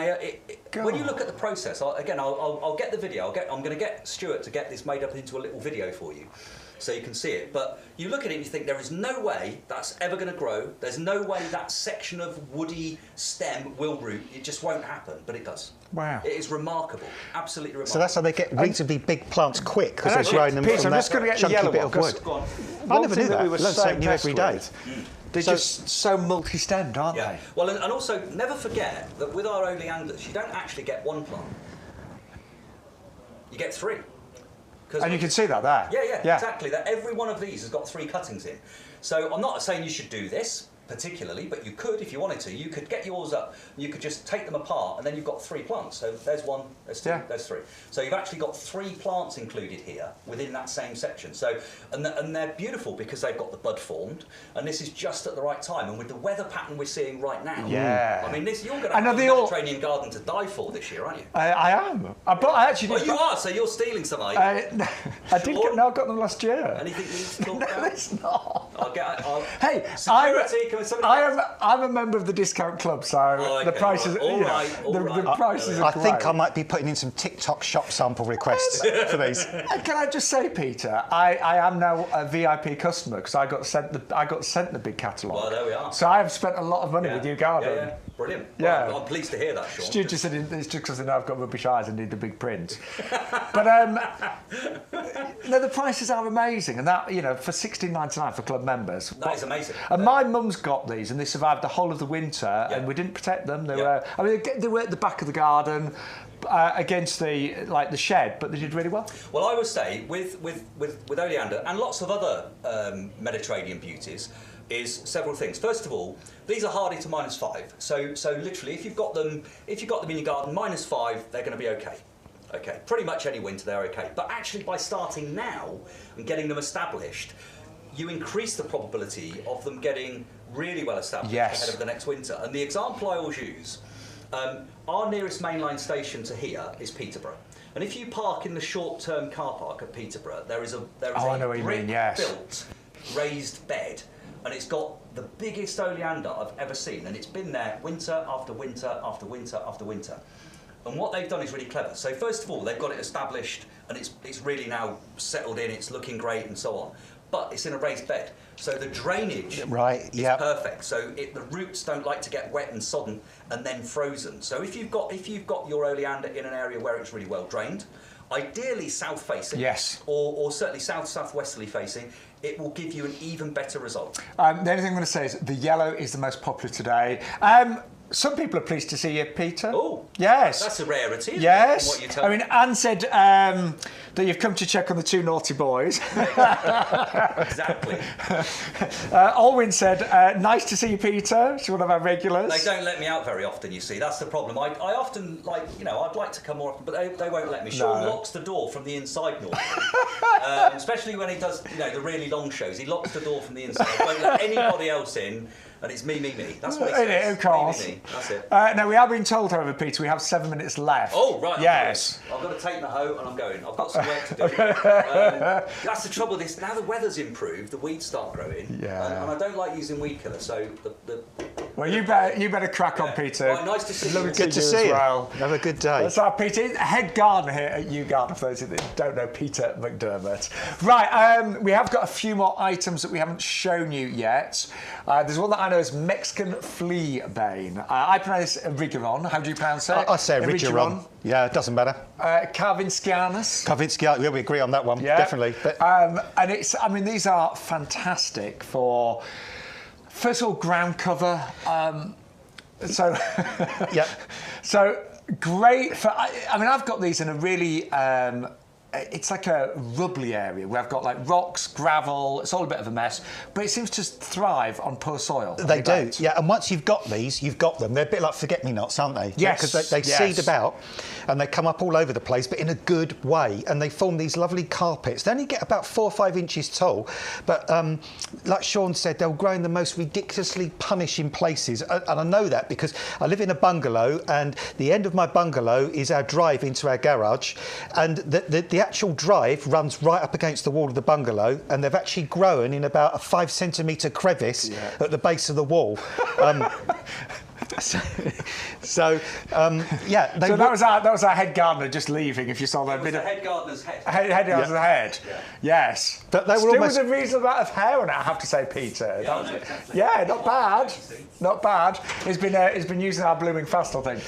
when you look at the process, I'll get the video. I'm going to get Stuart to get this made up into a little video for you, so you can see it. But you look at it and you think there is no way that's ever going to grow. There's no way that section of woody stem will root. It just won't happen, but it does. Wow. It is remarkable, absolutely remarkable. So that's how they get reasonably big plants quick, because they're growing them Peter, from I'm just going to that get the chunky yellow bit of one, wood. I never knew that. We were Learn so something new every day. They're just so multi-stemmed, aren't they? Well, and also never forget that with our oleanders, you don't actually get one plant. You get 3. And you can see that there. Yeah, exactly. That every one of these has got 3 cuttings in. So I'm not saying you should do this particularly, but you could if you wanted to. You could get yours up, and you could just take them apart, and then you've got 3 plants. So there's 1, there's 2, there's 3. So you've actually got 3 plants included here within that same section. So and they're beautiful because they've got the bud formed, and this is just at the right time. And with the weather pattern we're seeing right now, I mean, you're going to have a Mediterranean garden to die for this year, aren't you? I am. But I actually did. Well, you are. So you're stealing some, are you? I did. I got them last year. Anything you need to talk about? No, it's not. Hey, I'm a member of the discount club, so the prices. All right. The prices are I think I might be putting in some TikTok shop sample requests for these. Can I just say, Peter, I am now a VIP customer because I got sent the big catalogue. Well, there we are. So I have spent a lot of money with YouGarden. Yeah, brilliant. Yeah, well, I'm pleased to hear that, Shaun. Stu just said it's just because they know I've got rubbish eyes and need the big print. But no, the prices are amazing, and that for $16.99 for club members. That is amazing. And my mum's got these, and they survived the whole of the winter, and we didn't protect them. They were, they were at the back of the garden against the shed, but they did really well. Well, I would say with oleander and lots of other Mediterranean beauties is several things. First of all, these are hardy to -5. So literally, if you've got them in your garden -5, they're going to be okay. Okay, pretty much any winter they're okay. But actually, by starting now and getting them established, you increase the probability of them getting really well established ahead of the next winter. And the example I always use, our nearest mainline station to here is Peterborough. And if you park in the short-term car park at Peterborough, there is a brick-built raised bed, and it's got the biggest oleander I've ever seen, and it's been there winter after winter after winter after winter. And what they've done is really clever. So first of all, they've got it established, and it's really now settled in, it's looking great and so on. but it's in a raised bed. So the drainage Right, is perfect. So the roots don't like to get wet and sodden and then frozen. So if you've got your oleander in an area where it's really well drained, ideally south facing, yes, or certainly southwesterly facing, it will give you an even better result. The only thing I'm going to say is the yellow is the most popular today. Some people are pleased to see you, Peter. Oh, yes, that's a rarity. Isn't yes, it, from what you tell I mean, Anne said that you've come to check on the two naughty boys. Exactly. Alwyn said, nice to see you, Peter. She's one of our regulars. They don't let me out very often, you see. That's the problem. I often, I'd like to come more often, but they won't let me. Shaun locks the door from the inside normally. Especially when he does, the really long shows. He locks the door from the inside. Won't let anybody else in. And it's me. That's what he says. Of course. Me. That's it. No, we have been told, however, Peter, we have 7 minutes left. Oh, right. Yes. I've got to take the hoe and I'm going. I've got some work to do. That's the trouble. Now the weather's improved, the weeds start growing. Yeah. And I don't like using weed killer, so Well, you better crack on, Peter. Right, nice to see you. Good to see you. Well. Have a good day. That's our Peter, head gardener here at YouGarden, for those that don't know Peter McDermott. Right, we have got a few more items that we haven't shown you yet. There's one that I know is Mexican flea bane. I pronounce it Rigeron. How do you pronounce it? I say Rigeron. Yeah, it doesn't matter. Carvinskianus. Carvinskianus, yeah, we agree on that one, definitely. But And these are fantastic for, first of all, ground cover. yeah. So great for. I've got these in a really. It's like a rubbly area where I've got like rocks, gravel. It's all a bit of a mess, but it seems to thrive on poor soil. They do, yeah. And once you've got these, you've got them. They're a bit like forget-me-nots, aren't they? Yes. Because they seed about, and they come up all over the place, but in a good way. And they form these lovely carpets. They only get about 4 or 5 inches tall, but like Shaun said, they'll grow in the most ridiculously punishing places. And I know that because I live in a bungalow, and the end of my bungalow is our drive into our garage, and the actual drive runs right up against the wall of the bungalow, and they've actually grown in about a 5 centimetre crevice at the base of the wall. So that was our head gardener just leaving. If you saw that bit of of head gardener's head. Head gardener's head. Yeah. Yes, but they were still almost with a reasonable amount of hair on it, I have to say, Peter. Yeah, not bad. Not bad. He's been using our blooming fast, I think.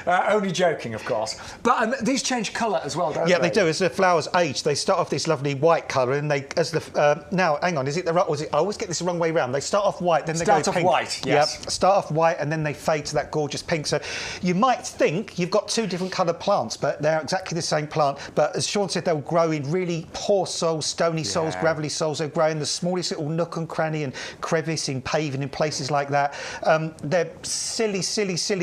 Only joking, of course. But these change colour as well, don't they? Yeah, they do. As the flowers age, they start off this lovely white colour, and now, hang on, is it the right? I always get this the wrong way round. They start off white, then they go pink. Start off white, yes. Yep, start off white, and then they fade to that gorgeous pink. So you might think you've got 2 different coloured plants, but they're exactly the same plant. But as Shaun said, they'll grow in really poor soils, stony soils, gravelly soils. They'll grow in the smallest little nook and cranny and crevice in paving in places like that. They're silly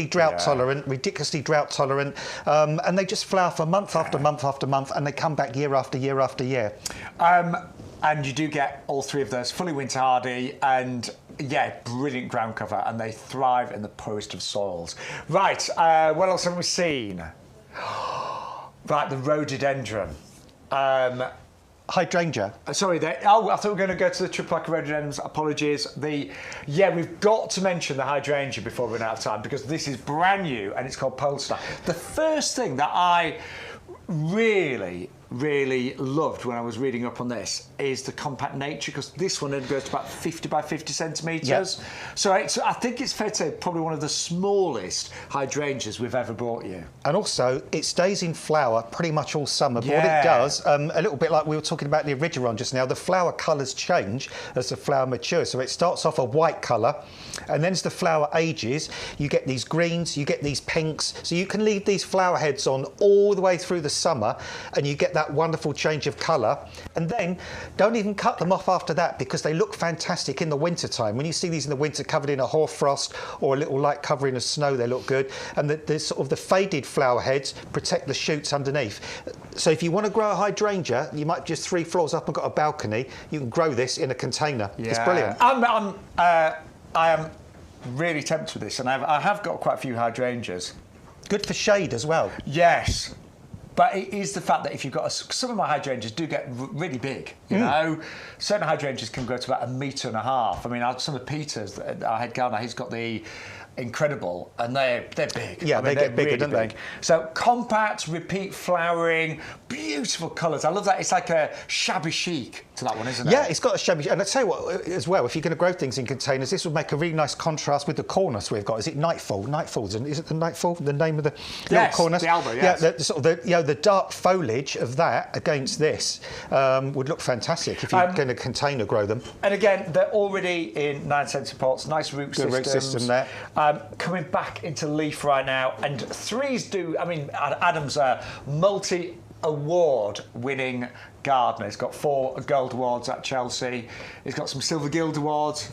drought tolerant, ridiculously drought tolerant, and they just flower for month after month after month, and they come back year after year after year. And you do get all 3 of those, fully winter hardy, and brilliant ground cover, and they thrive in the poorest of soils. Right, what else have we seen? Right, the rhododendron. Hydrangea. Sorry, I thought we were going to go to the triplex rhododendrons. Apologies. We've got to mention the hydrangea before we run out of time, because this is brand new and it's called Polestar. The first thing that I really loved when I was reading up on this is the compact nature, because this one only goes to about 50 by 50 centimetres. Yep. So I think it's fair to say probably one of the smallest hydrangeas we've ever brought you. And also, it stays in flower pretty much all summer. But what it does, a little bit like we were talking about the Rigeron just now, the flower colours change as the flower matures. So it starts off a white colour, and then as the flower ages, you get these greens, you get these pinks. So you can leave these flower heads on all the way through the summer, and you get that wonderful change of colour. And then don't even cut them off after that, because they look fantastic in the winter time. When you see these in the winter covered in a hoarfrost or a little light covering of snow, they look good. And the sort of the faded flower heads protect the shoots underneath. So if you want to grow a hydrangea, you might just 3 floors up and got a balcony, you can grow this in a container. Yeah. It's brilliant. I am really tempted with this, and I have got quite a few hydrangeas. Good for shade as well. Yes. But it is the fact that if you've got some of my hydrangeas do get really big, you know. Certain hydrangeas can grow to about 1.5 meters. I mean, some of Peter's, our head gardener, he's got the incredible, and they're big. Yeah, they get bigger, don't they? So compact, repeat flowering, beautiful colours. I love that. It's like a shabby chic to that one, isn't it? Yeah, it's got a shabby. And I tell you what, as well, if you're going to grow things in containers, this would make a really nice contrast with the Cornus we've got. Is it Nightfall? Is it the Nightfall? The name of the little Cornus? The Alba, yes. Yeah, the dark foliage of that against this would look fantastic if you're going to container grow them. And again, they're already in 9cm pots. Nice root systems. Root system there. Coming back into leaf right now, and threes do. I mean, Adam's a multi-award winning gardener. He's got 4 gold awards at Chelsea. He's got some silver guild awards.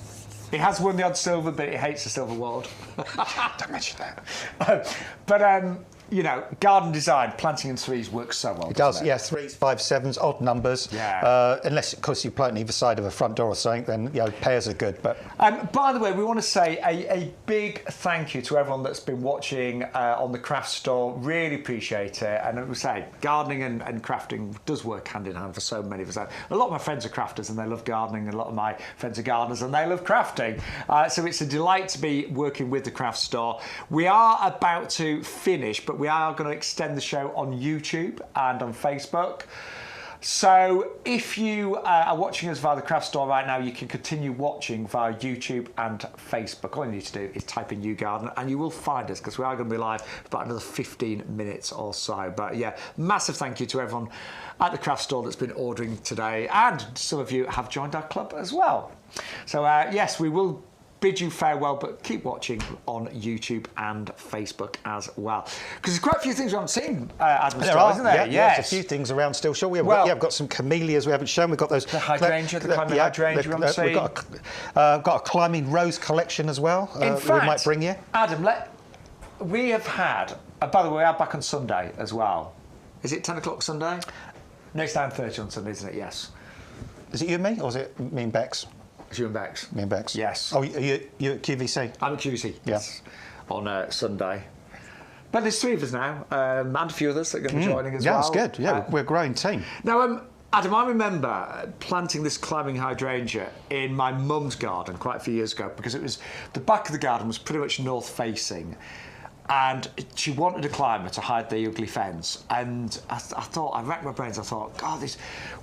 He has won the odd silver, but he hates the silver award. Don't mention that. You know, garden design, planting in threes works so well. It does, yeah. 3s, 5s, 7s, odd numbers. Yeah. Unless, of course, you plant either side of a front door or something, then you know, pairs are good. But by the way, we want to say a big thank you to everyone that's been watching on the craft store. Really appreciate it. And as we say, gardening and crafting does work hand in hand for so many of us. A lot of my friends are crafters and they love gardening. A lot of my friends are gardeners and they love crafting. So it's a delight to be working with the craft store. We are about to finish, but we are going to extend the show on YouTube and on Facebook. So if you are watching us via the craft store right now, you can continue watching via YouTube and Facebook. All you need to do is type in YouGarden and you will find us, because we are going to be live for about another 15 minutes or so. But yeah, massive thank you to everyone at the craft store that's been ordering today, and some of you have joined our club as well. So yes, we will bid you farewell, but keep watching on YouTube and Facebook as well, because there's quite a few things we haven't seen, Adam, isn't there? Yeah, yes. There's a few things around still. Sure, we've got some camellias we haven't shown. We've got those the hydrangea, the climbing hydrangea. We've got a climbing rose collection as well. In fact, we might bring you, Adam. We have had. By the way, we are back on Sunday as well. Is it 10 o'clock Sunday? No, it's 9:30 on Sunday, isn't it? Yes. Is it you and me, or is it me and Bex? It's you and Bex. Me and Bex. Yes. Oh, you at QVC? I'm at QVC, yes, on Sunday. But there's 3 of us now, and a few others that are going to be joining as well. Yeah, that's good. Yeah, we're a growing team. Now, Adam, I remember planting this climbing hydrangea in my mum's garden quite a few years ago, because it was the back of the garden was pretty much north facing. And she wanted a climber to hide the ugly fence, and I racked my brains. I thought, God,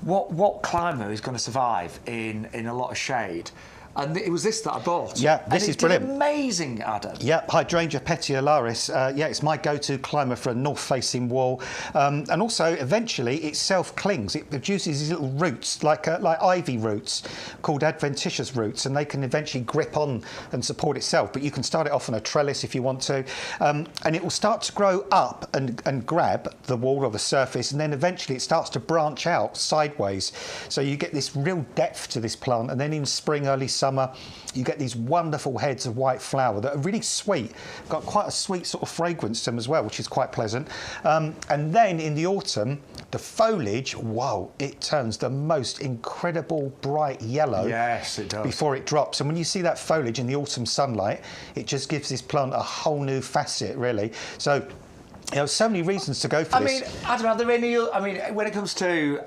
what climber is going to survive in a lot of shade? And it was this that I bought. Yeah, this is brilliant. Amazing, Adam. Yeah, Hydrangea petiolaris. Yeah, it's my go-to climber for a north-facing wall, and also eventually it self-clings. It produces these little roots, like ivy roots, called adventitious roots, and they can eventually grip on and support itself. But you can start it off on a trellis if you want to, and it will start to grow up and grab the wall or the surface, and then eventually it starts to branch out sideways. So you get this real depth to this plant, and then in spring, early summer, you get these wonderful heads of white flower that are really sweet, got quite a sweet sort of fragrance to them as well, which is quite pleasant. And then in the autumn, the foliage, whoa, it turns the most incredible bright yellow. Yes, it does. Before it drops. And when you see that foliage in the autumn sunlight, it just gives this plant a whole new facet, really. So, you know, so many reasons to go for this. I mean, Adam, are there any? I mean, when it comes to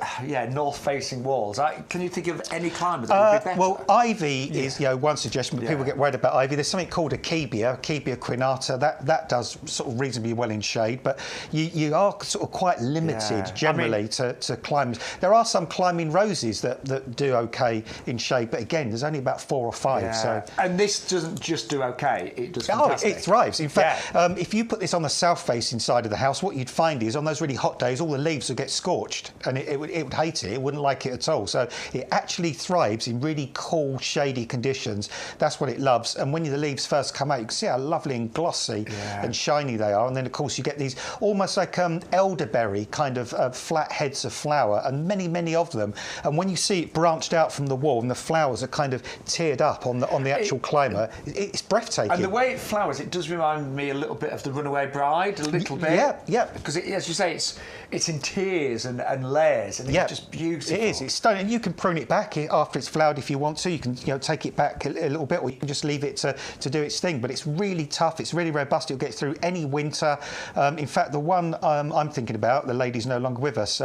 north-facing walls, can you think of any climber that would be better? Well, ivy is one suggestion, but people get worried about ivy. There's something called Akebia crinata. That does sort of reasonably well in shade, but you are sort of quite limited generally to climbers. There are some climbing roses that do okay in shade, but again, there's only about 4 or 5. Yeah. So, and this doesn't just do okay; it does fantastic. Oh, it thrives. In fact, if you put this on the south-facing side of the house, what you'd find is on those really hot days all the leaves would get scorched, and it would hate it wouldn't like it at all. So it actually thrives in really cool shady conditions. That's what it loves. And when the leaves first come out, you can see how lovely and glossy and shiny they are. And then of course you get these almost like elderberry kind of flat heads of flower, and many of them. And when you see it branched out from the wall and the flowers are kind of tiered up on the actual climber, it's breathtaking. And the way it flowers, it does remind me a little bit of the Runaway Bride, a little Yeah, yeah. Because as you say, it's in tiers and layers, and it's just beautiful. It is. It's stunning. And you can prune it back after it's flowered if you want to. You can take it back a little bit, or you can just leave it to do its thing. But it's really tough. It's really robust. It'll get through any winter. In fact, the one I'm thinking about, the lady's no longer with us,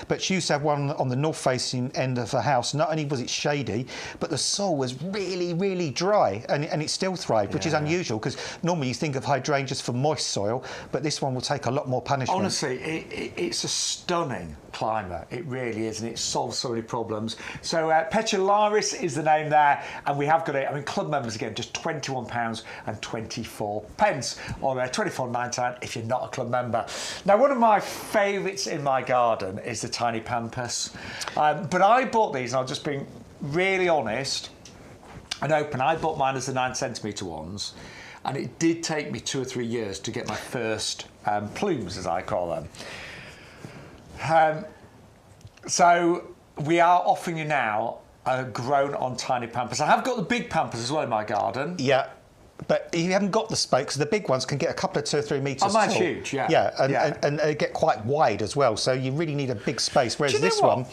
but she used to have one on the north-facing end of the house. Not only was it shady, but the soil was really, really dry, and it still thrived, which is unusual because normally you think of hydrangeas for moist soil, but this one will take a lot more punishment. Honestly, it's a stunning climber. It really is, and it solves so many problems. So Petularis is the name there, and we have got it. I mean, club members again, just £21.24, or £24.99 if you're not a club member. Now, one of my favourites in my garden is the tiny pampas, but I bought these, and I'll just being really honest and open. I bought mine as the 9cm ones, and it did take me 2 or 3 years to get my first plumes, as I call them. So we are offering you now a grown on tiny pampas. I have got the big pampas as well in my garden. Yeah. But you haven't got the space, because the big ones can get a couple of 2 or 3 metres tall. Oh, mine's huge, yeah. Yeah, and they get quite wide as well, so you really need a big space, whereas this one,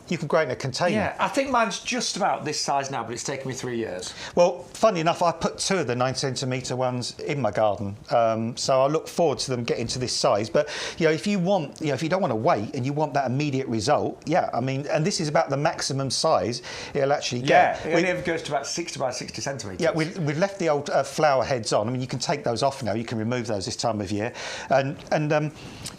you can grow it in a container. Yeah, I think mine's just about this size now, but it's taken me 3 years. Well, funny enough, I put 2 of the 9cm ones in my garden, so I look forward to them getting to this size. But if you want, if you don't want to wait and you want that immediate result, I mean, and this is about the maximum size it'll actually get. Yeah, it ever goes to about 60 by 60 centimetres. Yeah, we've left the old flower heads on. I mean, you can take those off now. You can remove those this time of year, and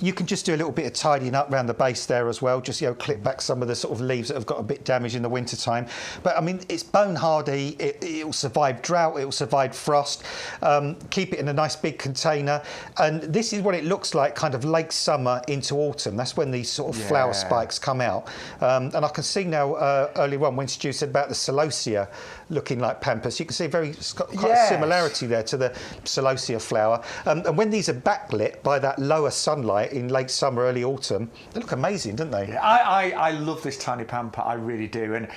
you can just do a little bit of tidying up around the base there as well. Just clip back some of the sort of leaves that have got a bit damaged in the winter time. But I mean, it's bone hardy. It'll survive drought. It'll survive frost. Keep it in a nice big container. And this is what it looks like, kind of late summer into autumn. That's when these sort of flower spikes come out. And I can see now earlier on when Stu said about the Celosia looking like pampas, you can see quite a similarity there to the Celosia flower. And when these are backlit by that lower sunlight in late summer, early autumn, they look amazing, don't they? Yeah, I love this tiny pampa, I really do. And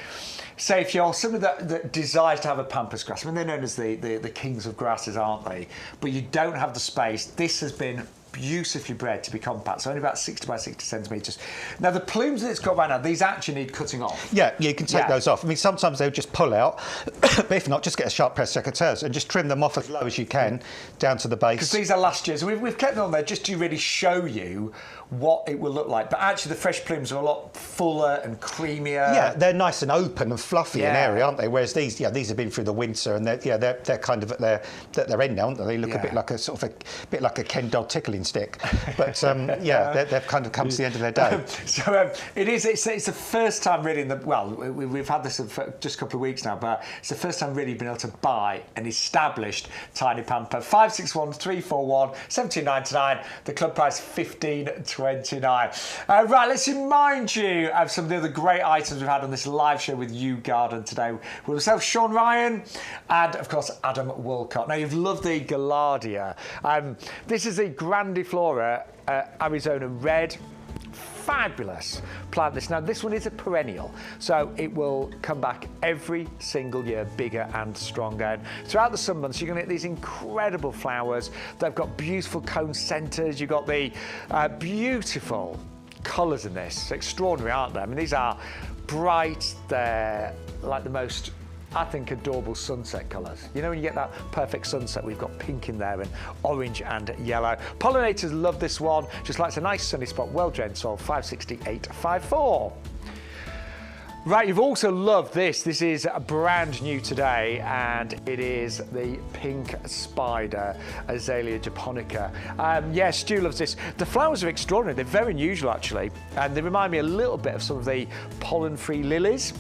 say if you're somebody that desires to have a pampas grass, I mean, they're known as the kings of grasses, aren't they? But you don't have the space. This has been beautifully bred to be compact, so only about 60 by 60 centimetres. Now, the plumes that it's got right now, these actually need cutting off. Yeah, you can take those off. I mean, sometimes they'll just pull out, but if not, just get a sharp press secateurs and just trim them off as low as you can down to the base. Because these are last year's. We've kept them on there just to really show you what it will look like. But actually, the fresh plumes are a lot fuller and creamier. Yeah, they're nice and open and fluffy and airy, aren't they? Whereas these have been through the winter, and they're kind of at their end now, aren't they? They look a bit like a Ken doll tickling stick. But they've kind of come to the end of their day. It's the first time really we've had this for just a couple of weeks now, but it's the first time really been able to buy an established tiny pampa. 561 341 17.99. The club price £15.29. Right, let's remind you of some of the other great items we've had on this live show with YouGarden today. With myself, Sean Ryan, and of course Adam Woolcott. Now, you've loved the gaillardia. This is a grandiflora Arizona red. Fabulous plant this. Now, this one is a perennial, so it will come back every single year bigger and stronger. And throughout the summer months, you're going to get these incredible flowers. They've got beautiful cone centres. You've got the beautiful colours in this. It's extraordinary, aren't they? I mean, these are bright. They're like the most, I think, adorable sunset colours. You know, when you get that perfect sunset, we've got pink in there and orange and yellow. Pollinators love this one. Just likes a nice sunny spot, well-drained soil, 56854. Right, you've also loved this. This is brand new today, and it is the pink spider, Azalea japonica. Stu loves this. The flowers are extraordinary. They're very unusual, actually, and they remind me a little bit of some of the pollen-free lilies.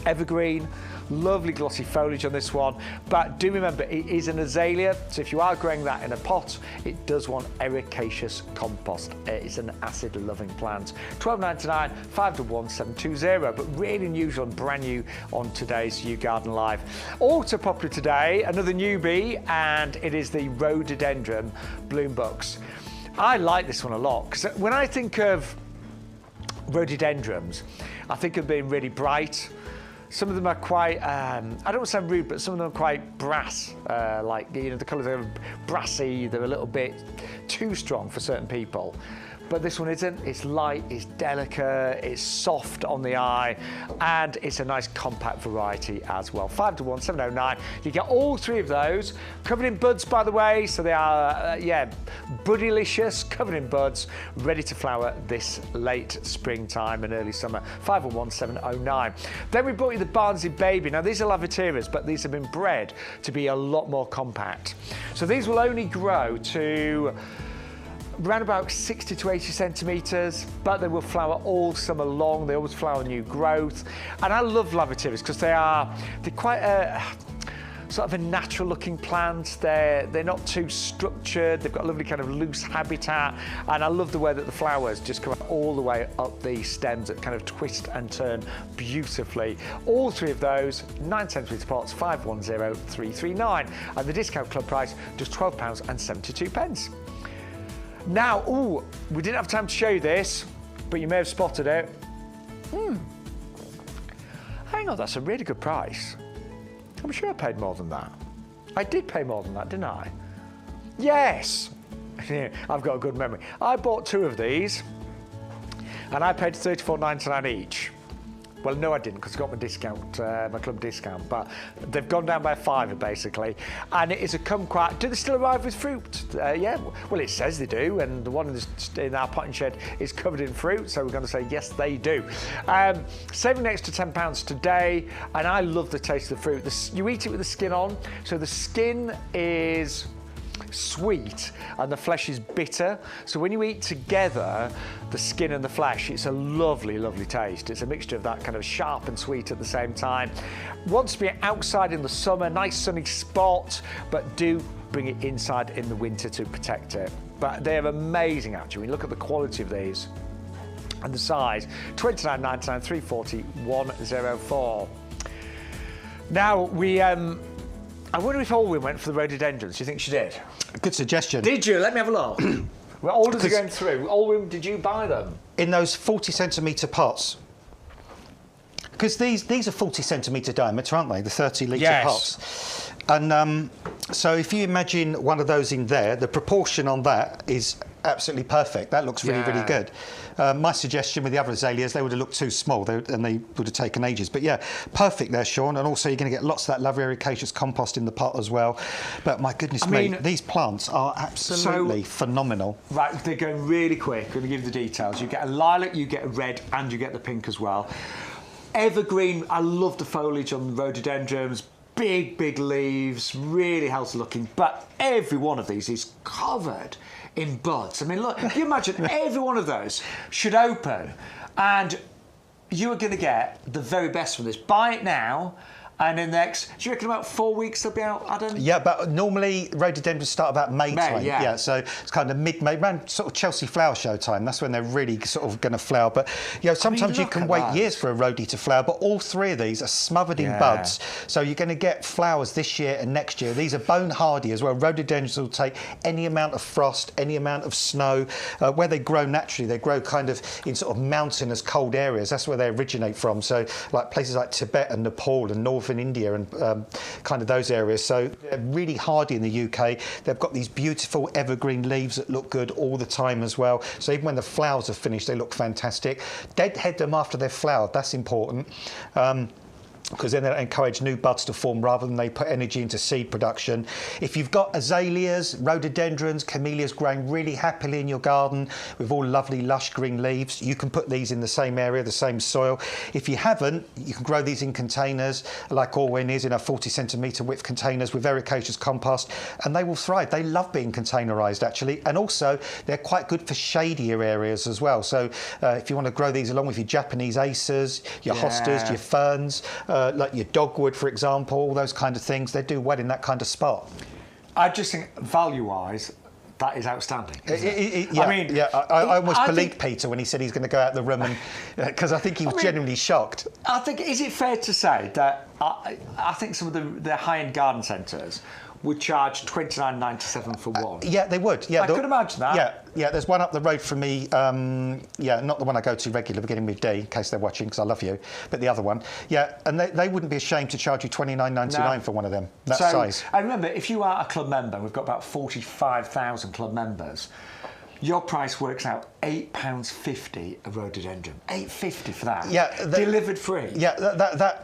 Evergreen, lovely glossy foliage on this one, but do remember it is an azalea, so if you are growing that in a pot, it does want ericaceous compost. It's an acid loving plant. £12.99, 511720, but really unusual and brand new on today's YouGarden Live. Also popular today, another newbie, and it is the rhododendron bloom box. I like this one a lot, because when I think of rhododendrons, I think of being really bright, Some of them are quite, I don't want to sound rude, but some of them are quite brass. Like, you know, the colours are brassy, they're a little bit too strong for certain people. But this one isn't. It's light, it's delicate, it's soft on the eye, and it's a nice compact variety as well. 5 to 1, 709. You get all 3 of those, covered in buds, by the way, so they are, yeah, buddylicious, covered in buds, ready to flower this late springtime and early summer. 511 709. Then we brought you the Barnsley Baby. Now, these are lavateras, but these have been bred to be a lot more compact. So these will only grow to around about 60 to 80 centimetres, but they will flower all summer long. They always flower new growth. And I love lavateras because they're quite a sort of a natural looking plant. They're not too structured. They've got a lovely kind of loose habitat. And I love the way that the flowers just come all the way up the stems that kind of twist and turn beautifully. All 3 of those, 9 centimetre pots, 510 339. And the discount club price, just £12.72. Now, ooh, we didn't have time to show you this, but you may have spotted it. Hang on, that's a really good price. I'm sure I paid more than that. I did pay more than that, didn't I? Yes. I've got a good memory. I bought 2 of these, and I paid $34.99 each. Well, no, I didn't, because I got my discount, my club discount, but they've gone down by a £5 basically. And it is a kumquat. Do they still arrive with fruit? Yeah, well, it says they do, and the one in our potting shed is covered in fruit, so we're going to say yes, they do. Saving an extra £10 today, and I love the taste of the fruit. You eat it with the skin on, so the skin is sweet and the flesh is bitter, so when you eat together the skin and the flesh, it's a lovely, lovely taste. It's a mixture of that kind of sharp and sweet at the same time. Wants to be outside in the summer, nice sunny spot, but do bring it inside in the winter to protect it. But they're amazing actually. When you look at the quality of these and the size, $29.99, $340, $104. Now we I wonder if Olwyn went for the rhododendrons. Do you think she did? Good suggestion. Did you? Let me have a look. Well, orders are going through. Olwyn, did you buy them? In those 40 centimetre pots. Because these are 40 centimetre diameter, aren't they? The 30 litre pots. And so if you imagine one of those in there, the proportion on that is absolutely perfect. That looks really, really good. My suggestion with the other azaleas, they would have looked too small and they would have taken ages. But yeah, perfect there, Shaun. And also you're going to get lots of that lavericaceous compost in the pot as well. But my goodness me, these plants are absolutely phenomenal. Right, they're going really quick. I'm going to give you the details. You get a lilac, you get a red, and you get the pink as well. Evergreen, I love the foliage on the rhododendrons. Big, big leaves, really healthy looking. But every one of these is covered in buds. I mean, look, you imagine every one of those should open and you are going to get the very best from this. Buy it now. And in the next, do you reckon about 4 weeks they'll be out, Adam? Yeah, but normally rhododendrons start about May time. Yeah, so it's kind of mid-May, around sort of Chelsea flower show time. That's when they're really sort of going to flower. But, you know, sometimes you can wait years for a rhodie to flower, but all 3 of these are smothered in buds. So you're going to get flowers this year and next year. These are bone hardy as well. Rhododendrons will take any amount of frost, any amount of snow. Where they grow naturally, they grow kind of in sort of mountainous cold areas. That's where they originate from. So like places like Tibet and Nepal and northern India and kind of those areas. So they're really hardy in the UK. They've got these beautiful evergreen leaves that look good all the time as well. So even when the flowers are finished, they look fantastic. Deadhead them after they've flowered. That's important. Because then they encourage new buds to form rather than they put energy into seed production. If you've got azaleas, rhododendrons, camellias growing really happily in your garden with all lovely lush green leaves, you can put these in the same area, the same soil. If you haven't, you can grow these in containers like Orwin is, in our 40 centimetre width containers with ericaceous compost, and they will thrive. They love being containerised actually, and also they're quite good for shadier areas as well. So if you want to grow these along with your Japanese acers, your hostas, your ferns, like your dogwood, for example, all those kind of things, they do well in that kind of spot. I just think, value-wise, that is outstanding. I almost believed Peter when he said he's going to go out the room, and because I think he was genuinely shocked. I think, is it fair to say that I think some of the high-end garden centres would charge $29.97 for one. Yeah, they would. Yeah, I could imagine that. Yeah, there's one up the road from me. Yeah, not the one I go to regularly, beginning with D, in case they're watching, because I love you. But the other one. Yeah, and they wouldn't be ashamed to charge you $29.99 for one of them. That size. And remember, if you are a club member, we've got about 45,000 club members. Your price works out £8.50 a rhododendron. £8.50 for that. Yeah, delivered free. Yeah,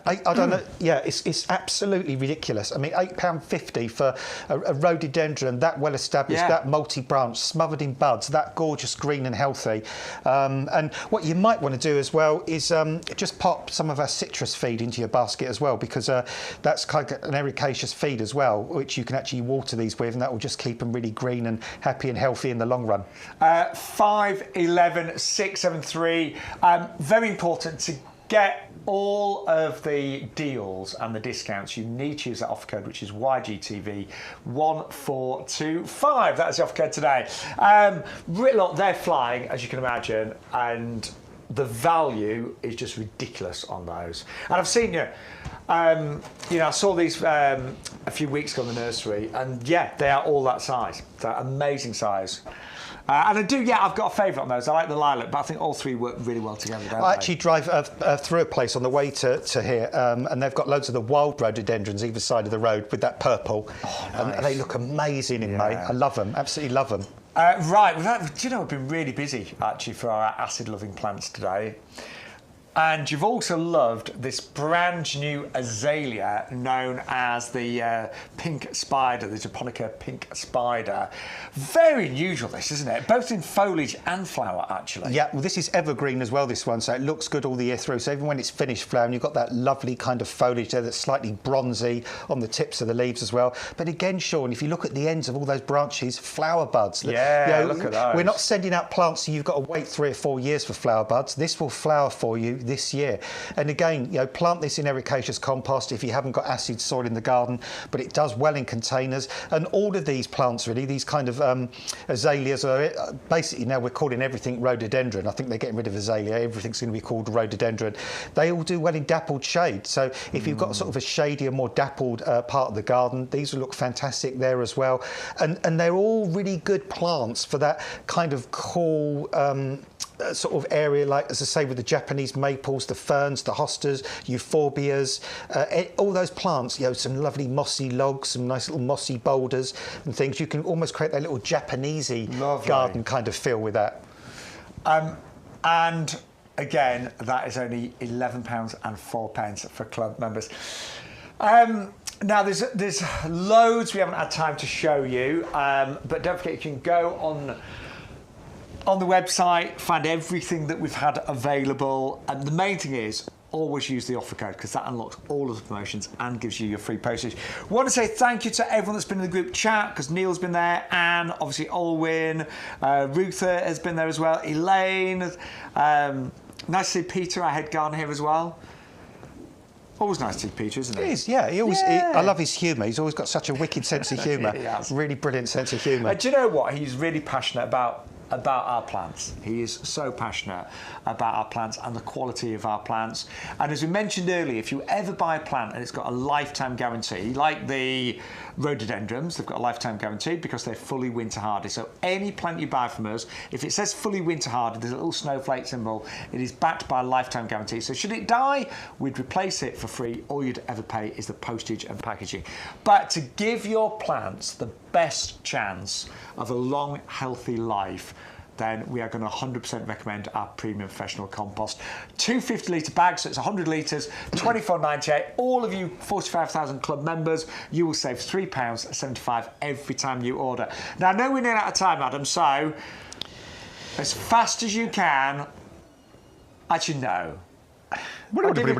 I don't know. Yeah, it's absolutely ridiculous. I mean, £8.50 for a rhododendron that well established, that multi-branch, smothered in buds, that gorgeous green and healthy. And what you might want to do as well is just pop some of our citrus feed into your basket as well, because that's kind of an ericaceous feed as well, which you can actually water these with, and that will just keep them really green and happy and healthy in the long run. 511 673. Very important to get all of the deals and the discounts. You need to use that offer code, which is YGTV 1425. That's the offer code today. Look, they're flying, as you can imagine, and the value is just ridiculous on those. And I've seen I saw these a few weeks ago in the nursery, and yeah, they are all that size. They're amazing size. And I've got a favourite on those. I like the lilac, but I think all three work really well together, don't I actually drive through a place on the way to here, and they've got loads of the wild rhododendrons either side of the road with that purple. Oh, nice. And they look amazing in May. I love them, absolutely love them. Right, we've been really busy, actually, for our acid-loving plants today. And you've also loved this brand new azalea known as the pink spider, the Japonica pink spider. Very unusual, this, isn't it? Both in foliage and flower, actually. Yeah, well, this is evergreen as well, this one, so it looks good all the year through. So even when it's finished flowering, you've got that lovely kind of foliage there that's slightly bronzy on the tips of the leaves as well. But again, Shaun, if you look at the ends of all those branches, flower buds. Yeah, look at those. We're not sending out plants so you've got to wait 3 or 4 years for flower buds. This will flower for you this year. And again, plant this in ericaceous compost if you haven't got acid soil in the garden, but it does well in containers. And all of these plants, really, these kind of azaleas are basically, now we're calling everything rhododendron. I think they're getting rid of azalea. Everything's going to be called rhododendron. They all do well in dappled shade. So if you've got sort of a shadier, more dappled part of the garden, these will look fantastic there as well. And they're all really good plants for that kind of cool sort of area, like, as I say, with the Japanese maples, the ferns, the hostas, euphorbias, all those plants, some lovely mossy logs, some nice little mossy boulders and things. You can almost create that little Japanesey garden kind of feel with that. And again, that is only £11.04 for club members. Now, there's loads we haven't had time to show you, but don't forget you can go on the website, find everything that we've had available. And the main thing is, always use the offer code, because that unlocks all of the promotions and gives you your free postage. We want to say thank you to everyone that's been in the group chat, because Neil's been there, Anne, obviously Olwyn, Ruther has been there as well, Elaine. Nice to see Peter, our head gardener, here as well. Always nice to see Peter, isn't it? It is, yeah. I love his humour. He's always got such a wicked sense of humour. Really brilliant sense of humour. Do you know what? He's really passionate about our plants. He is so passionate about our plants and the quality of our plants. And as we mentioned earlier, if you ever buy a plant and it's got a lifetime guarantee, like the rhododendrons, they've got a lifetime guarantee because they're fully winter hardy. So any plant you buy from us, if it says fully winter hardy, there's a little snowflake symbol, it is backed by a lifetime guarantee. So should it die, we'd replace it for free. All you'd ever pay is the postage and packaging. But to give your plants the best chance of a long, healthy life, then we are going to 100% recommend our premium professional compost. 250 litre bags, so it's 100 litres, £24.98. All of you 45,000 club members, you will save £3.75 every time you order. Now, I know we're nearly out of time, Adam, so as fast as you can. Actually, no. I'll give you a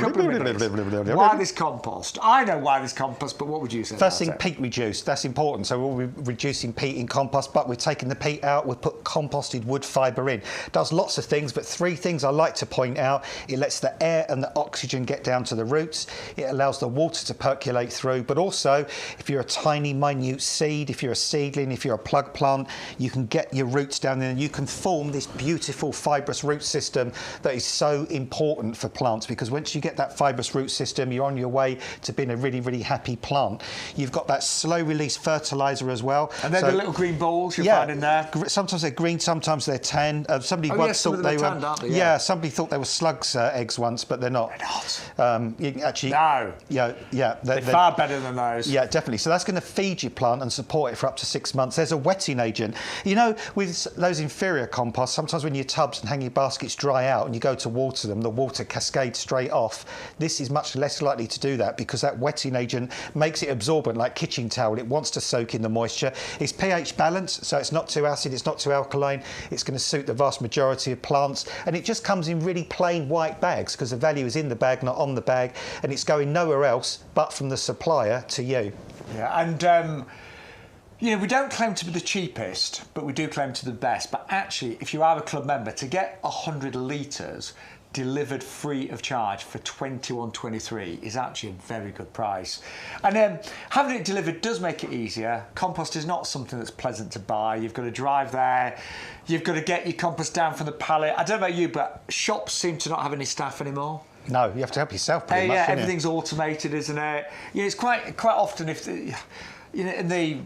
couple of minutes. Why this compost? I know why this compost, but what would you say? First thing, peat reduced. That's important. So we'll be reducing peat in compost, but we're taking the peat out. We've put composted wood fibre in. Does lots of things, but 3 things I like to point out. It lets the air and the oxygen get down to the roots. It allows the water to percolate through. But also, if you're a tiny, minute seed, if you're a seedling, if you're a plug plant, you can get your roots down there and you can form this beautiful fibrous root system that is so important for plants, because once you get that fibrous root system, you're on your way to being a really, really happy plant. You've got that slow release fertiliser as well. And then the little green balls you find in there. Sometimes they're green, sometimes they're tan. Somebody once thought they were tanned, aren't they? Yeah. Somebody thought they were slugs' eggs once, but they're not. They're not. You can actually, No. yeah, They're far better than those. Yeah, definitely. So that's going to feed your plant and support it for up to 6 months. There's a wetting agent. You know, with those inferior composts, sometimes when your tubs and hanging baskets dry out and you go to water them, the water cascades straight off. This is much less likely to do that because that wetting agent makes it absorbent, like kitchen towel. It wants to soak in the moisture. It's pH balanced, so it's not too acid, it's not too alkaline. It's going to suit the vast majority of plants, and it just comes in really plain white bags because the value is in the bag, not on the bag, and it's going nowhere else but from the supplier to you. Yeah, and you know, we don't claim to be the cheapest, but we do claim to be the best. But actually, if you are a club member, to get 100 litres delivered free of charge for £21.23 is actually a very good price. And having it delivered does make it easier. Compost is not something that's pleasant to buy. You've got to drive there. You've got to get your compost down from the pallet. I don't know about you, but shops seem to not have any staff anymore. No, you have to help yourself pretty much. Yeah, don't you? everything's automated, isn't it? You know, it's quite often if you know, in the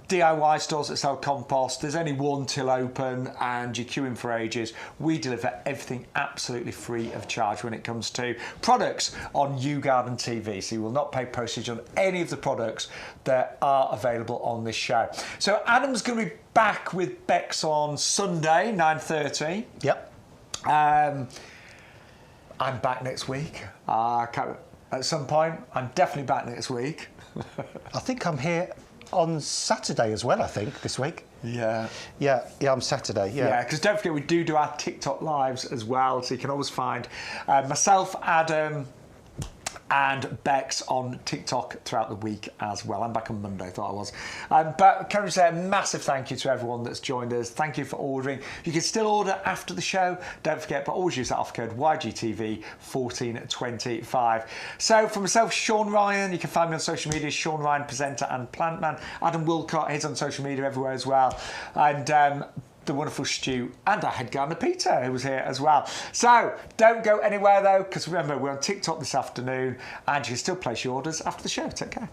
DIY stores that sell compost, there's only one till open and you're queuing for ages. We deliver everything absolutely free of charge when it comes to products on YouGarden TV, so you will not pay postage on any of the products that are available on this show. So Adam's going to be back with Bex on Sunday, 9:30. Yep. I'm back next week. At some point, I'm definitely back next week. I think I'm here on Saturday as well, I think, this week. Yeah. Yeah, on Saturday, yeah. Yeah, because don't forget we do our TikTok lives as well, so you can always find myself, Adam, and Bex on TikTok throughout the week as well. I'm back on Monday, I thought I was. But can we say a massive thank you to everyone that's joined us. Thank you for ordering. You can still order after the show. Don't forget, but always use that offer code YGTV 1425. So for myself, Shaun Ryan, you can find me on social media, Shaun Ryan, presenter and plant man. Adam Wilcott, he's on social media everywhere as well. And the wonderful Stu and our head gardener Peter, who was here as well. So don't go anywhere though, because remember, we're on TikTok this afternoon and you can still place your orders after the show. Take care.